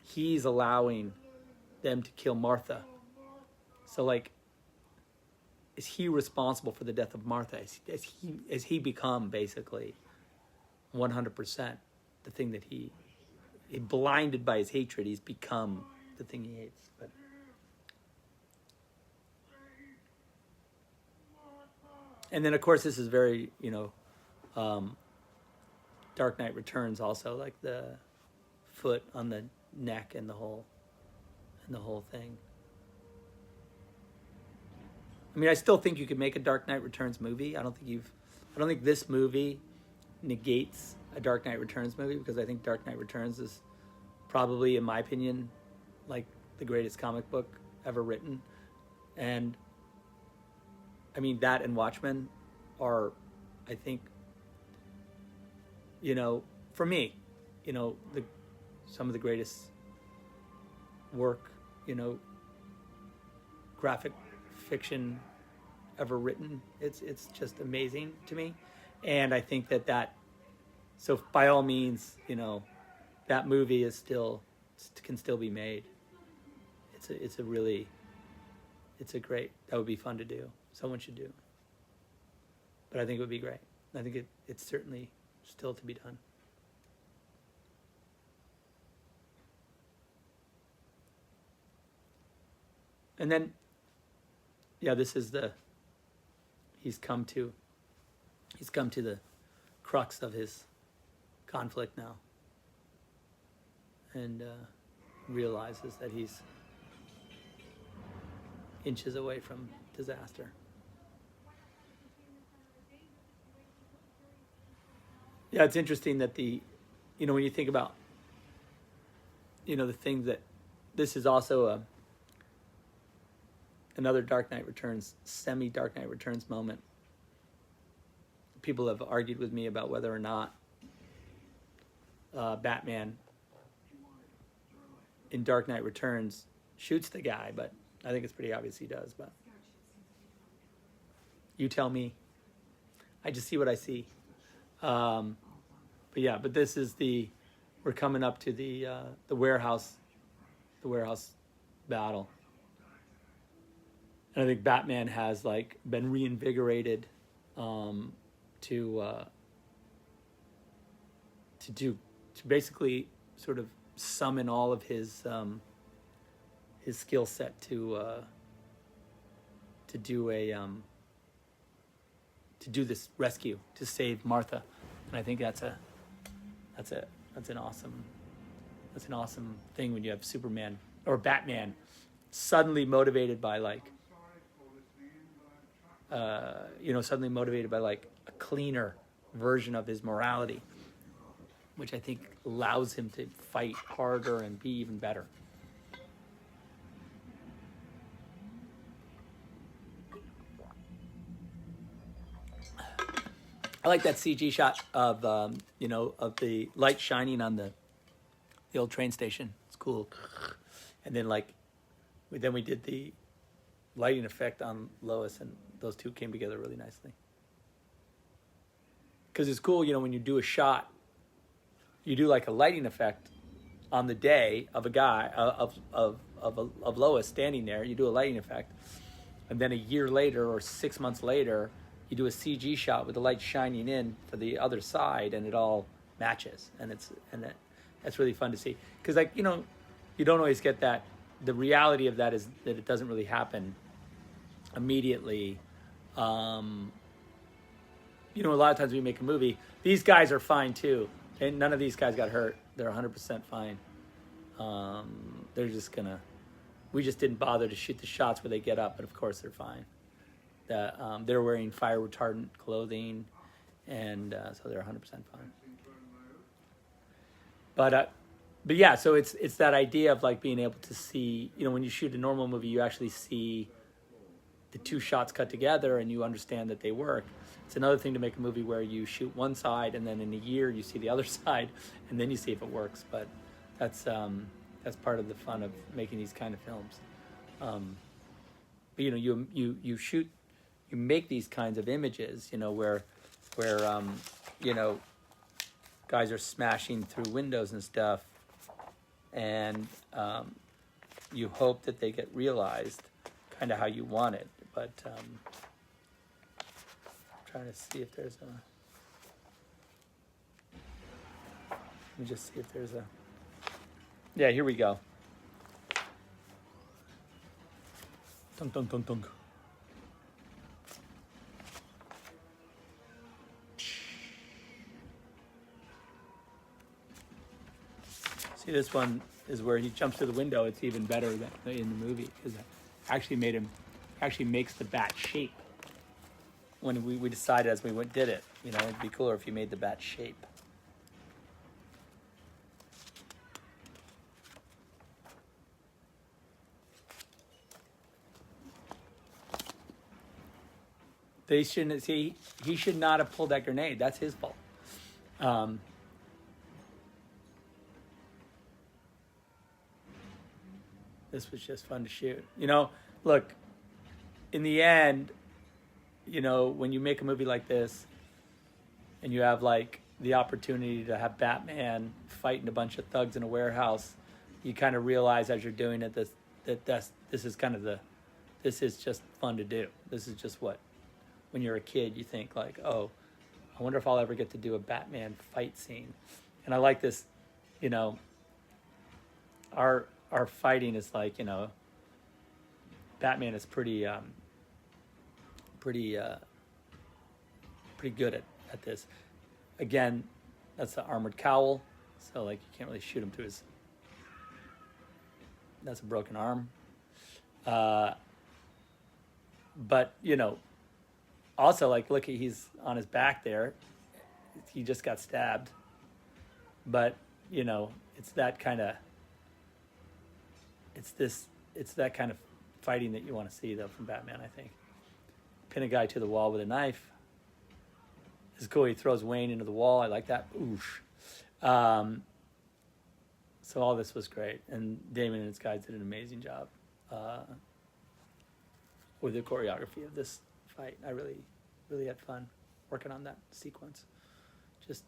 he's allowing them to kill Martha. So like, is he responsible for the death of Martha? Has he become basically 100% the thing that he blinded by his hatred, he's become the thing he hates. But and then of course this is very, Dark Knight Returns also, like the foot on the neck and the whole thing. I mean, I still think you could make a Dark Knight Returns movie. I don't think this movie negates a Dark Knight Returns movie, because I think Dark Knight Returns is probably, in my opinion, like the greatest comic book ever written. And I mean, that and Watchmen are, I think, for me, some of the greatest work, graphic fiction ever written. It's just amazing to me. And I think that so by all means, that movie can still be made. It's a great, that would be fun to do. Someone should do. But I think it would be great. I think it's certainly still to be done. And then, yeah, this is he's come to the crux of his conflict now, and realizes that he's inches away from disaster. Yeah, it's interesting that when you think about, the things that, this is also another Dark Knight Returns, semi-Dark Knight Returns moment. People have argued with me about whether or not Batman in Dark Knight Returns shoots the guy, but I think it's pretty obvious he does. But you tell me. I just see what I see. But this is we're coming up to the warehouse battle. And I think Batman has like been reinvigorated to basically sort of summon all of his skill set to do this rescue, to save Martha. And I think that's an awesome thing when you have Superman or Batman suddenly motivated by like suddenly motivated by like a cleaner version of his morality, which I think allows him to fight harder and be even better. I like that CG shot of of the light shining on the old train station. It's cool. And then we did the lighting effect on Lois, and those two came together really nicely. Because it's cool, when you do a shot, you do like a lighting effect on the day of a guy of Lois standing there. You do a lighting effect, and then a year later or 6 months later, you do a CG shot with the light shining in for the other side, and it all matches, and that's really fun to see. Because you don't always get that. The reality of that is that it doesn't really happen immediately. A lot of times we make a movie, these guys are fine too, and none of these guys got hurt. They're 100% fine. We just didn't bother to shoot the shots where they get up, but of course they're fine. They're wearing fire retardant clothing, and so they're 100% fine. But yeah, so it's that idea of like being able to see, when you shoot a normal movie, you actually see the two shots cut together and you understand that they work. It's another thing to make a movie where you shoot one side and then in a year you see the other side and then you see if it works. But that's part of the fun of making these kind of films. But you make these kinds of images, where guys are smashing through windows and stuff, and you hope that they get realized kind of how you want it. But I'm trying to see if there's let me just see if there's yeah, here we go. Dunk, dunk, dunk, dunk. See, this one is where he jumps through the window. It's even better than in the movie because it actually makes the bat shape. When we decided as we did it, it'd be cooler if you made the bat shape. They shouldn't see. He should not have pulled that grenade. That's his fault. This was just fun to shoot. Look, in the end, when you make a movie like this and you have like the opportunity to have Batman fighting a bunch of thugs in a warehouse, you kind of realize as you're doing it this is just fun to do. This is just what, when you're a kid, you think like, oh, I wonder if I'll ever get to do a Batman fight scene. And I like this, our fighting is like, Batman is pretty good at this. Again, that's the armored cowl, so like you can't really shoot him through his. That's a broken arm. But also like look, he's on his back there. He just got stabbed. But it's that kind of. It's that kind of fighting that you want to see, though, from Batman, I think. Pin a guy to the wall with a knife. It's cool. He throws Wayne into the wall. I like that. Oosh. So all this was great. And Damon and his guys did an amazing job with the choreography of this fight. I really, really had fun working on that sequence. Just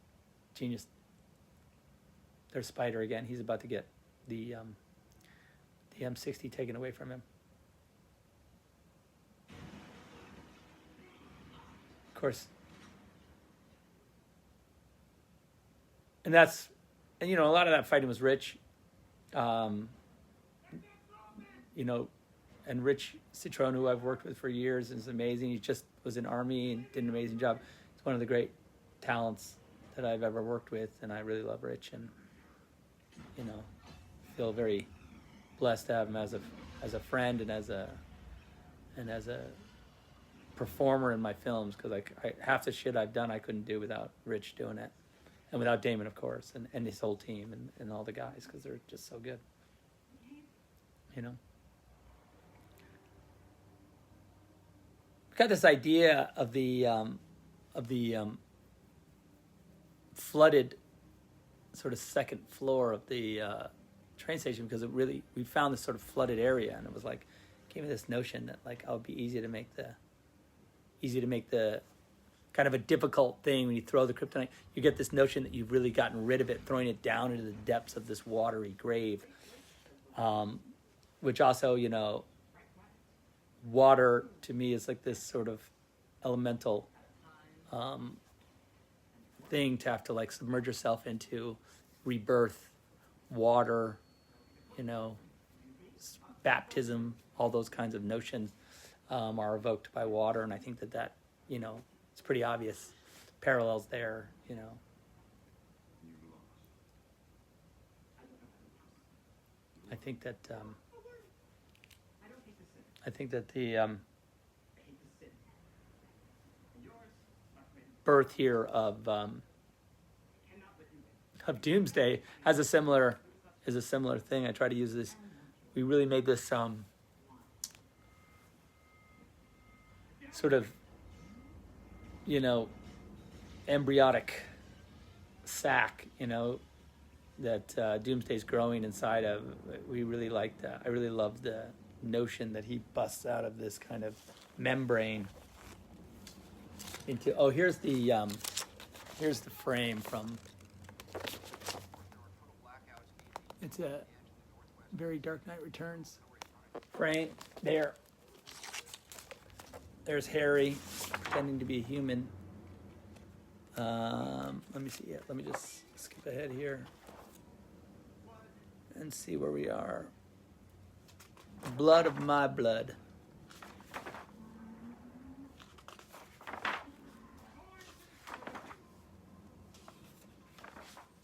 genius. There's Spider again. He's about to get the M60 taken away from him. course, and that's, and you know, a lot of that fighting was Rich, you know, and Rich Citron, who I've worked with for years, is amazing. He just was in Army and did an amazing job. He's one of the great talents that I've ever worked with, and I really love Rich, and you know, feel very blessed to have him as a friend and as a performer in my films, because I half the shit I've done I couldn't do without Rich doing it, and without Damon, of course, and his whole team and all the guys, because they're just so good, you know. I've got this idea of the flooded sort of second floor of the train station, because we found this sort of flooded area, and it was like, gave me this notion that like, oh, it'd be easy to make the kind of a difficult thing when you throw the kryptonite. You get this notion that you've really gotten rid of it, throwing it down into the depths of this watery grave, which also, you know, water to me is like this sort of elemental thing to have to like submerge yourself into. Rebirth, water, you know, baptism, all those kinds of notions are evoked by water, and I think that you know, it's pretty obvious parallels there, you know. I think that the birth here of Doomsday is a similar thing. I try to use this. We really made this sort of, you know, embryotic sac, you know, that Doomsday's growing inside of. We really like that. I really love the notion that he busts out of this kind of membrane into. Oh, here's the frame from. It's a very Dark Knight Returns frame. There's Harry pretending to be a human. Let me see. Yeah, let me just skip ahead here and see where we are. Blood of my blood.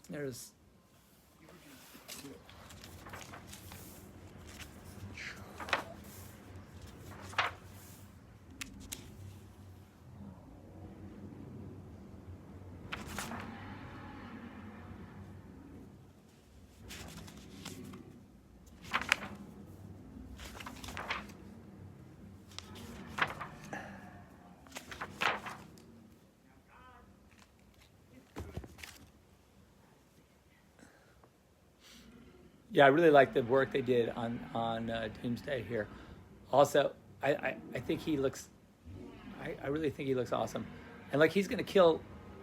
There's. Yeah, I really like the work they did on Doomsday here. Also, I think he looks. I really think he looks awesome, and like he's gonna kill.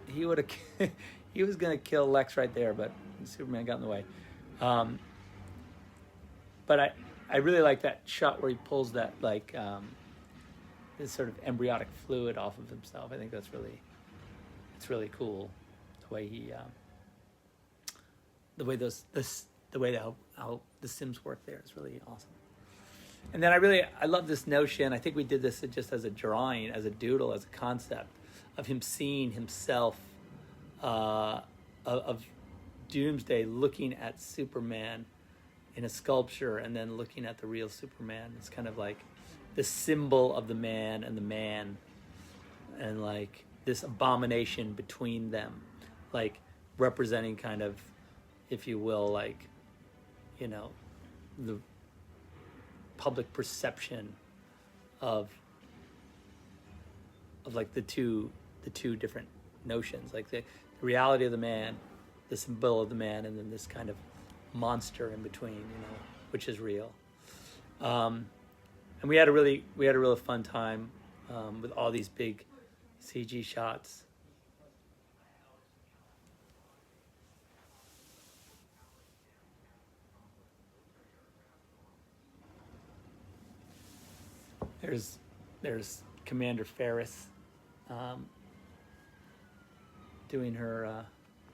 He would have. He was gonna kill Lex right there, but Superman got in the way. But I really like that shot where he pulls that like this sort of embryonic fluid off of himself. I think it's really cool the way he the way how the Sims work there is really awesome. And then I love this notion. I think we did this just as a drawing, as a doodle, as a concept of him seeing himself of Doomsday looking at Superman in a sculpture and then looking at the real Superman. It's kind of like the symbol of the man and like this abomination between them, like representing kind of, if you will, like, you know, the public perception of like the two different notions, like the reality of the man, the symbol of the man, and then this kind of monster in between, you know, which is real. And we had a really fun time with all these big CG shots. There's Commander Ferris doing her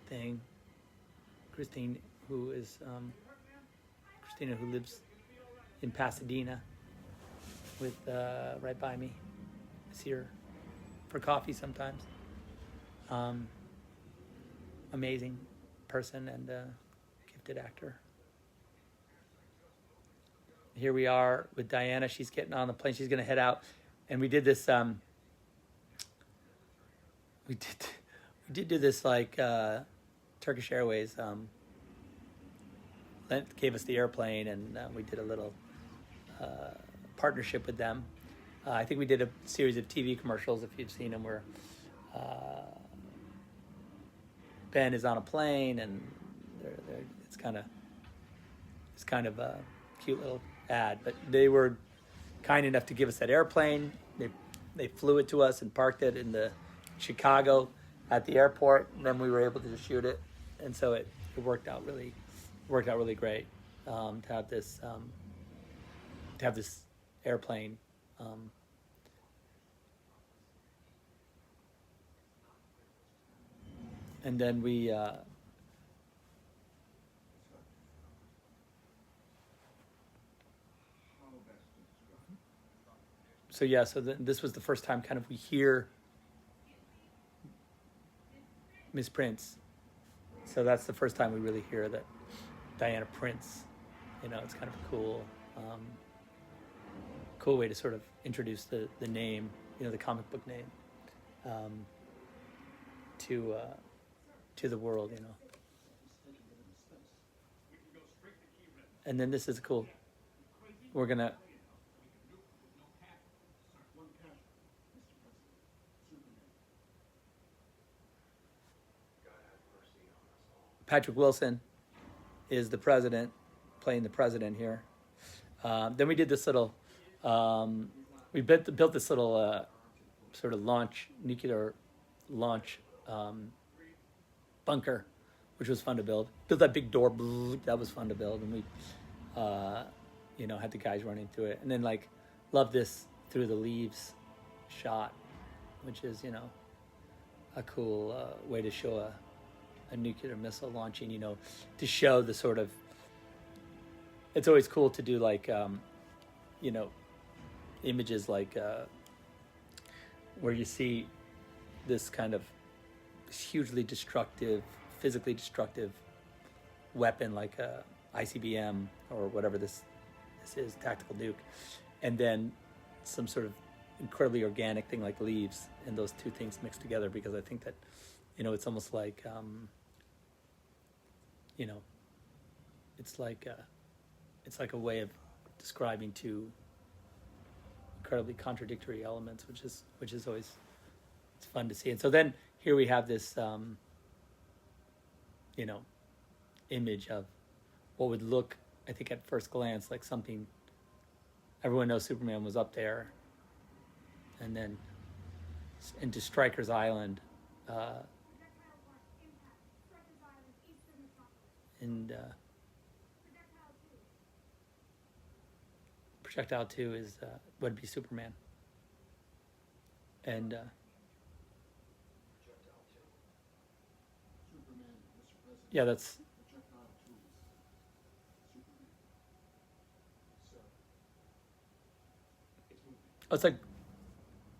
thing. Christina, who lives in Pasadena, with right by me, is here for coffee sometimes. Amazing person and gifted actor. Here we are with Diana. She's getting on the plane. She's going to head out, and we did this. We did do this like Turkish Airways gave us the airplane, and we did a little partnership with them. I think we did a series of TV commercials, if you've seen them, where Ben is on a plane, and it's kind of a cute little ad. But they were kind enough to give us that airplane. They flew it to us and parked it in Chicago at the airport, and then we were able to shoot it, and so it worked out really great to have this airplane. And then we this was the first time kind of we hear Miss Prince. So that's the first time we really hear that Diana Prince. You know, it's kind of a cool way to sort of introduce the name, you know, the comic book name, to the world, you know. And then this is cool. We're gonna. Patrick Wilson is the president, playing the president here. Then we did this little, we built this little sort of nuclear launch bunker, which was fun to build. Built that big door, that was fun to build, and we, had the guys running through it. And then love this through the leaves shot, which is, a cool way to show a nuclear missile launching, to show the sort of, it's always cool to do images where you see this kind of hugely destructive, physically destructive weapon like a ICBM or whatever this is, tactical nuke, and then some sort of incredibly organic thing like leaves, and those two things mixed together, because I think that, it's almost like, it's like a way of describing two incredibly contradictory elements, which is always, it's fun to see. And so then here we have this, image of what would look, I think at first glance, like something, everyone knows Superman was up there, and then into Stryker's Island, and Projectile 2 is would be Superman, and yeah, that's it's like,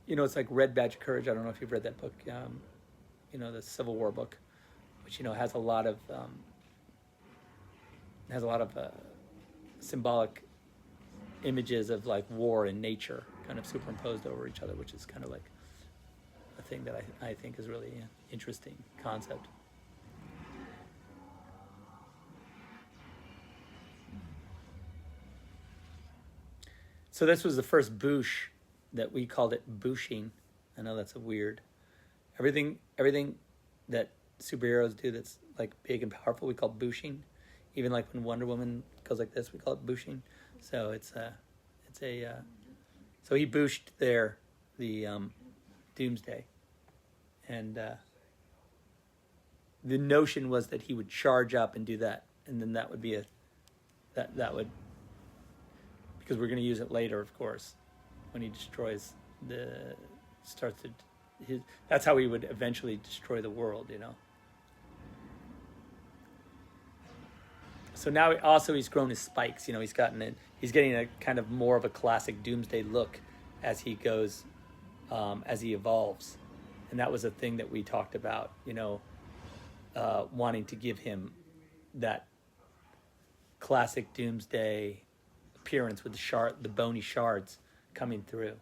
it's like Red Badge of Courage. I don't know if you've read that book, the Civil War book, which has a lot of symbolic images of like war and nature kind of superimposed over each other, which is kind of like a thing that I think is really an interesting concept. So this was the first boosh that we called it booshing. I know that's a weird. Everything that superheroes do that's like big and powerful, we call booshing. Even like when Wonder Woman goes like this, we call it booshing. So so he booshed there the Doomsday, and the notion was that he would charge up and do that, and then that would be that would, because we're going to use it later, of course, when he destroys starts to that's how he would eventually destroy the world, you know. So now also he's grown his spikes, you know. He's getting a kind of more of a classic Doomsday look as he goes, as he evolves, and that was a thing that we talked about, you know, wanting to give him that classic Doomsday appearance with the bony shards coming through.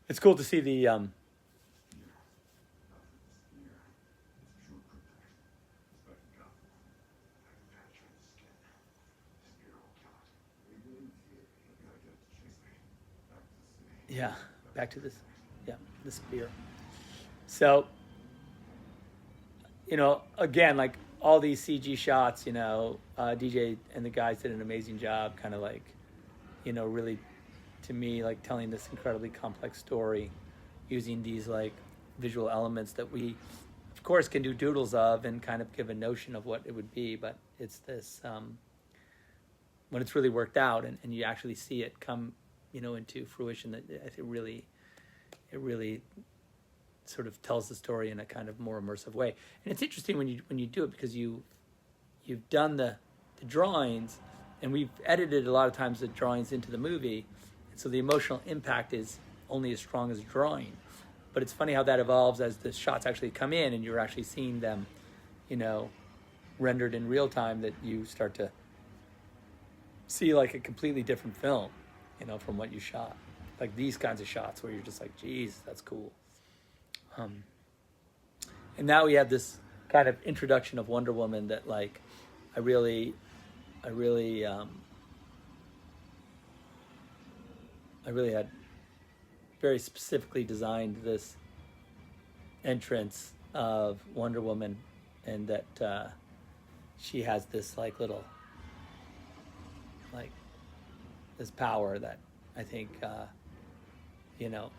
It's cool to see the yeah, back to this, yeah, the spear. So, you know, again, like all these CG shots, you know, DJ and the guys did an amazing job, kind of like, you know, really, to me, like telling this incredibly complex story using these like visual elements that we, of course, can do doodles of and kind of give a notion of what it would be, but it's this, when it's really worked out and you actually see it come, you know, into fruition, that it really sort of tells the story in a kind of more immersive way. And it's interesting when you do it, because you've done the drawings, and we've edited a lot of times the drawings into the movie, and so the emotional impact is only as strong as a drawing. But it's funny how that evolves as the shots actually come in and you're actually seeing them, you know, rendered in real time, that you start to see like a completely different film, you know, from what you shot. Like these kinds of shots where you're just like, geez, that's cool. And now we have this kind of introduction of Wonder Woman that, like, I really had very specifically designed this entrance of Wonder Woman, and that she has this like little, like, this power that I think you know,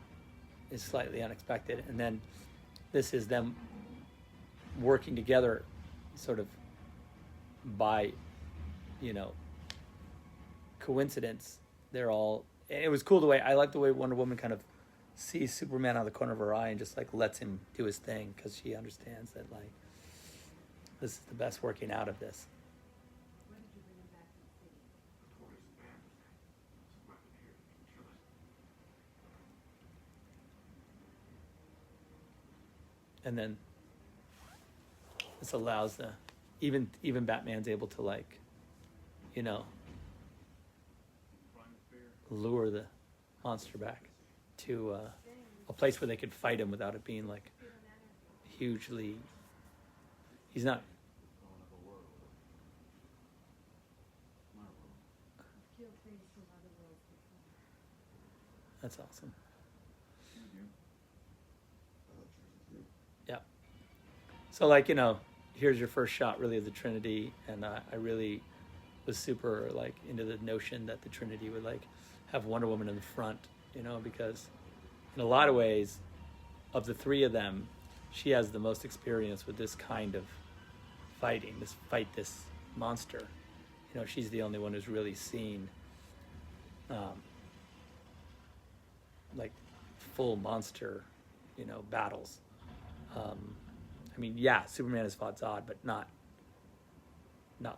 is slightly unexpected. And then this is them working together sort of by, you know, coincidence. They're all, it was cool the way, I like the way Wonder Woman kind of sees Superman out of the corner of her eye and just like lets him do his thing, because she understands that like this is the best working out of this. And then this allows the even Batman's able to, like, you know, lure the monster back to a place where they could fight him without it being like hugely. He's not. That's awesome. Yeah. So, like, you know, here's your first shot really of the Trinity, and I really was super like into the notion that the Trinity would like have Wonder Woman in the front, you know, because in a lot of ways, of the three of them, she has the most experience with this kind of fighting, this monster. You know, she's the only one who's really seen like full monster, you know, battles. I mean, yeah, Superman has fought Zod, but not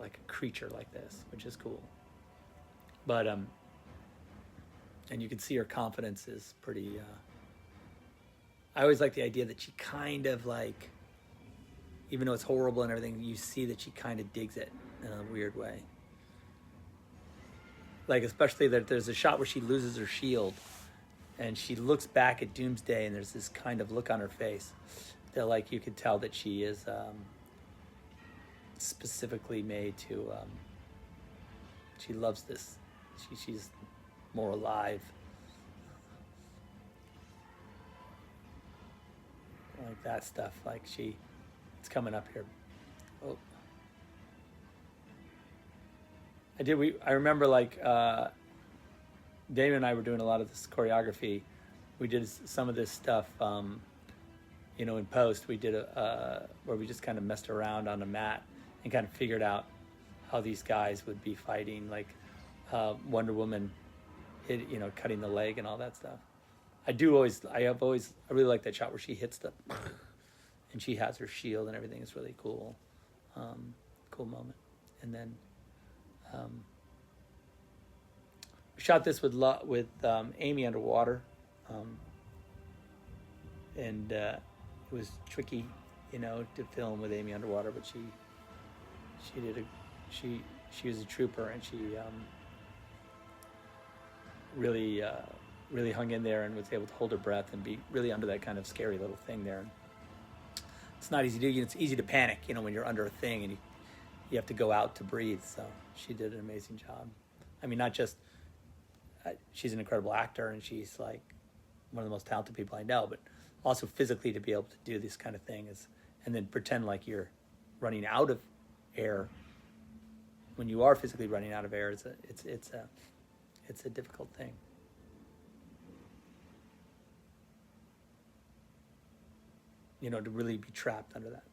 like a creature like this, which is cool. But and you can see her confidence is pretty. I always like the idea that she kind of like, even though it's horrible and everything, you see that she kind of digs it in a weird way. Like, especially that there's a shot where she loses her shield, and she looks back at Doomsday, and there's this kind of look on her face that, like, you could tell that she is specifically made to. She loves this. She's more alive. Like that stuff. Like it's coming up here. Oh. I remember, like, Damon and I were doing a lot of this choreography. We did some of this stuff, you know, in post. We did where we just kind of messed around on a mat and kind of figured out how these guys would be fighting. Like, Wonder Woman cutting the leg and all that stuff. I really like that shot where she hits and she has her shield and everything. It's really cool, cool moment. And then we shot this with Amy underwater, and it was tricky, to film with Amy underwater, but she was a trooper, and she really hung in there and was able to hold her breath and be really under that kind of scary little thing there. It's not easy to do. It's easy to panic, when you're under a thing and you have to go out to breathe. So she did an amazing job. I mean, not just she's an incredible actor and she's like one of the most talented people I know, but also physically to be able to do this kind of thing and then pretend like you're running out of air when you are physically running out of air. It's a difficult thing. To really be trapped under that.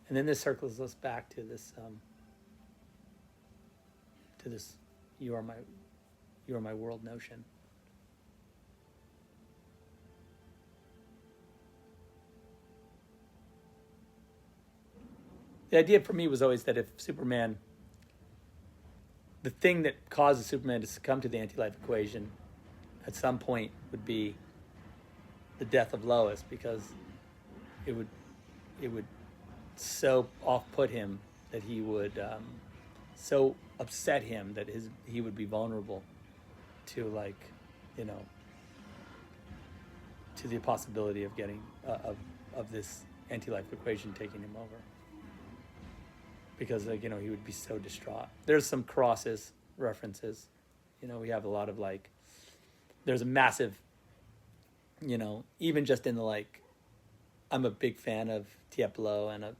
And then this circles us back to this you are my world notion. The idea for me was always that if Superman, the thing that causes Superman to succumb to the anti-life equation at some point would be the death of Lois, because it would so off-put him that he would so upset him that he would be vulnerable to to the possibility of getting of this anti-life equation taking him over, because he would be so distraught. There's some crosses references, we have a lot of there's a massive, even just in the I'm a big fan of Tiepolo, and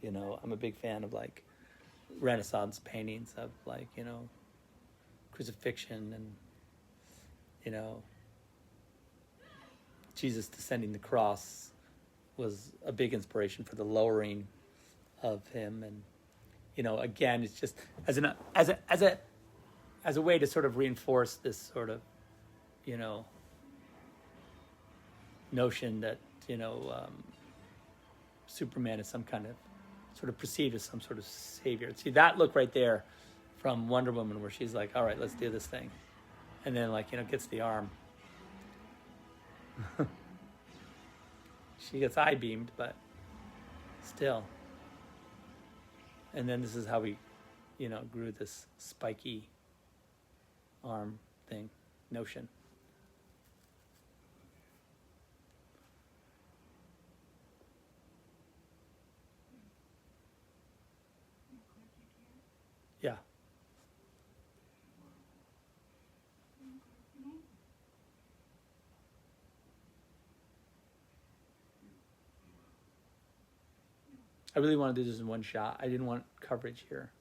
I'm a big fan of Renaissance paintings of crucifixion and Jesus descending the cross was a big inspiration for the lowering of him. And again, it's just as a way to sort of reinforce this sort of notion that Superman is some kind of sort of perceived as some sort of savior. See that look right there from Wonder Woman, where she's like, all right, let's do this thing, and then gets the arm. She gets eye beamed, but still. And then this is how we grew this spiky arm thing notion. Yeah. I really want to do this in one shot. I didn't want coverage here.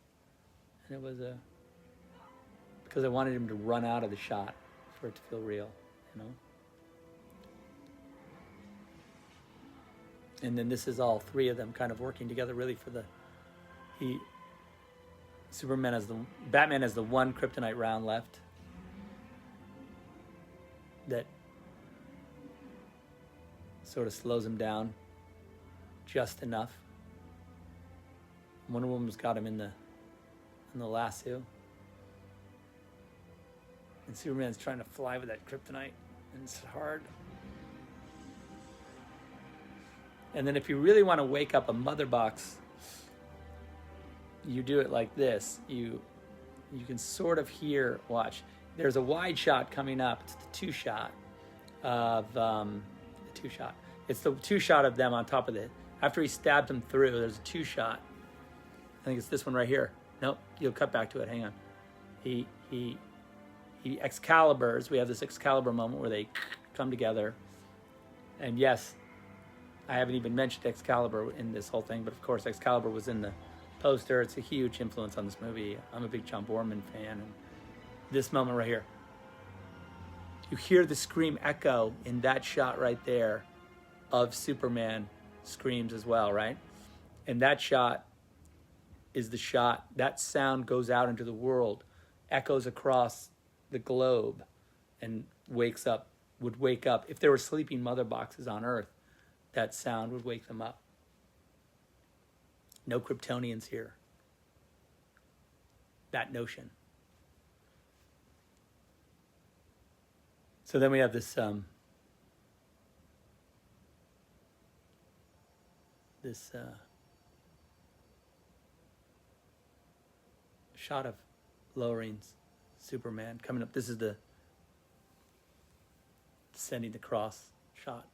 And it was because I wanted him to run out of the shot for it to feel real, And then this is all three of them kind of working together really for Batman has the one kryptonite round left that sort of slows him down just enough. Wonder Woman's got him in the lasso, and Superman's trying to fly with that kryptonite, and it's hard. And then if you really want to wake up a mother box, you do it like this. You can sort of hear, watch. There's a wide shot coming up. It's the two-shot of It's the two-shot of them on top of it. After he stabbed them through, there's a two-shot. I think it's this one right here. Nope, you'll cut back to it. Hang on. He Excaliburs. We have this Excalibur moment where they come together. And yes, I haven't even mentioned Excalibur in this whole thing, but of course Excalibur was in the poster. It's a huge influence on this movie. I'm a big John Borman fan, and this moment right here, you hear the scream echo in that shot right there of Superman screams as well, right? And that shot is the shot, that sound goes out into the world, echoes across the globe and would wake up. If there were sleeping mother boxes on Earth, that sound would wake them up. No Kryptonians here. That notion. So then we have this shot of lowering Superman coming up. This is the descending the cross shot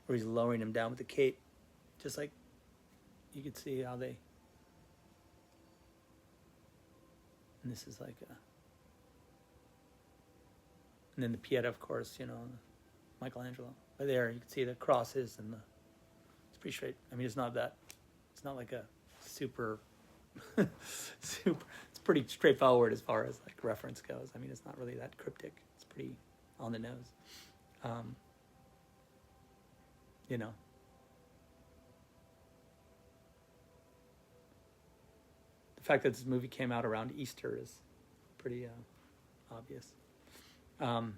where he's lowering him down with the cape, just like you could see how they. And this is like a. And then the Pieta, of course, Michelangelo. But there, you can see the crosses and it's pretty straight. I mean, it's not like a super, it's pretty straightforward as far as like reference goes. I mean, it's not really that cryptic. It's pretty on the nose. The fact that this movie came out around Easter is pretty obvious. And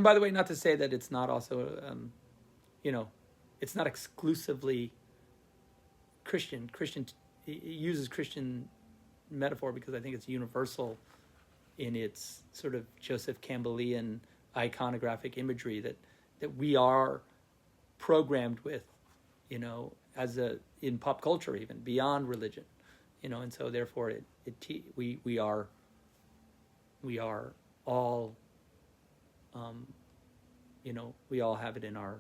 by the way, not to say that it's not also, it's not exclusively Christian. It uses Christian metaphor because I think it's universal in its sort of Joseph Campbellian iconographic imagery that we are programmed with, in pop culture, even beyond religion, and so therefore we are all, we all have it in our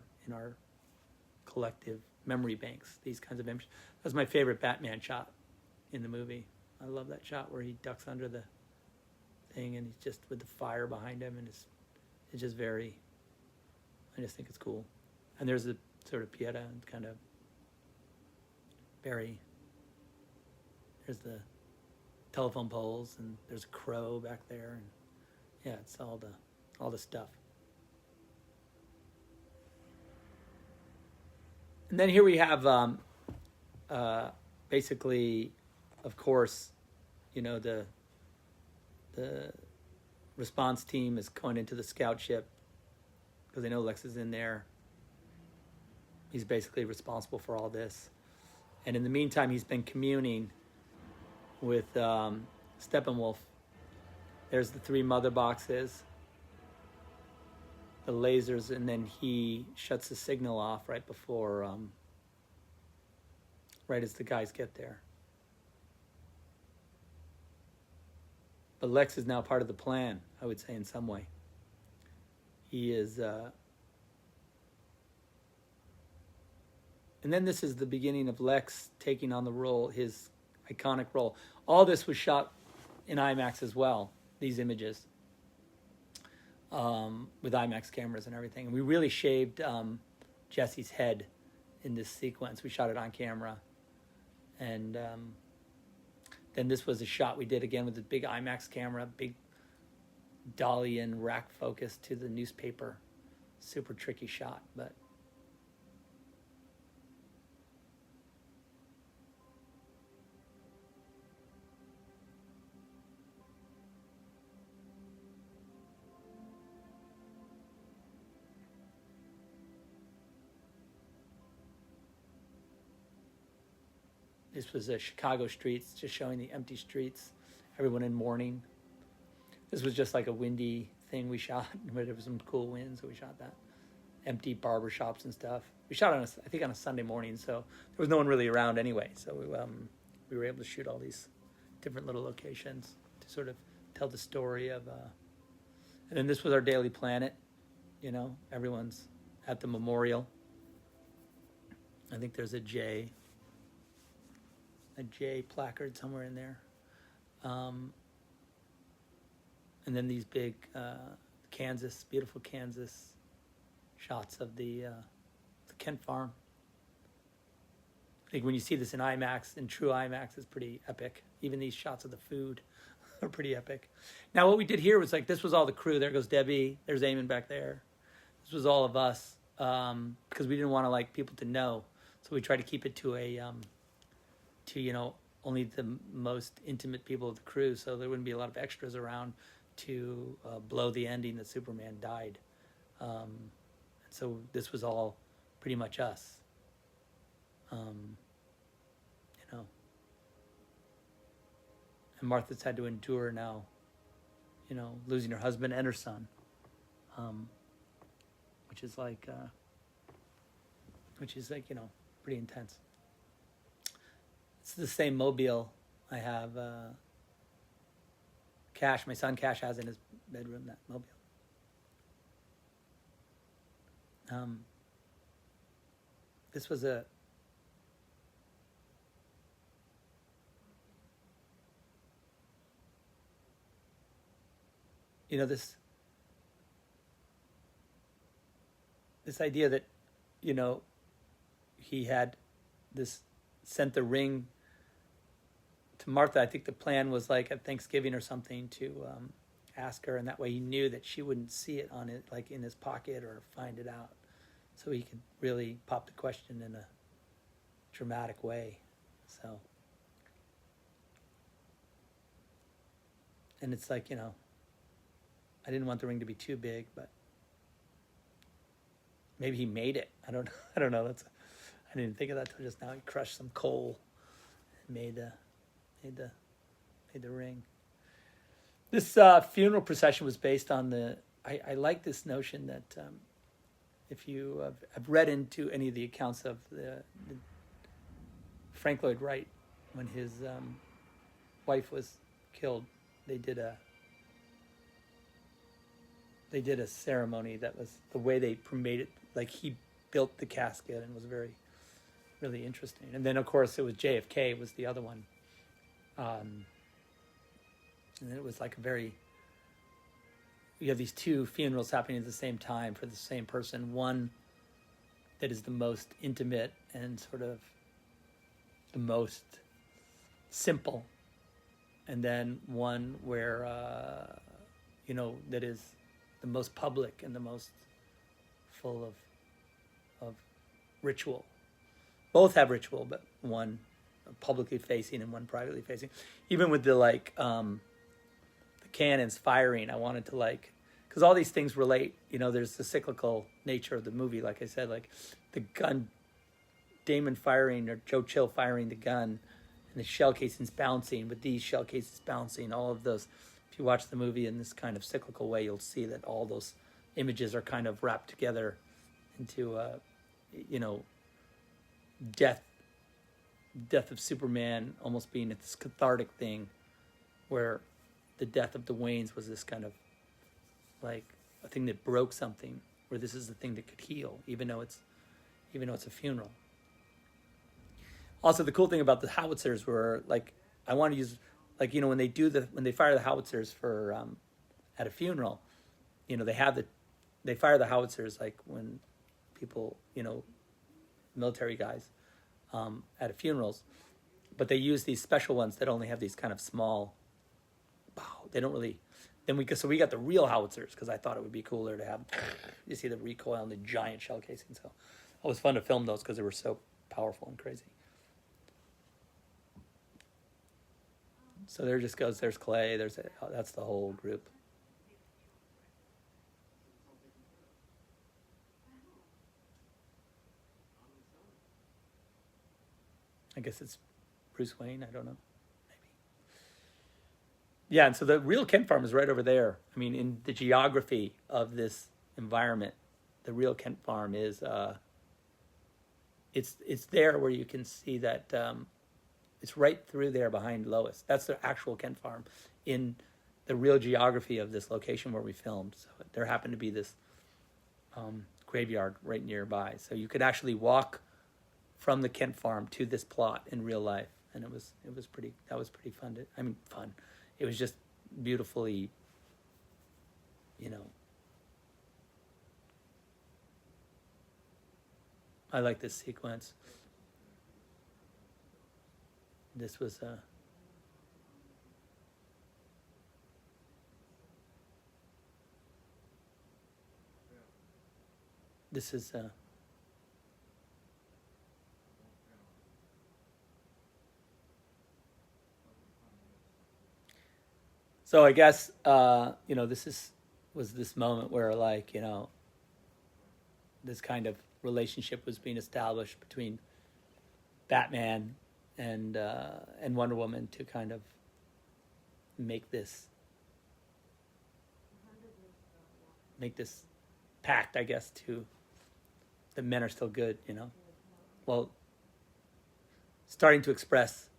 collective memory banks. These kinds of images. That's my favorite Batman shot in the movie. I love that shot where he ducks under the thing and he's just with the fire behind him, and it's just very. I just think it's cool, and there's a sort of Pieta and kind of. There's the telephone poles and there's a crow back there, and yeah, it's all the stuff. And then here we have basically, of course, the response team is going into the scout ship because they know Lex is in there. He's basically responsible for all this. And in the meantime, he's been communing with Steppenwolf. There's the 3 mother boxes, the lasers, and then he shuts the signal off right before, right as the guys get there. But Lex is now part of the plan, I would say, in some way. He is... And then this is the beginning of Lex taking on the role, his iconic role. All this was shot in IMAX as well, these images, with IMAX cameras and everything. And we really shaved Jesse's head in this sequence. We shot it on camera. And then this was a shot we did again with the big IMAX camera, big dolly and rack focus to the newspaper. Super tricky shot, but... This was Chicago streets, just showing the empty streets, everyone in mourning. This was just like a windy thing we shot, but it was some cool wind, so we shot that. Empty barber shops and stuff. We shot on a Sunday morning, so there was no one really around anyway. So we were able to shoot all these different little locations to sort of tell the story of. And then this was our Daily Planet. Everyone's at the memorial. I think there's a J placard somewhere in there. And then these big beautiful Kansas shots of the Kent farm. I think when you see this in IMAX, in true IMAX, it's pretty epic. Even these shots of the food are pretty epic. Now what we did here was this was all the crew. There goes Debbie. There's Eamon back there. This was all of us because we didn't want people to know. So we tried to keep it to only the most intimate people of the crew, so there wouldn't be a lot of extras around to blow the ending that Superman died. So this was all pretty much us. You know. And Martha's had to endure now, you know, losing her husband and her son, which is like, you know, pretty intense. It's the same mobile I have. Cash, my son Cash has in his bedroom, that mobile. This was a you know, this idea that, you know, he had sent the ring to Martha. I think the plan was like at Thanksgiving or something to ask her, and that way he knew that she wouldn't see it on it, like in his pocket, or find it out, so he could really pop the question in a dramatic way. So, and it's like, you know, I didn't want the ring to be too big, but maybe he made it. I don't know. I didn't think of that till just now. He crushed some coal and made the ring. This funeral procession was based on I like this notion that if you have read into any of the accounts of the Frank Lloyd Wright, when his wife was killed, they did a ceremony that was the way they made it. Like, he built the casket, and was very, really interesting. And then, of course, it was JFK was the other one. And it was like you have these two funerals happening at the same time for the same person. One that is the most intimate and sort of the most simple. And then one where, you know, that is the most public and the most full of ritual. Both have ritual, but one publicly facing and one privately facing. Even with the cannons firing, I wanted to because all these things relate. You know, there's the cyclical nature of the movie. Like I said, like the gun, Damon firing or Joe Chill firing the gun, and the shell casings bouncing, with these shell cases bouncing. All of those. If you watch the movie in this kind of cyclical way, you'll see that all those images are kind of wrapped together into, you know, death of Superman almost being this cathartic thing, where the death of the Waynes was this kind of like a thing that broke something, where this is the thing that could heal, even though it's a funeral. Also, the cool thing about the howitzers were, like, I want to use, like, you know, when they fire the howitzers for at a funeral, you know, they fire the howitzers like when people, you know, military guys at funerals, but they use these special ones that only have these kind of small. They don't really. Then we got the real howitzers, because I thought it would be cooler to have, you see the recoil and the giant shell casing. So it was fun to film those because they were so powerful and crazy. So there just goes. There's Clay. That's the whole group. I guess it's Bruce Wayne. I don't know. Maybe. Yeah, and so the real Kent Farm is right over there. I mean, in the geography of this environment, the real Kent Farm is. It's there where you can see that. It's right through there behind Lois. That's the actual Kent Farm in the real geography of this location where we filmed. So there happened to be this graveyard right nearby. So you could actually walk from the Kent Farm to this plot in real life. And that was pretty fun. Fun. It was just beautifully, you know. I like this sequence. This was this is So I guess was this moment where this kind of relationship was being established between Batman and Wonder Woman to kind of make this pact, I guess, to the men are still good, Well, starting to express,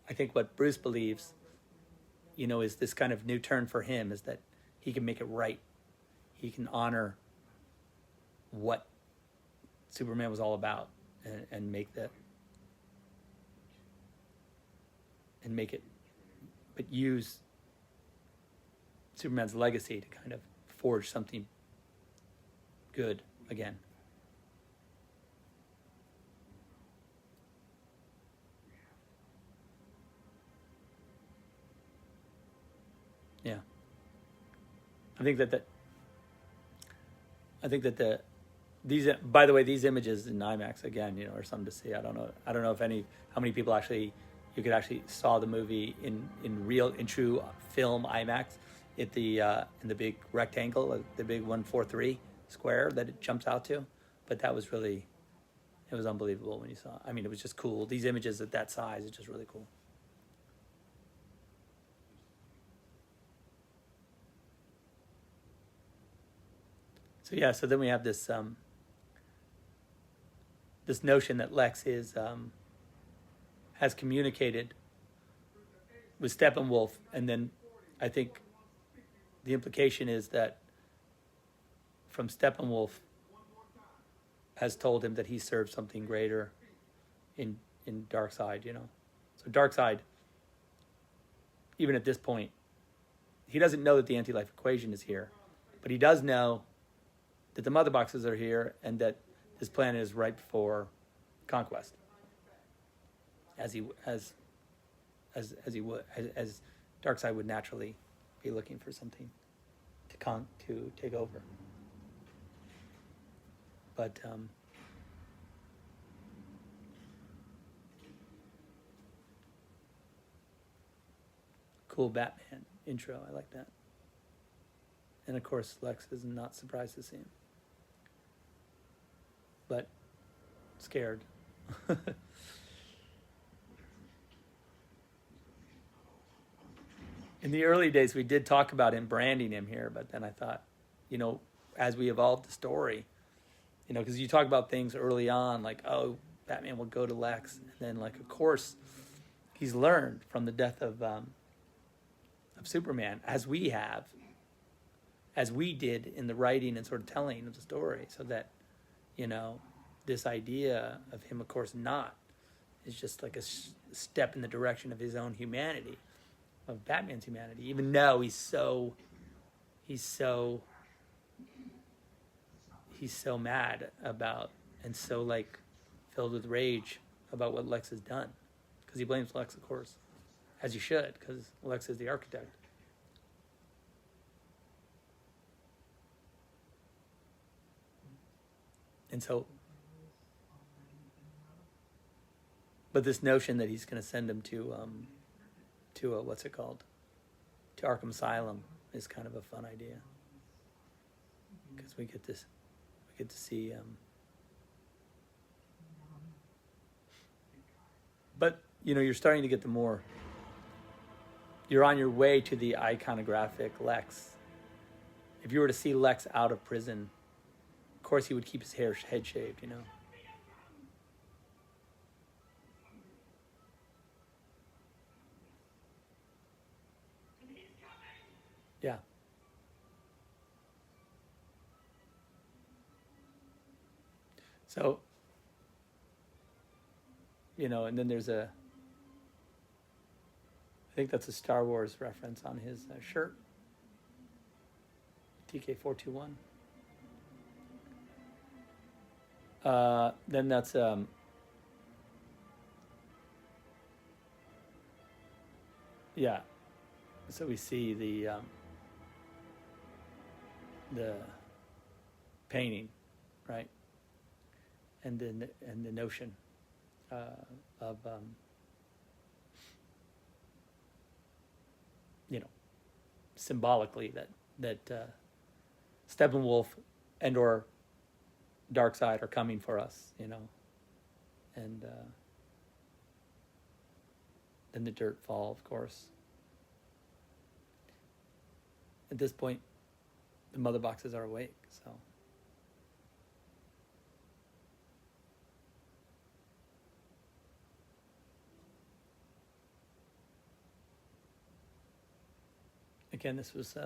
I think what Bruce believes, is this kind of new turn for him, is that he can make it right. He can honor what Superman was all about and make it, but use Superman's legacy to kind of forge something good again. Yeah. I think that these, by the way, these images in IMAX again, are something to see. I don't know if how many people you could actually saw the movie in true film IMAX at in the big rectangle, the big 143 square that it jumps out to. But that was really, it was unbelievable when you saw it. I mean, it was just cool. These images at that size, it's just really cool. So yeah, so then we have this this notion that Lex has communicated with Steppenwolf, and then I think the implication is that from Steppenwolf has told him that he serves something greater in Darkseid, So Darkseid, even at this point, he doesn't know that the anti-life equation is here, but he does know that the mother boxes are here and that this planet is ripe for conquest, as Darkseid would naturally be looking for something to take over. But cool Batman intro, I like that. And of course, Lex is not surprised to see him, but scared. In the early days, we did talk about him branding him here, but then I thought, as we evolved the story, because you talk about things early on, like, oh, Batman will go to Lex, and then, like, of course, he's learned from the death of Superman, as we did in the writing and sort of telling of the story, so that, this idea of him, of course, not, is just like a step in the direction of his own humanity, of Batman's humanity, even though he's so mad about, and so, like, filled with rage about what Lex has done, because he blames Lex, of course, as you should, because Lex is the architect. And so, but this notion that he's going to send him to what's it called? To Arkham Asylum is kind of a fun idea, because we get to see. But you're starting to get you're on your way to the iconographic Lex. If you were to see Lex out of prison, of course he would keep his head shaved, Yeah. So, and then there's I think that's a Star Wars reference on his shirt. TK421. Then that's yeah. So we see the painting, right? And then the notion of symbolically that Steppenwolf and or Darkseid are coming for us, you know, and then the dirt fall, of course. At this point, the mother boxes are awake, so. Again, this was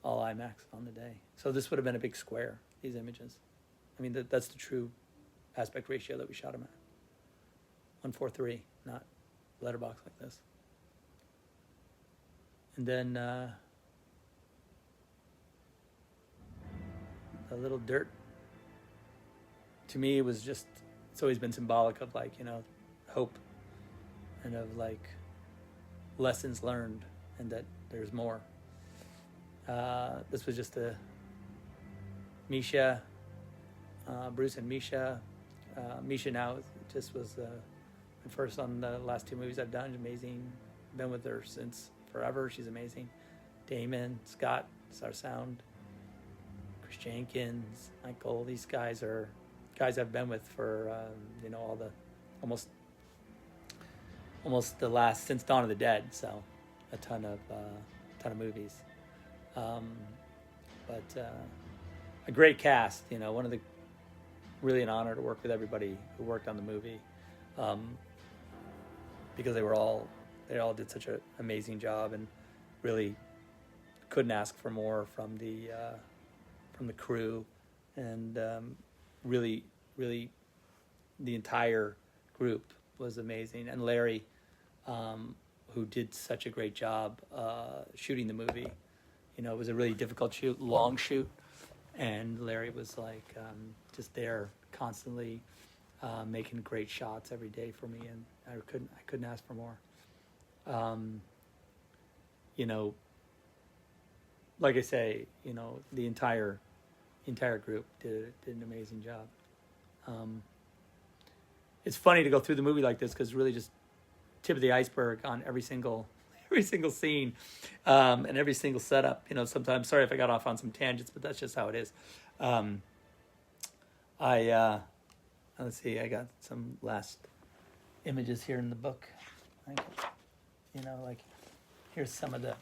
all IMAX on the day. So this would have been a big square, these images. I mean, that's the true aspect ratio that we shot them at. 1:4:3, not letterbox like this. And then a little dirt. To me, it was just, it's always been symbolic of like, you know, hope and of like lessons learned and that there's more. This was just a Misha, Bruce and Misha. Misha now just was my first on the last two movies I've done. Amazing. Been with her since forever. She's amazing. Damon, Scott, Star Sound, Chris Jenkins, Michael. These guys are guys I've been with for you know, all the almost the last since Dawn of the Dead. So a ton of movies. But a great cast, you know, really an honor to work with everybody who worked on the movie, because they all did such an amazing job and really couldn't ask for more from the crew, and really the entire group was amazing. And Larry, who did such a great job shooting the movie. You know, it was a really difficult shoot, long shoot, and Larry was like just there constantly making great shots every day for me, and I couldn't ask for more. You know, like I say, you know, the entire group did an amazing job. It's funny to go through the movie like this because really just tip of the iceberg on every single scene and every single setup. You know, sometimes, sorry if I got off on some tangents, but that's just how it is. Let's see, I got some last images here in the book. You know, like here's some of the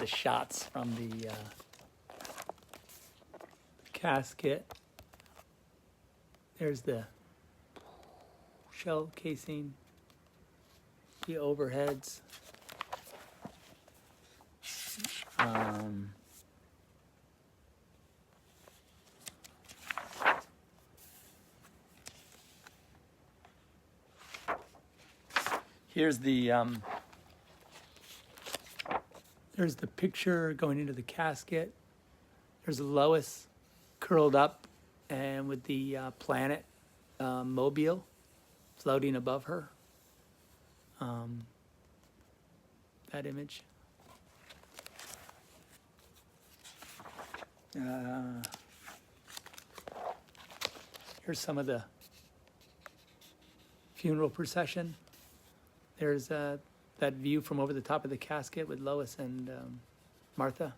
shots from the casket. There's the shell casing, the overheads. Here's there's the picture going into the casket. There's Lois curled up and with the planet mobile floating above her. That image. Here's some of the funeral procession. There's that view from over the top of the casket with Lois and Martha.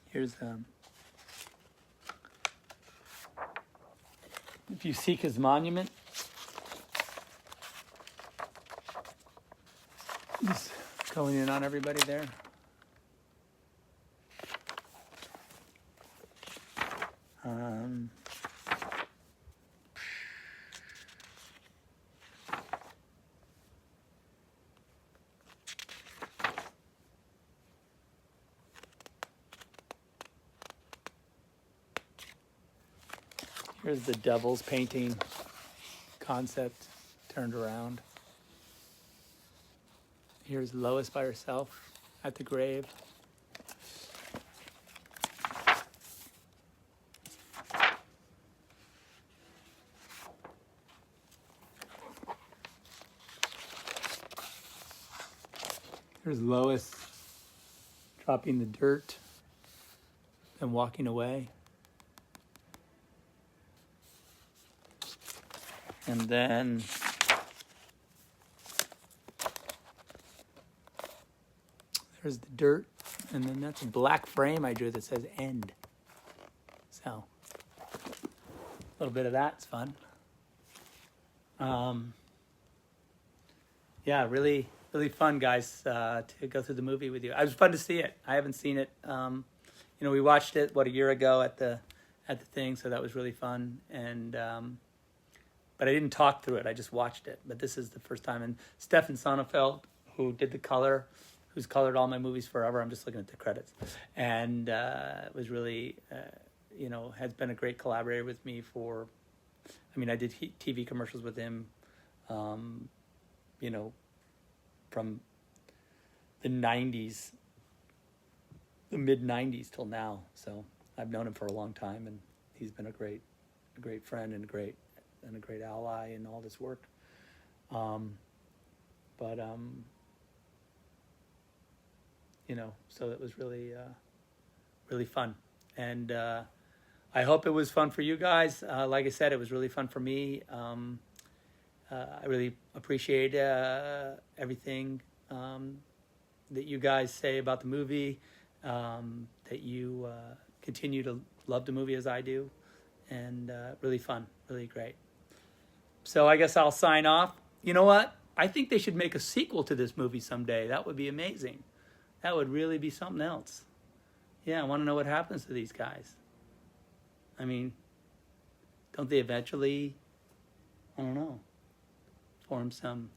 Here's if you seek his monument, just going in on everybody there. Here's the devil's painting concept turned around. Here's Lois by herself at the grave. There's Lois dropping the dirt and walking away. And then there's the dirt. And then that's a black frame I drew that says end. So, a little bit of that's fun. Yeah, really, really fun, guys, to go through the movie with you. It was fun to see it. I haven't seen it. We watched it, a year ago at the thing, so that was really fun. And but I didn't talk through it. I just watched it. But this is the first time. And Stefan Sonnenfeld, who did the color, who's colored all my movies forever. I'm just looking at the credits. And was really, has been a great collaborator with me for, I did TV commercials with him, from the 90s, the mid-90s till now. So I've known him for a long time, and he's been a great friend and a great ally in all this work. So it was really, really fun. And I hope it was fun for you guys. Like I said, it was really fun for me. I really appreciate everything that you guys say about the movie, that you continue to love the movie as I do, and really fun, really great. So I guess I'll sign off. You know what? I think they should make a sequel to this movie someday. That would be amazing. That would really be something else. Yeah, I want to know what happens to these guys. Don't they eventually, I don't know, form some